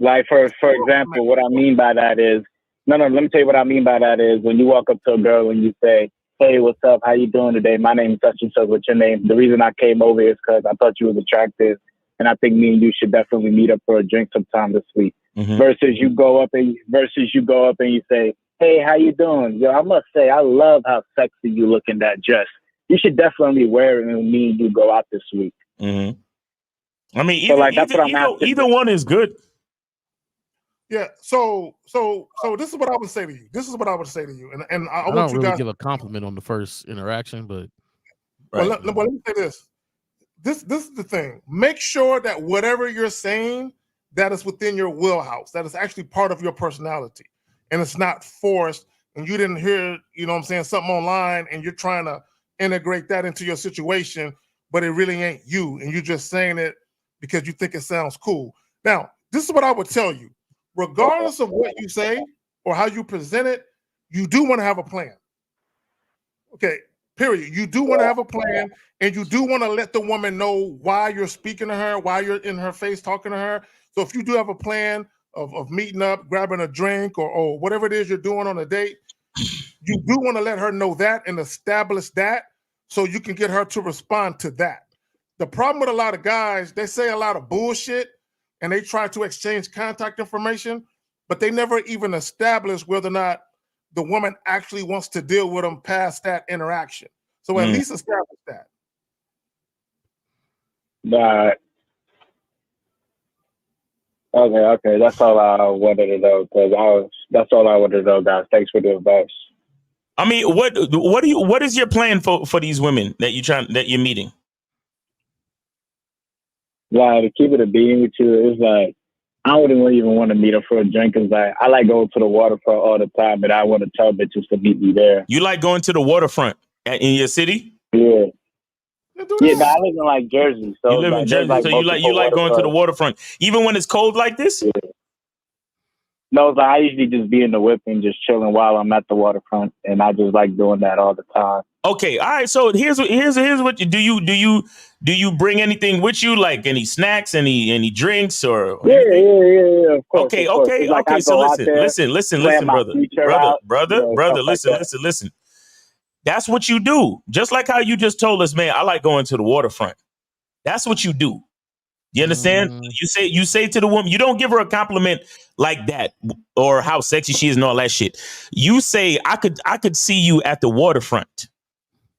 Like for example, what I mean by that is let me tell you what I mean by that is when you walk up to a girl and you say, "Hey, what's up? How you doing today? My name is such and such. What's your name? The reason I came over is because I thought you was attractive, and I think me and you should definitely meet up for a drink sometime this week." Mm-hmm. Versus you go up and you say, "Hey, how you doing? Yo, I must say I love how sexy you look in that dress. You should definitely wear it when me and you go out this week." Mm-hmm. I mean, either one is good. Yeah. So this is what I would say to you. And I don't want you really guys give a compliment on the first interaction, but let me say this. This is the thing. Make sure that whatever you're saying, that is within your wheelhouse. That is actually part of your personality, and it's not forced. And you didn't hear, something online, and you're trying to integrate that into your situation, but it really ain't you, and you're just saying it because you think it sounds cool. Now, this is what I would tell you. Regardless of what you say or how you present it, you do want to have a plan. Okay, period. You do want to have a plan, and you do want to let the woman know why you're speaking to her, why you're in her face talking to her. So if you do have a plan of meeting up, grabbing a drink, or whatever it is you're doing on a date, you do want to let her know that and establish that so you can get her to respond to that. The problem with a lot of guys, they say a lot of bullshit, and they try to exchange contact information, but they never even establish whether or not the woman actually wants to deal with them past that interaction. So at least establish that. Right. Okay. That's all I wanted to know. That's all I wanted to know, guys. Thanks for the advice. I mean, what is your plan for these women that you're meeting? Like, to keep it a being with you, it's like I wouldn't even want to meet her for a drink. Cause like I like going to the waterfront all the time, but I want to tell bitches to meet me there. You like going to the waterfront in your city? Yeah. Yeah, I live in like Jersey. So you live in Jersey, so you like going to the waterfront, even when it's cold like this? Yeah. No, I usually just be in the whip and just chilling while I'm at the waterfront, and I just like doing that all the time. Okay, all right. So here's what you do. You bring anything with you, like any snacks, any drinks, or yeah, of course. Okay. Like Okay. So listen, brother. Listen. That's what you do. Just like how you just told us, man. I like going to the waterfront. That's what you do. You understand? You say to the woman, you don't give her a compliment like that or how sexy she is and all that shit. You say, I could see you at the waterfront.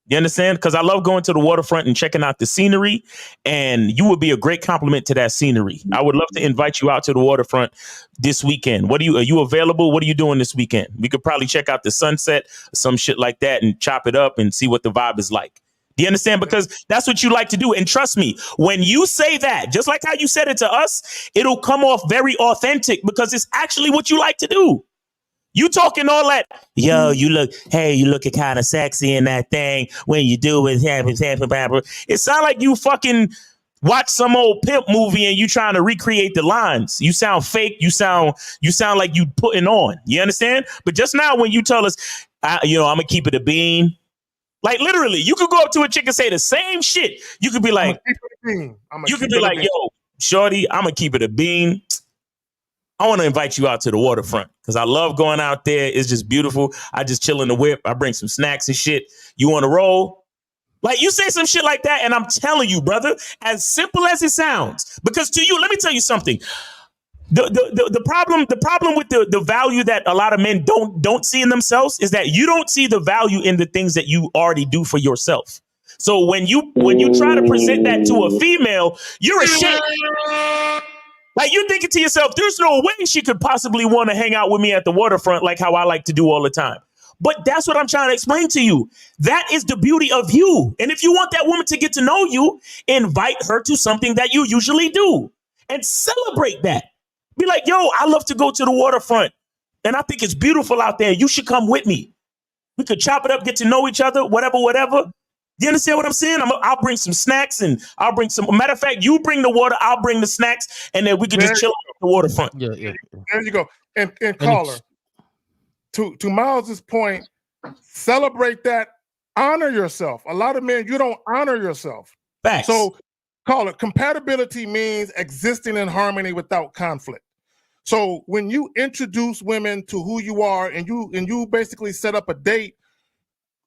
You understand? Because I love going to the waterfront and checking out the scenery, and you would be a great compliment to that scenery. I would love to invite you out to the waterfront this weekend. Are you available? What are you doing this weekend? We could probably check out the sunset, some shit like that, and chop it up and see what the vibe is like. Do you understand? Because that's what you like to do. And trust me, when you say that, just like how you said it to us, it'll come off very authentic because it's actually what you like to do. You talking all that, yo, you looking kind of sexy in that thing when you do it. It sounds like you fucking watch some old pimp movie and you trying to recreate the lines. You sound fake. You sound like you putting on. You understand? But just now when you tell us, I'm going to keep it a bean. Like literally, you could go up to a chick and say the same shit. You could be like, yo, shorty, I'm going to keep it a bean. I want to invite you out to the waterfront because I love going out there. It's just beautiful. I just chill in the whip. I bring some snacks and shit. You want to roll? Like, you say some shit like that, and I'm telling you, brother, as simple as it sounds, because to you, let me tell you something. The problem with the value that a lot of men don't see in themselves is that you don't see the value in the things that you already do for yourself. So when you try to present that to a female, you're a shit. Like, you're thinking to yourself, there's no way she could possibly want to hang out with me at the waterfront like how I like to do all the time. But that's what I'm trying to explain to you. That is the beauty of you. And if you want that woman to get to know you, invite her to something that you usually do and celebrate that. Be like, yo, I love to go to the waterfront and I think it's beautiful out there. You should come with me. We could chop it up, get to know each other, whatever. You understand what I'm saying? I'll bring some snacks and I'll bring some. Matter of fact, you bring the water, I'll bring the snacks, and then we can just chill at the waterfront. Yeah. There you go. And caller, to Miles's point, celebrate that. Honor yourself. A lot of men, you don't honor yourself. Facts. So, caller, compatibility means existing in harmony without conflict. So when you introduce women to who you are and you basically set up a date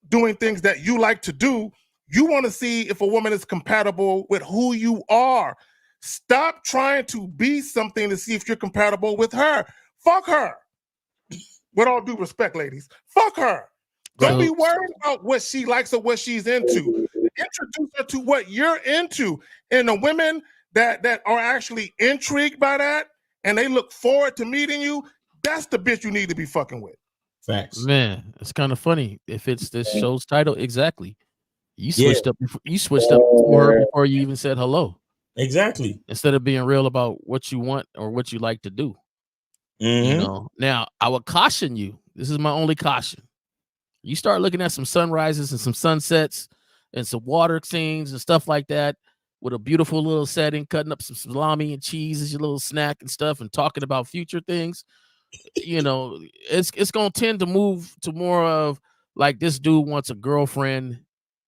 doing things that you like to do, you want to see if a woman is compatible with who you are. Stop trying to be something to see if you're compatible with her. Fuck her. With all due respect, ladies. Fuck her. Don't be worried about what she likes or what she's into. Introduce her to what you're into. And the women that are actually intrigued by that and they look forward to meeting you, that's the bitch you need to be fucking with. Facts. Man, it's kind of funny. If it's this show's title, exactly. You switched up for her before you even said hello. Exactly. Instead of being real about what you want or what you like to do. You know. Now, I would caution you. This is my only caution. You start looking at some sunrises and some sunsets and some water scenes and stuff like that with a beautiful little setting, cutting up some salami and cheese as your little snack and stuff and talking about future things. You know, it's gonna tend to move to more of like, this dude wants a girlfriend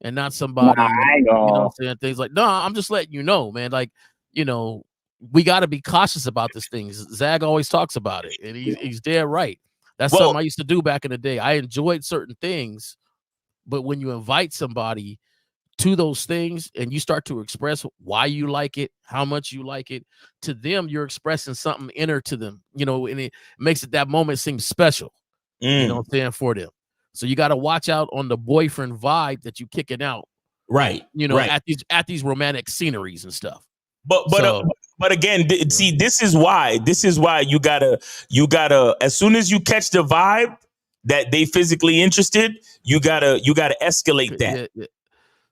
and not somebody. You know what I'm saying? Things like, no, I'm just letting you know, man. Like, you know, we got to be cautious about this thing. Zag always talks about it, and he's dead right. That's something I used to do back in the day. I enjoyed certain things, but when you invite somebody to those things and you start to express why you like it, how much you like it, to them, you're expressing something inner to them, you know, and it makes it that moment seem special, you know what I'm saying, for them. So you got to watch out on the boyfriend vibe that you kicking out, right? You know, at these romantic sceneries and stuff. But again, see, this is why you gotta, as soon as you catch the vibe that they physically interested, you gotta escalate that.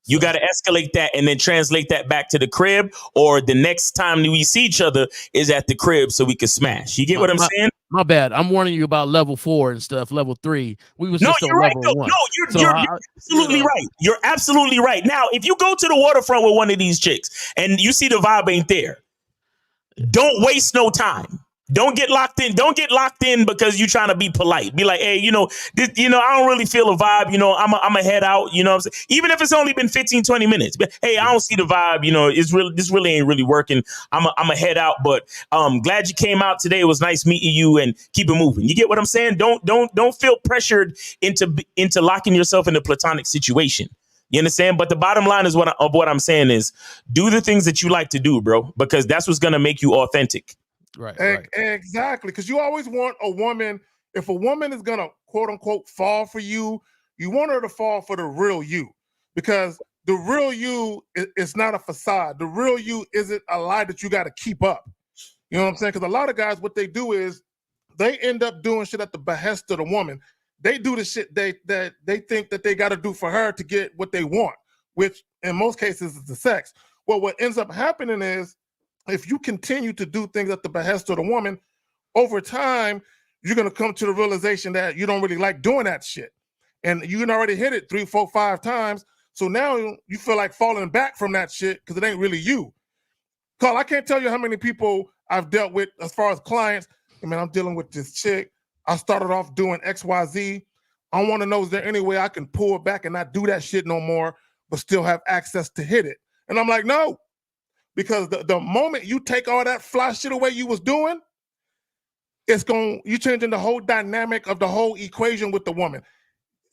You got to escalate that and then translate that back to the crib, or the next time we see each other is at the crib so we can smash. You get what I'm saying? My bad. I'm warning you about level 4 and stuff. Level 3. We was just on level 1. No, you're absolutely right. You're absolutely right. Now, if you go to the waterfront with one of these chicks and you see the vibe ain't there, don't waste no time. Don't get locked in. Don't get locked in because you're trying to be polite. Be like, hey, I don't really feel a vibe. I'm a head out. You know what I'm saying? Even if it's only been 15, 20 minutes. But hey, I don't see the vibe. This really ain't really working. I'm a head out. But glad you came out today. It was nice meeting you, and keep it moving. You get what I'm saying? Don't feel pressured into locking yourself in a platonic situation. You understand? But the bottom line is what I'm saying is, do the things that you like to do, bro, because that's what's gonna make you authentic. Right. Exactly. Because you always want a woman, if a woman is going to quote unquote fall for you, you want her to fall for the real you, because the real you is not a facade. The real you isn't a lie that you got to keep up. You know what I'm saying? Because a lot of guys, what they do is they end up doing shit at the behest of the woman. They do the shit they think that they got to do for her to get what they want, which in most cases is the sex. Well, what ends up happening is, if you continue to do things at the behest of the woman, over time, you're going to come to the realization that you don't really like doing that shit. And you can already hit it 3, 4, 5 times. So now you feel like falling back from that shit because it ain't really you. Carl, I can't tell you how many people I've dealt with as far as clients. I mean, I'm dealing with this chick. I started off doing XYZ. I want to know, is there any way I can pull it back and not do that shit no more, but still have access to hit it? And I'm like, no. Because the moment you take all that fly shit away you was doing, you changing the whole dynamic of the whole equation with the woman.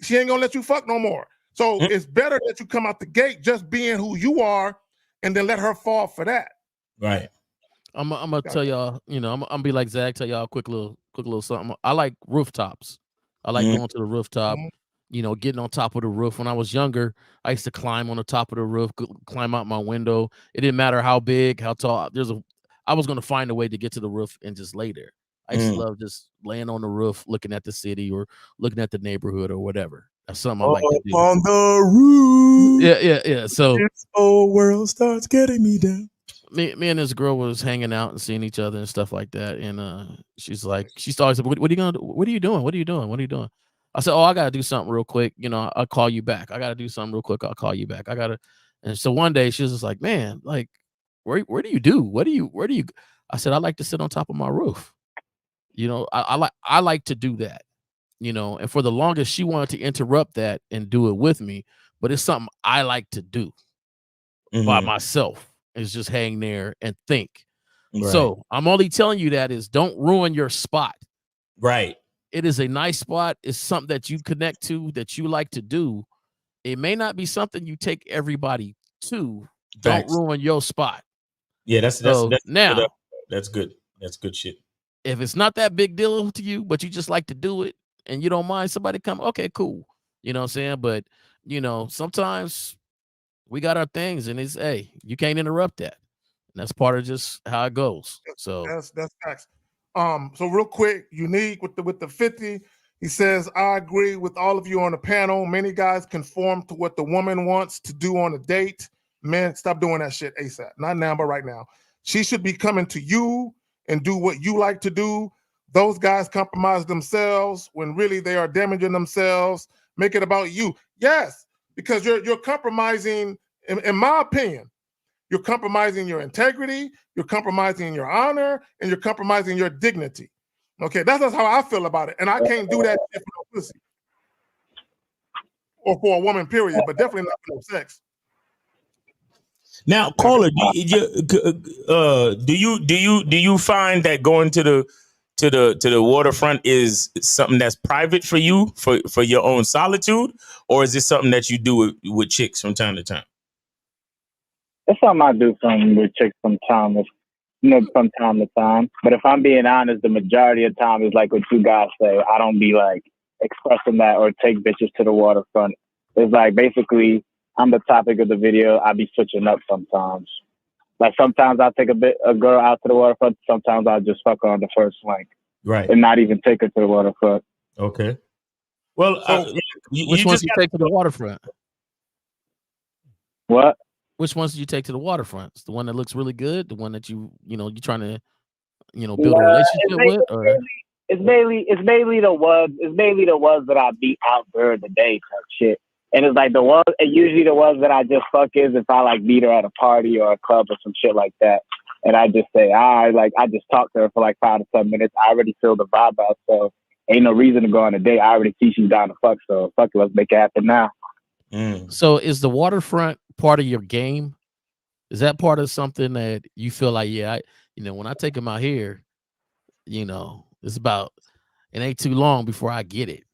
She ain't gonna let you fuck no more. So it's better that you come out the gate just being who you are, and then let her fall for that. Right. I'm gonna tell y'all, I'm gonna be like Zach, tell y'all a quick little something. I like rooftops. I like going to the rooftop, getting on top of the roof. When I was younger, I used to climb on the top of the roof, climb out my window. It didn't matter how big, how tall. I was gonna find a way to get to the roof and just lay there. I used to love just laying on the roof, looking at the city or looking at the neighborhood or whatever. That's something I like to do. On the roof. Yeah. So this whole world starts getting me down. Me and this girl was hanging out and seeing each other and stuff like that. And she's like, she started, what are you gonna do? What are you doing? What are you doing? What are you doing? I said, I gotta do something real quick. I'll call you back. I gotta do something real quick. I'll call you back. And so one day she was just like, man, like, where do you do? Where do you? I said, I like to sit on top of my roof. I like to do that. And for the longest, she wanted to interrupt that and do it with me, but it's something I like to do by myself. Is just hang there and think. Right. So I'm only telling you that is don't ruin your spot. Right. It is a nice spot. It's something that you connect to, that you like to do. It may not be something you take everybody to. Facts. Don't ruin your spot. Yeah, that's now good. That's good. That's good shit. If it's not that big deal to you, but you just like to do it and you don't mind somebody come, okay, cool. You know what I'm saying? But sometimes we got our things, and it's you can't interrupt that. And that's part of just how it goes. So that's facts. So real quick, Unique with the 50, he says, I agree with all of you on the panel. Many guys conform to what the woman wants to do on a date. Men, stop doing that shit ASAP. Not now, but right now. She should be coming to you and do what you like to do. Those guys compromise themselves when really they are damaging themselves. Make it about you. Yes. Because you're compromising, in my opinion, you're compromising your integrity, you're compromising your honor, and you're compromising your dignity. Okay, that's how I feel about it. And I can't do that for no pussy. Or for a woman, period, but definitely not for no sex. Now, caller, do you find that going to the waterfront is something that's private for you for your own solitude, or is this something that you do with chicks from time to time? It's something I do with chicks from time to time. But if I'm being honest, the majority of the time is like what you guys say. I don't be like expressing that or take bitches to the waterfront. It's like basically I'm the topic of the video. I be switching up sometimes. Like sometimes I'll take a girl out to the waterfront. Sometimes I'll just fuck her on the first link. Right. And not even take her to the waterfront. Okay. Well, which ones do you take to the waterfront? What? Which ones do you take to the waterfront? The one that looks really good, the one that you're trying to, build a relationship with, or it's mainly the ones that I beat out during the day type shit. And it's like usually the ones that I just fuck is if I like meet her at a party or a club or some shit like that. And I just say, I just talk to her for like 5 to 7 minutes. I already feel the vibe out, so ain't no reason to go on a date. I already see she's down to fuck, so fuck it, let's make it happen now. So is the waterfront part of your game? Is that part of something that you feel like, when I take them out here, it's about, it ain't too long before I get it.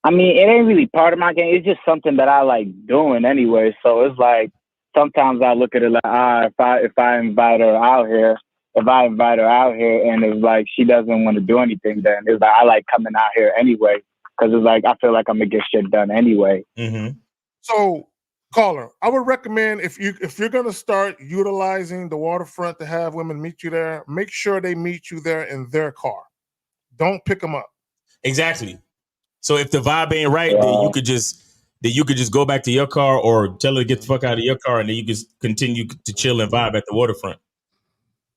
I mean, it ain't really part of my game. It's just something that I like doing anyway. So it's like, sometimes I look at it like, if I invite her out here, and it's like she doesn't want to do anything, then it's like I like coming out here anyway. Because it's like I feel like I'm gonna get shit done anyway. So, caller, I would recommend if you're gonna start utilizing the waterfront to have women meet you there, make sure they meet you there in their car. Don't pick them up. Exactly. So if the vibe ain't right, then you could just go back to your car or tell her to get the fuck out of your car, and then you can continue to chill and vibe at the waterfront.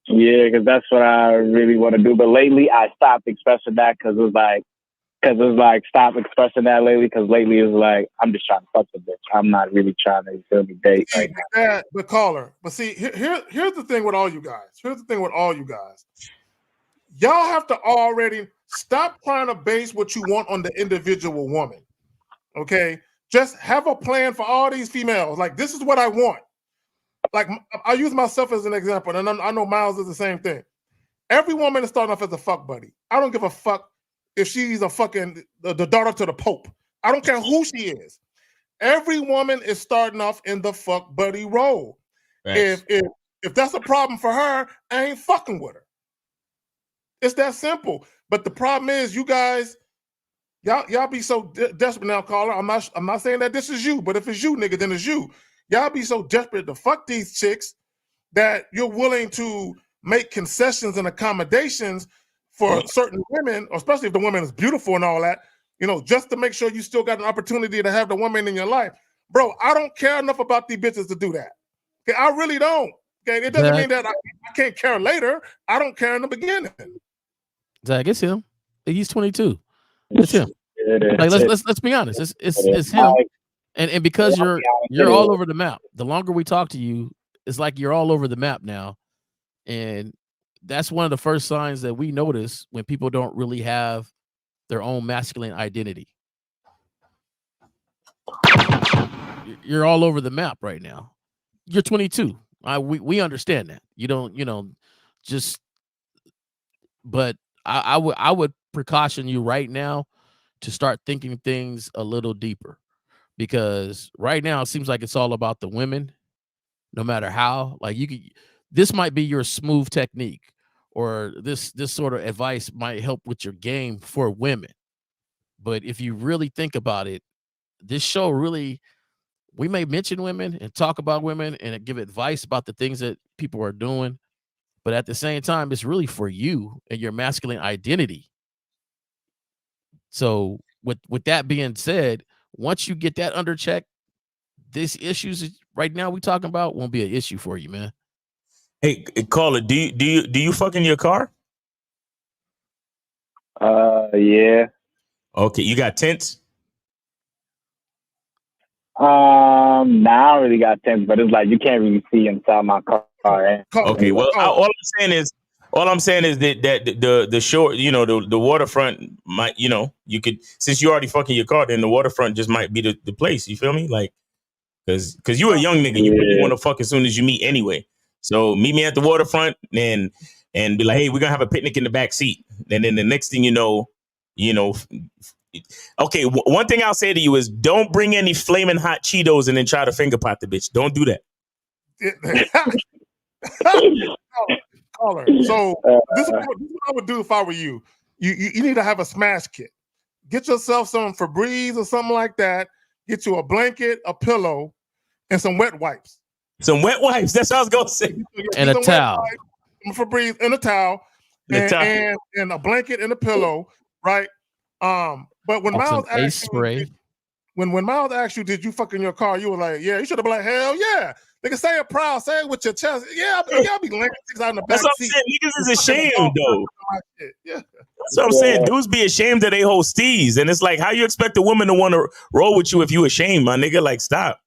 Yeah, because that's what I really want to do. But lately, I stopped expressing that because it's like stop expressing that lately. Because lately it's like I'm just trying to fuck the bitch. I'm not really trying to date right now. But caller, but see, here's the thing with all you guys. Y'all have to already stop trying to base what you want on the individual woman. Okay, just have a plan for all these females. Like, this is what I want. Like, I use myself as an example, and I know Miles is the same thing. Every woman is starting off as a fuck buddy. I don't give a fuck if she's a fucking the daughter to the Pope. I don't care who she is. Every woman is starting off in the fuck buddy role. Right. If that's a problem for her, I ain't fucking with her. It's that simple. But the problem is, you guys, y'all be so desperate now, caller. I'm not saying that this is you, but if it's you, nigga, then it's you. Y'all be so desperate to fuck these chicks that you're willing to make concessions and accommodations for certain women, especially if the woman is beautiful and all that, you know, just to make sure you still got an opportunity to have the woman in your life. Bro, I don't care enough about these bitches to do that. Okay, I really don't. Okay, it doesn't mean that I can't care later. I don't care in the beginning. Zach, it's him. He's 22. It's him. Like let's be honest. It's him. And because you're all over the map. The longer we talk to you, it's like you're all over the map now. And that's one of the first signs that we notice when people don't really have their own masculine identity. You're all over the map right now. You're 22. We understand that. You don't, but I would precaution you right now to start thinking things a little deeper, because right now it seems like it's all about the women, no matter how. Like this might be your smooth technique, or this sort of advice might help with your game for women. But if you really think about it, this show really, we may mention women and talk about women and give advice about the things that people are doing. But at the same time, it's really for you and your masculine identity. So with that being said, once you get that under check, this issues right now we talking about won't be an issue for you, man. Hey, caller, do you fuck in your car? Yeah. Okay, you got tents? Nah, I don't really got tents, but it's like you can't really see inside my car. Okay, well, all I'm saying is that the shore, you know, the waterfront might, you know, you could, since you already fucking your car, then the waterfront just might be the place. You feel me? Like, because you a young nigga, you really want to fuck as soon as you meet anyway. So meet me at the waterfront and be like, hey, we're gonna have a picnic in the back seat, and then the next thing you know. Okay, one thing I'll say to you is don't bring any flaming hot Cheetos and then try to finger pot the bitch. Don't do that. Caller. So this is what I would do if I were you. You need to have a smash kit. Get yourself some Febreze or something like that. Get you a blanket, a pillow, and some wet wipes. Some wet wipes. That's what I was gonna say. And a towel. Some Febreze and a towel. And a blanket and a pillow, right? But when Miles asked you, when Miles asked you, did you fuck in your car? You were like, yeah. You should have been like, hell yeah. Nigga, say it proud. Say it with your chest. Yeah, y'all be laying things out in the back seat. That's what I'm saying. Niggas is ashamed, though. Yeah. That's what I'm saying. Dudes be ashamed that they hold steez. And it's like, how you expect a woman to want to roll with you if you ashamed, my nigga? Like, stop.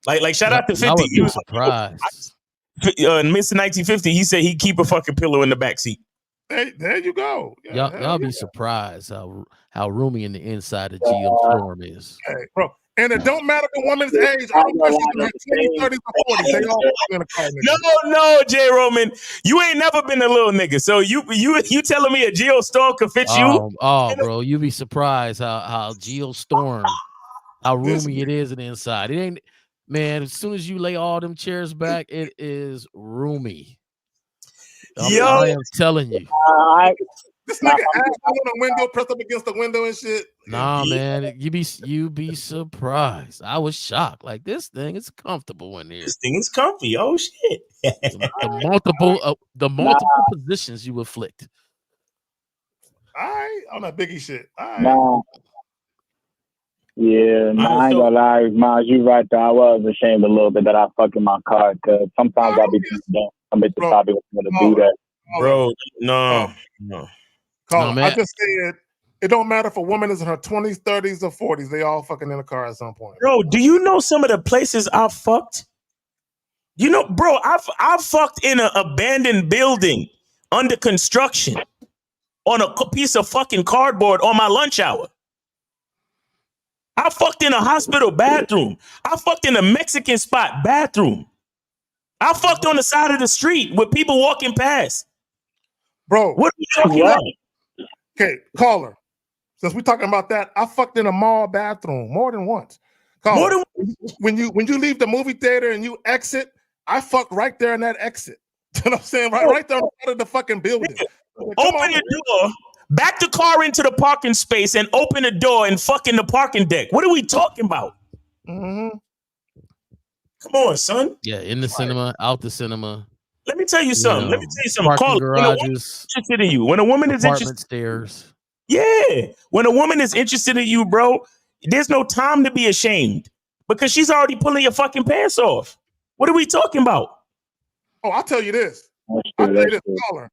Like shout out to 50. I would be surprised. In Mr. 1950, he said he'd keep a fucking pillow in the backseat. There you go. Yeah, y'all be surprised how roomy in the inside of Geostorm is. Hey, bro. And it don't matter the woman's age. I don't care if she's in her 20s, 30s, or 40s. They all in the car. No, J. Roman. You ain't never been a little nigga. So you telling me a Geostorm could fit you? Oh, bro, you be surprised how Geostorm, how roomy it is in the inside. It ain't, man, as soon as you lay all them chairs back, it is roomy. I am telling you. This nigga ass on the window, pressed up against the window and shit. Nah, man, you be surprised. I was shocked. Like, this thing is comfortable in here. This thing is comfy. Oh shit. the multiple positions you afflict. All right, on that Biggie shit. All right. Nah. Yeah, I ain't gonna lie, Miles, you right there. I was ashamed a little bit that I fuck in my car, because sometimes I be dumb. I'm at the probably want to do that. Bro, no. I just said it don't matter if a woman is in her 20s, 30s, or 40s. They all fucking in a car at some point. Bro, do you know some of the places I've fucked? You know, bro, I've fucked in an abandoned building under construction on a piece of fucking cardboard on my lunch hour. I fucked in a hospital bathroom. I fucked in a Mexican spot bathroom. I fucked on the side of the street with people walking past. Bro, what are we talking about? Okay, caller. Since we're talking about that, I fucked in a mall bathroom more than once. Caller, when you leave the movie theater and you exit, I fucked right there in that exit. You know what I'm saying? Right there in front of the fucking building. Like, open the door, back the car into the parking space, and open the door and fuck in the parking deck. What are we talking about? Mm-hmm. Come on, son. Yeah, in the cinema, out the cinema. Let me tell you something. Let me tell you something. Parking Call garages, interested in you. When a woman is apartment interested, stairs. yeah. When a woman is interested in you, bro, there's no time to be ashamed because she's already pulling your fucking pants off. What are we talking about? Oh, I'll tell you this. I'll tell you this, caller.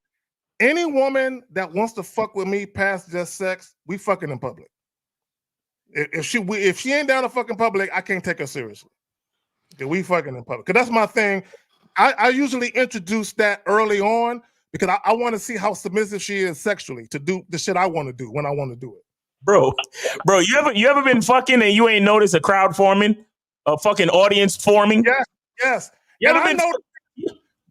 Any woman that wants to fuck with me past just sex, we fucking in public. If she ain't down to fucking public, I can't take her seriously. Okay, we fucking in public. Because that's my thing. I usually introduce that early on because I want to see how submissive she is sexually to do the shit I want to do when I want to do it. Bro, you ever been fucking and you ain't noticed a crowd forming? A fucking audience forming? Yes. You ever been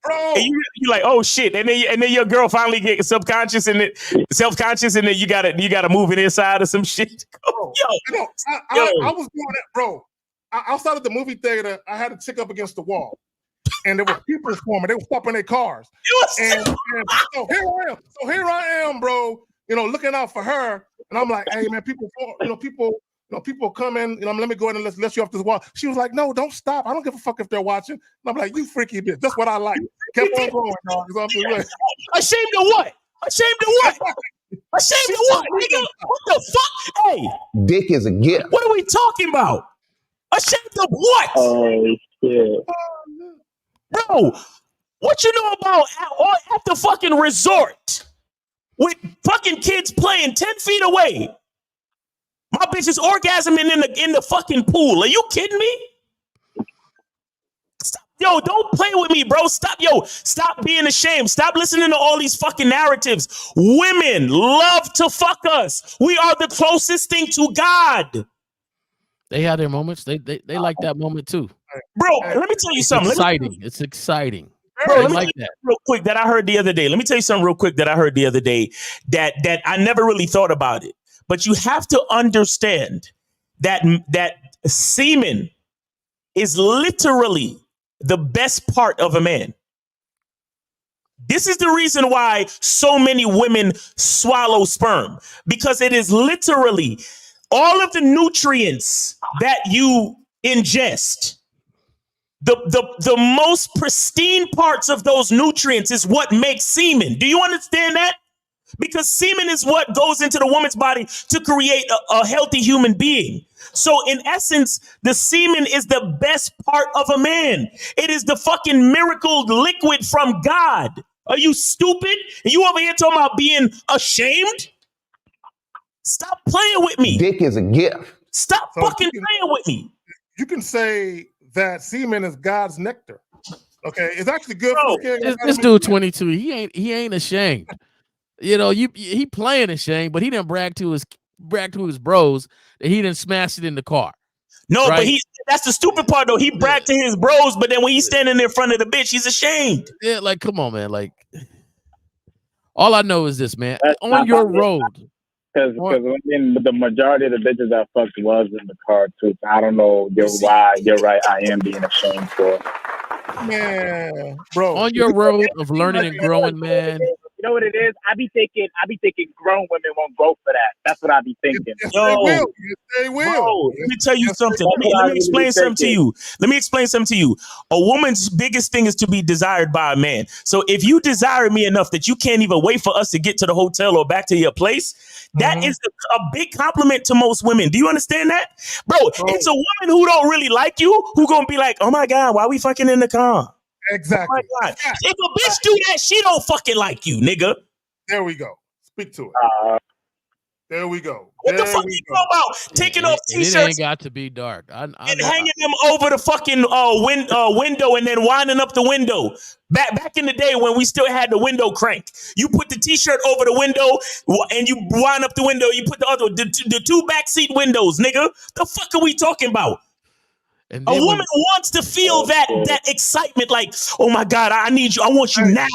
bro? And you like, oh shit, and then your girl finally get self-conscious and then you gotta move it inside or some shit. Bro, I was doing that, bro. Outside of the movie theater, I had a chick up against the wall, and there were people forming. They were stopping their cars, and so here I am, bro. You know, looking out for her, and I'm like, hey man, people come in. Let me go ahead and let you off this wall. She was like, no, don't stop. I don't give a fuck if they're watching. And I'm like, you freaky bitch. That's what I like. Kept on going, dog. Ashamed of what? Ashamed of what? Ashamed of what, nigga? What the fuck? Hey, dick is a gift. What are we talking about? Ashamed of what? Oh shit, bro. What you know about at the fucking resort with fucking kids playing 10 feet away? My bitch is orgasming in the fucking pool. Are you kidding me? Stop. Yo, don't play with me, bro. Stop being ashamed. Stop listening to all these fucking narratives. Women love to fuck us. We are the closest thing to God. They have their moments. They like that moment too. Bro, let me tell you something. It's exciting. Bro, let me like that. Real quick that I heard the other day. Let me tell you something real quick that I heard the other day that I never really thought about it. But you have to understand that semen is literally the best part of a man. This is the reason why so many women swallow sperm, because it is literally all of the nutrients that you ingest. The most pristine parts of those nutrients is what makes semen. Do you understand that? Because semen is what goes into the woman's body to create a healthy human being. So in essence, the semen is the best part of a man. It is the fucking miracle liquid from God. Are you stupid? And you over here talking about being ashamed? Stop playing with me. Dick is a gift. Stop fucking playing with me. You can say that semen is God's nectar. Okay, it's actually good for the kid. This dude 22. He ain't ashamed. You know, he playing ashamed, but he didn't brag to his bros that he didn't smash it in the car. No, right? But that's the stupid part though. He bragged to his bros, but then when he's standing in front of the bitch, he's ashamed. Yeah, like come on, man. Like all I know is this, man. On your road. Because the majority of the bitches I fucked was in the car too. So I don't know why you're right. I am being ashamed for. Man, bro. On your road of learning and growing, man. You know what it is? I be thinking grown women won't go for that. That's what I be thinking. Yo, they will. Bro, let me tell you something. Let me explain something to you. Let me explain something to you. A woman's biggest thing is to be desired by a man. So if you desire me enough that you can't even wait for us to get to the hotel or back to your place, that is a big compliment to most women. Do you understand that? Bro, it's a woman who don't really like you who gonna be like, oh my God, why we fucking in the car? Exactly. Oh my God. If a bitch do that, she don't fucking like you, nigga. There we go. Speak to it. There we go. What the fuck you know about taking off t-shirts? It ain't got to be dark. And hanging them over the fucking window and then winding up the window. Back in the day when we still had the window crank, you put the t-shirt over the window and you wind up the window. You put the two backseat windows, nigga. The fuck are we talking about? And A then woman wants to feel that excitement, like, oh my God, I need you. I want you now.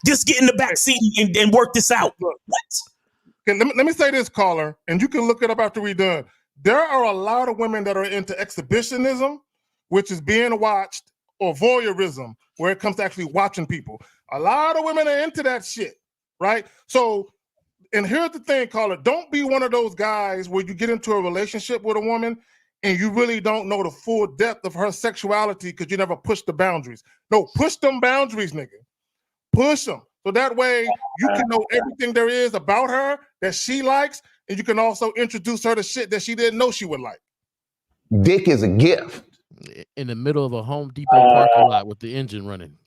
Just get in the back seat and work this out. Look, okay, let me say this, caller, and you can look it up after we're done. There are a lot of women that are into exhibitionism, which is being watched, or voyeurism, where it comes to actually watching people. A lot of women are into that shit, right? So, and here's the thing, caller, don't be one of those guys where you get into a relationship with a woman and you really don't know the full depth of her sexuality because you never pushed the boundaries. No, push them boundaries, nigga. Push them. So that way you can know everything there is about her that she likes, and you can also introduce her to shit that she didn't know she would like. Dick is a gift. In the middle of a Home Depot parking lot with the engine running.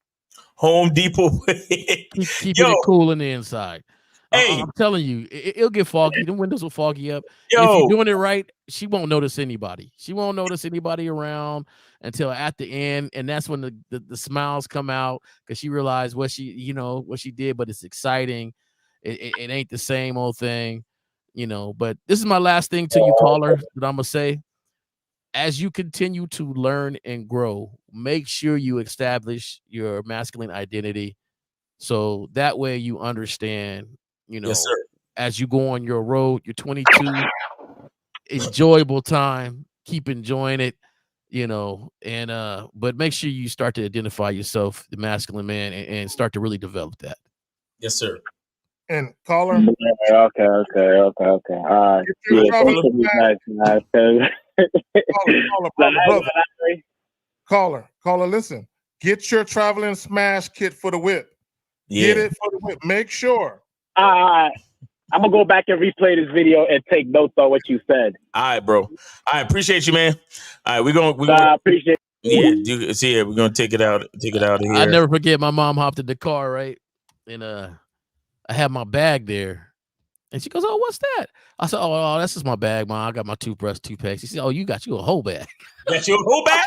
Home Depot. Keeping it cool in the inside. Hey. I'm telling you, it'll get foggy. The windows will foggy up. Yo. And if you're doing it right, she won't notice anybody. She won't notice anybody around until at the end. And that's when the smiles come out because she realized what she did, but it's exciting. It ain't the same old thing, But this is my last thing to you, caller, that I'm going to say. As you continue to learn and grow, make sure you establish your masculine identity. So that way you understand, yes, sir. As you go on your road, you're 22, enjoyable time, keep enjoying it, but make sure you start to identify yourself, the masculine man, and start to really develop that. Yes, sir. And caller. Okay. All right. Caller, listen. Get your traveling smash kit for the whip. Yeah. Get it for the whip. Make sure. I'm gonna go back and replay this video and take notes on what you said. All right, bro. I appreciate you, man. All right, we're gonna I appreciate it. Yeah, we're gonna take it out of here. I never forget my mom hopped in the car, right? And I had my bag there. And she goes, "Oh, what's that?" I said, "Oh, that's just my bag, Mom. I got my toothbrush, toothpaste." She said, "Oh, you got you a whole bag." Got you a whole bag?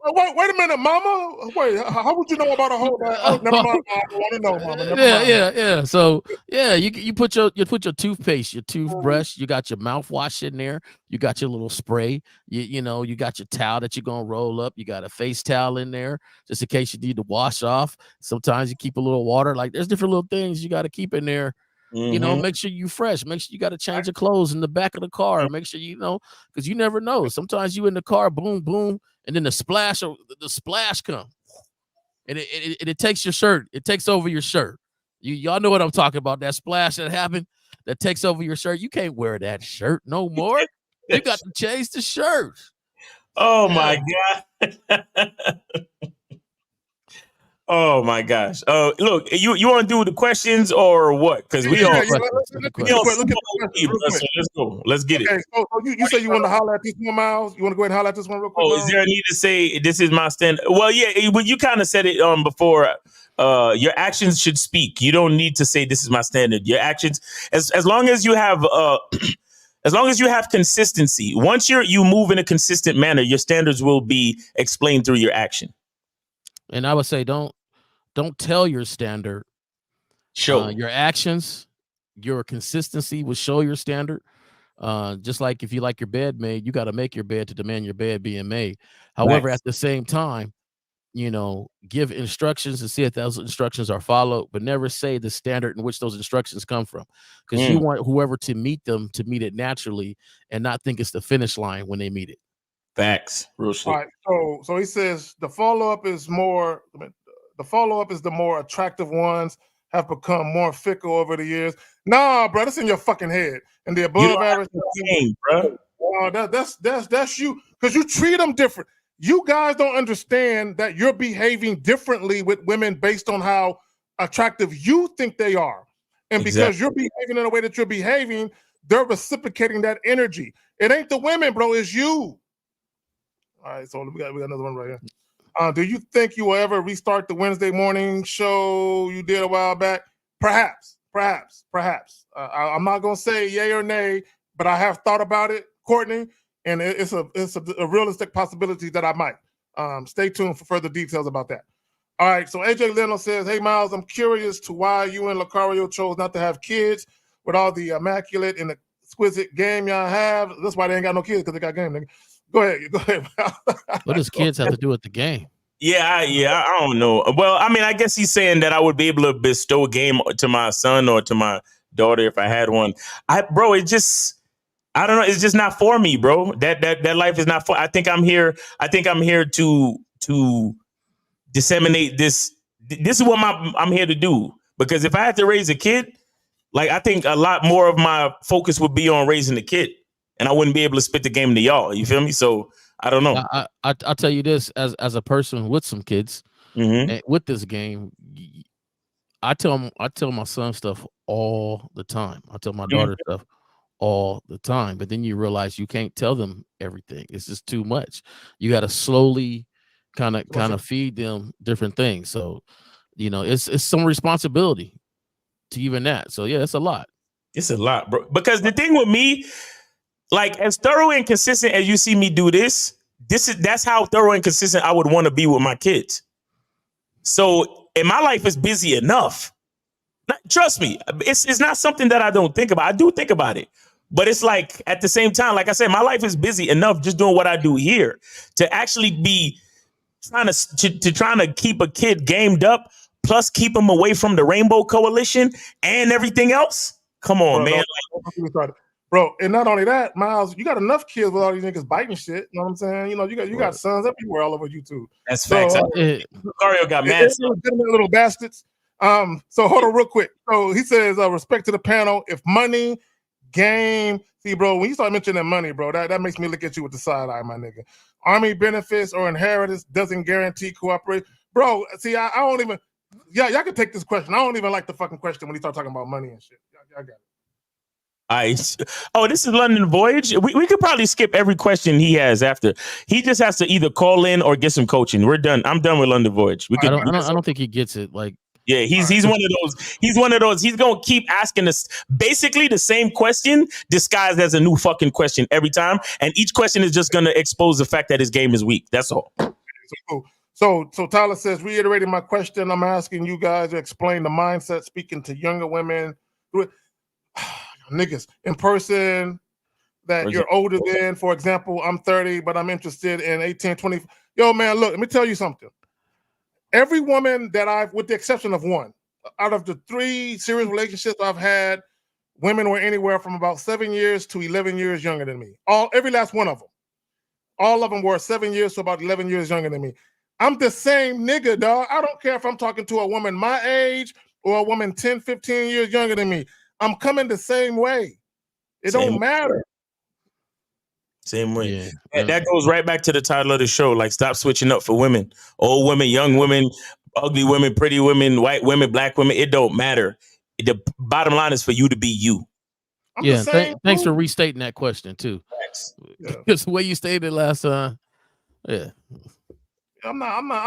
Wait a minute, Mama. Wait, how would you know about a whole bag? Oh, never mind. I want to know, Mama. Never mind. Yeah. So you put your toothpaste, your toothbrush, you got your mouthwash in there, you got your little spray, you got your towel that you're gonna roll up, you got a face towel in there just in case you need to wash off. Sometimes you keep a little water. Like there's different little things you got to keep in there. Make sure you fresh. Make sure you got to change your clothes in the back of the car. Make sure because you never know. Sometimes you in the car, boom, boom, and then the splash come, and it takes your shirt. It takes over your shirt. Y'all know what I'm talking about. That splash that happened that takes over your shirt. You can't wear that shirt no more. You got to change the shirt. Oh my God. Oh my gosh. Look, you want to do the questions or what? Because we all let's go. Let's get it. So you say you want to holler at this one, Miles? You want to go ahead and holler at this one real quick? Oh, is there a need to say this is my stand? Well, yeah, but you kind of said it before. Your actions should speak. You don't need to say this is my standard. Your actions, as long as you have as long as you have consistency, once you move in a consistent manner, your standards will be explained through your action. And I would say don't tell your standard. Show your actions, your consistency will show your standard. Just like if you like your bed made, you got to make your bed to demand your bed being made. However, at the same time, give instructions and see if those instructions are followed, but never say the standard in which those instructions come from, because you want whoever to meet them to meet it naturally and not think it's the finish line when they meet it. Facts. Real shit. All right. So he says the follow-up is the more attractive ones have become more fickle over the years. Nah, bro, that's in your fucking head. And the above average, bro. That's you, because you treat them different. You guys don't understand that you're behaving differently with women based on how attractive you think they are. And because you're behaving in a way that you're behaving, they're reciprocating that energy. It ain't the women, bro, it's you. All right, so we got another one right here. Do you think you will ever restart the Wednesday morning show you did a while back? Perhaps. I'm not gonna say yay or nay, but I have thought about it, Courtney, and it's a realistic possibility that I might. Stay tuned for further details about that. All right, so AJ Leno says, "Hey Miles, I'm curious to why you and Lucario chose not to have kids with all the immaculate and exquisite game y'all have. That's why they ain't got no kids, because they got game, nigga. Go ahead. What does kids have to do with the game? Yeah, I don't know. Well, I mean, I guess he's saying that I would be able to bestow a game to my son or to my daughter if I had one. Bro, it just, I don't know. It's just not for me, bro. That life is not for. I think I'm here to disseminate this. This is what I'm here to do. Because if I had to raise a kid, like I think a lot more of my focus would be on raising the kid, and I wouldn't be able to spit the game to y'all. You feel me? So I don't know. I'll tell you this as a person with some kids with this game. I tell my son stuff all the time. I tell my daughter stuff all the time. But then you realize you can't tell them everything. It's just too much. You got to slowly kind of feed them different things. So, you know, it's some responsibility to even that. So yeah, it's a lot. It's a lot, bro. Because the thing with me, like as thorough and consistent as you see me do that's how thorough and consistent I would want to be with my kids. So, and my life is busy enough. Trust me, it's not something that I don't think about. I do think about it. But it's like at the same time, like I said, my life is busy enough just doing what I do here to actually be trying to keep a kid gamed up, plus keep him away from the Rainbow Coalition and everything else. Come on, man. Bro, and not only that, Miles, you got enough kids with all these niggas biting shit. You know what I'm saying? You know, you got sons everywhere all over YouTube. That's facts. Mario got mad. Little bastards. So hold on real quick. So he says, respect to the panel. If money, game, see, bro, when you start mentioning money, bro, that makes me look at you with the side eye, my nigga. Army benefits or inheritance doesn't guarantee cooperation. Bro, see, I don't even, y'all can take this question. I don't even like the fucking question when he start talking about money and shit. Y'all got it. Oh, this is London Voyage. We could probably skip every question he has after. He just has to either call in or get some coaching. We're done. I'm done with London Voyage. I don't think he gets it. Like, yeah, he's one of those. He's one of those. He's gonna keep asking us basically the same question disguised as a new fucking question every time, and each question is just gonna expose the fact that his game is weak. That's all. So Tyler says, reiterating my question, I'm asking you guys to explain the mindset speaking to younger women. Niggas in person that you're older than. For example, I'm 30, but I'm interested in 18, 20. Yo, man, look, let me tell you something. Every woman that with the exception of one, out of the 3 serious relationships I've had, women were anywhere from about 7 years to 11 years younger than me. Every last one of them. All of them were 7 years to about 11 years younger than me. I'm the same nigga, dog. I don't care if I'm talking to a woman my age or a woman 10, 15 years younger than me. I'm coming the same way. It don't matter. Same way. Yeah. That goes right back to the title of the show. Like, stop switching up for women. Old women, young women, ugly women, pretty women, white women, black women. It don't matter. The bottom line is for you to be you. Thanks for restating that question too. Because the way you stated it last time. Yeah. I'm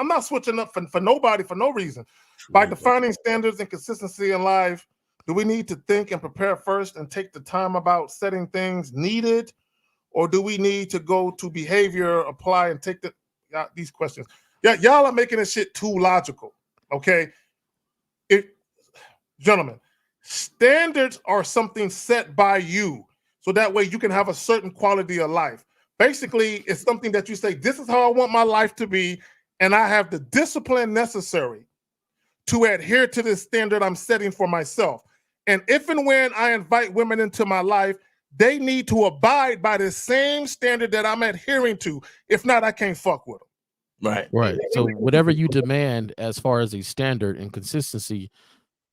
not switching up for nobody for no reason. By defining standards and consistency in life, do we need to think and prepare first and take the time about setting things needed? Or do we need to go to behavior, apply, and take these questions? Yeah, y'all are making this shit too logical, okay? Gentlemen, standards are something set by you, so that way you can have a certain quality of life. Basically, it's something that you say, this is how I want my life to be, and I have the discipline necessary to adhere to this standard I'm setting for myself. And if and when I invite women into my life, they need to abide by the same standard that I'm adhering to. If not, I can't fuck with them. Right. So whatever you demand as far as a standard and consistency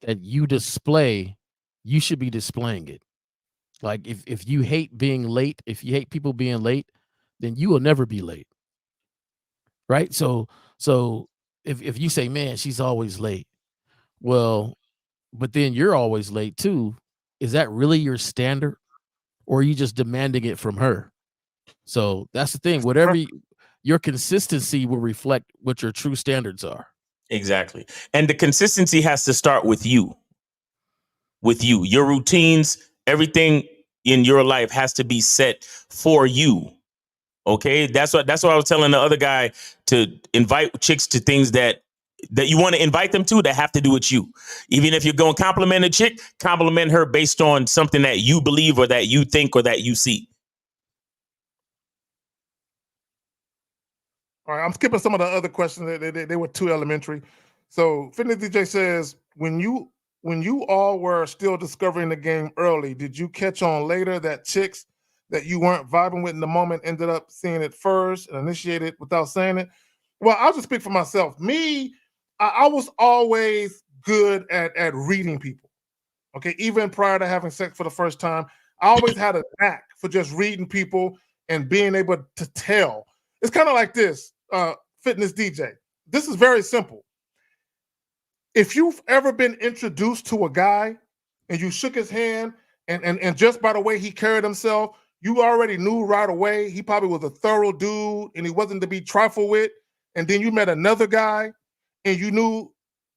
that you display, you should be displaying it. Like if you hate being late, if you hate people being late, then you will never be late. Right? So if you say, man, she's always late. Well, but then you're always late too. Is that really your standard? Or are you just demanding it from her? So that's the thing. Whatever your consistency will reflect what your true standards are. Exactly. And the consistency has to start with you. With you. Your routines, everything in your life has to be set for you. Okay? That's what I was telling the other guy, to invite chicks to things that you want to invite them to that have to do with you. Even if you're going to compliment a chick, compliment her based on something that you believe or that you think or that you see. All right, I'm skipping some of the other questions. They were too elementary. So Fitness DJ says, when you all were still discovering the game early, did you catch on later that chicks that you weren't vibing with in the moment ended up seeing it first and initiated without saying it? Well, I'll just speak for myself. Me, I was always good at reading people. Okay, even prior to having sex for the first time, I always had a knack for just reading people and being able to tell. It's kind of like this, Fitness DJ. This is very simple. If you've ever been introduced to a guy and you shook his hand and just by the way he carried himself, you already knew right away he probably was a thorough dude and he wasn't to be trifled with. And then you met another guy and you knew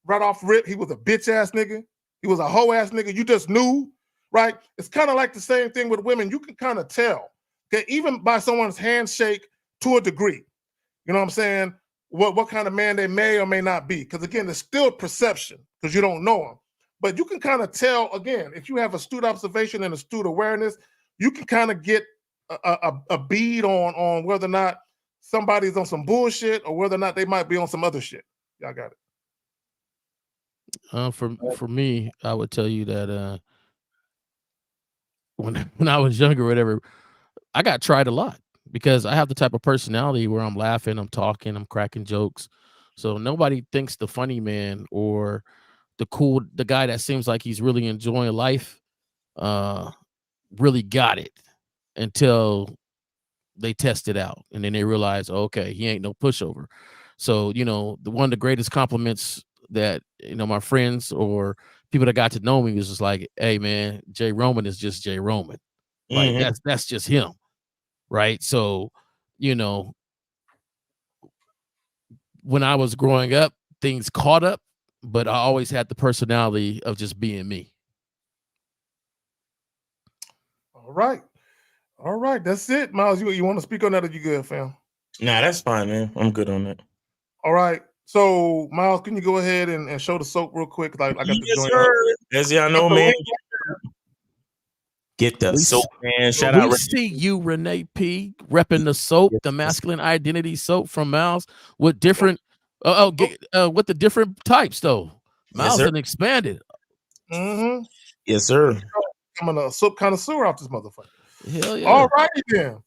right off rip he was a bitch ass nigga. He was a hoe ass nigga. You just knew, right? It's kind of like the same thing with women. You can kind of tell, okay, even by someone's handshake to a degree. You know what I'm saying? What kind of man they may or may not be. Because again, it's still perception because you don't know them. But you can kind of tell, again, if you have astute observation and astute awareness, you can kind of get a bead on whether or not somebody's on some bullshit or whether or not they might be on some other shit. Y'all got it. For me, I would tell you that when I was younger, or whatever, I got tried a lot because I have the type of personality where I'm laughing, I'm talking, I'm cracking jokes. So nobody thinks the funny man or the guy that seems like he's really enjoying life, really got it until they test it out. And then they realize, okay, he ain't no pushover. So, one of the greatest compliments that, my friends or people that got to know me was just like, hey man, Jay Roman is just Jay Roman. Like that's just him. Right. So, when I was growing up, things caught up, but I always had the personality of just being me. All right. All right. That's it. Miles, you want to speak on that or you good, fam? Nah, that's fine, man. I'm good on that. All right. So, Miles, can you go ahead and show the soap real quick? I got the joint sir. up. As y'all know, man. Get the soap, man. Shout out. We see you, Renee P, repping the soap, the masculine identity soap from Miles with different, with the different types though. Miles has expanded. Mm-hmm. Yes, sir. I'm a soap connoisseur off this motherfucker. Hell yeah. All righty then.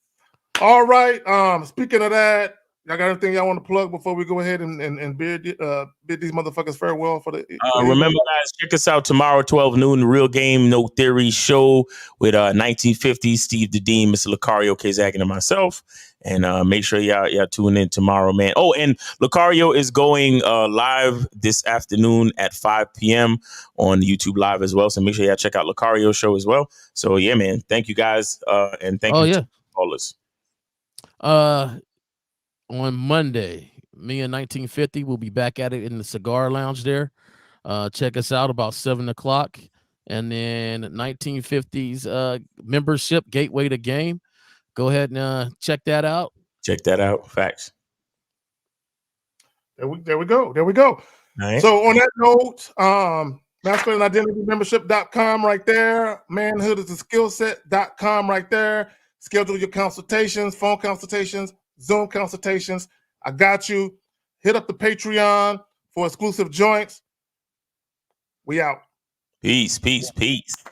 All right. Speaking of that, y'all got anything y'all want to plug before we go ahead and bid these motherfuckers farewell for the remember, guys, check us out tomorrow, 12 noon, the Real Game No Theory show with 1950 Steve the Dean, Mr. Lucario Kazak, and myself. And make sure y'all tune in tomorrow, man. Oh, and Lucario is going live this afternoon at 5 p.m. on YouTube Live as well. So make sure y'all check out Lucario's show as well. So yeah, man. Thank you guys. And thank you to all us. On Monday, me and 1950 will be back at it in the cigar lounge there. Check us out about 7:00. And then 1950's membership gateway to game. Go ahead and check that out. Check that out. Facts. There we go. There we go. Right. So on that note, masculineidentitymembership.com right there. Manhoodisaskillset.com right there. Schedule your consultations, phone consultations, Zoom consultations. I got you. Hit up the Patreon for exclusive joints. We out. Peace, peace, peace.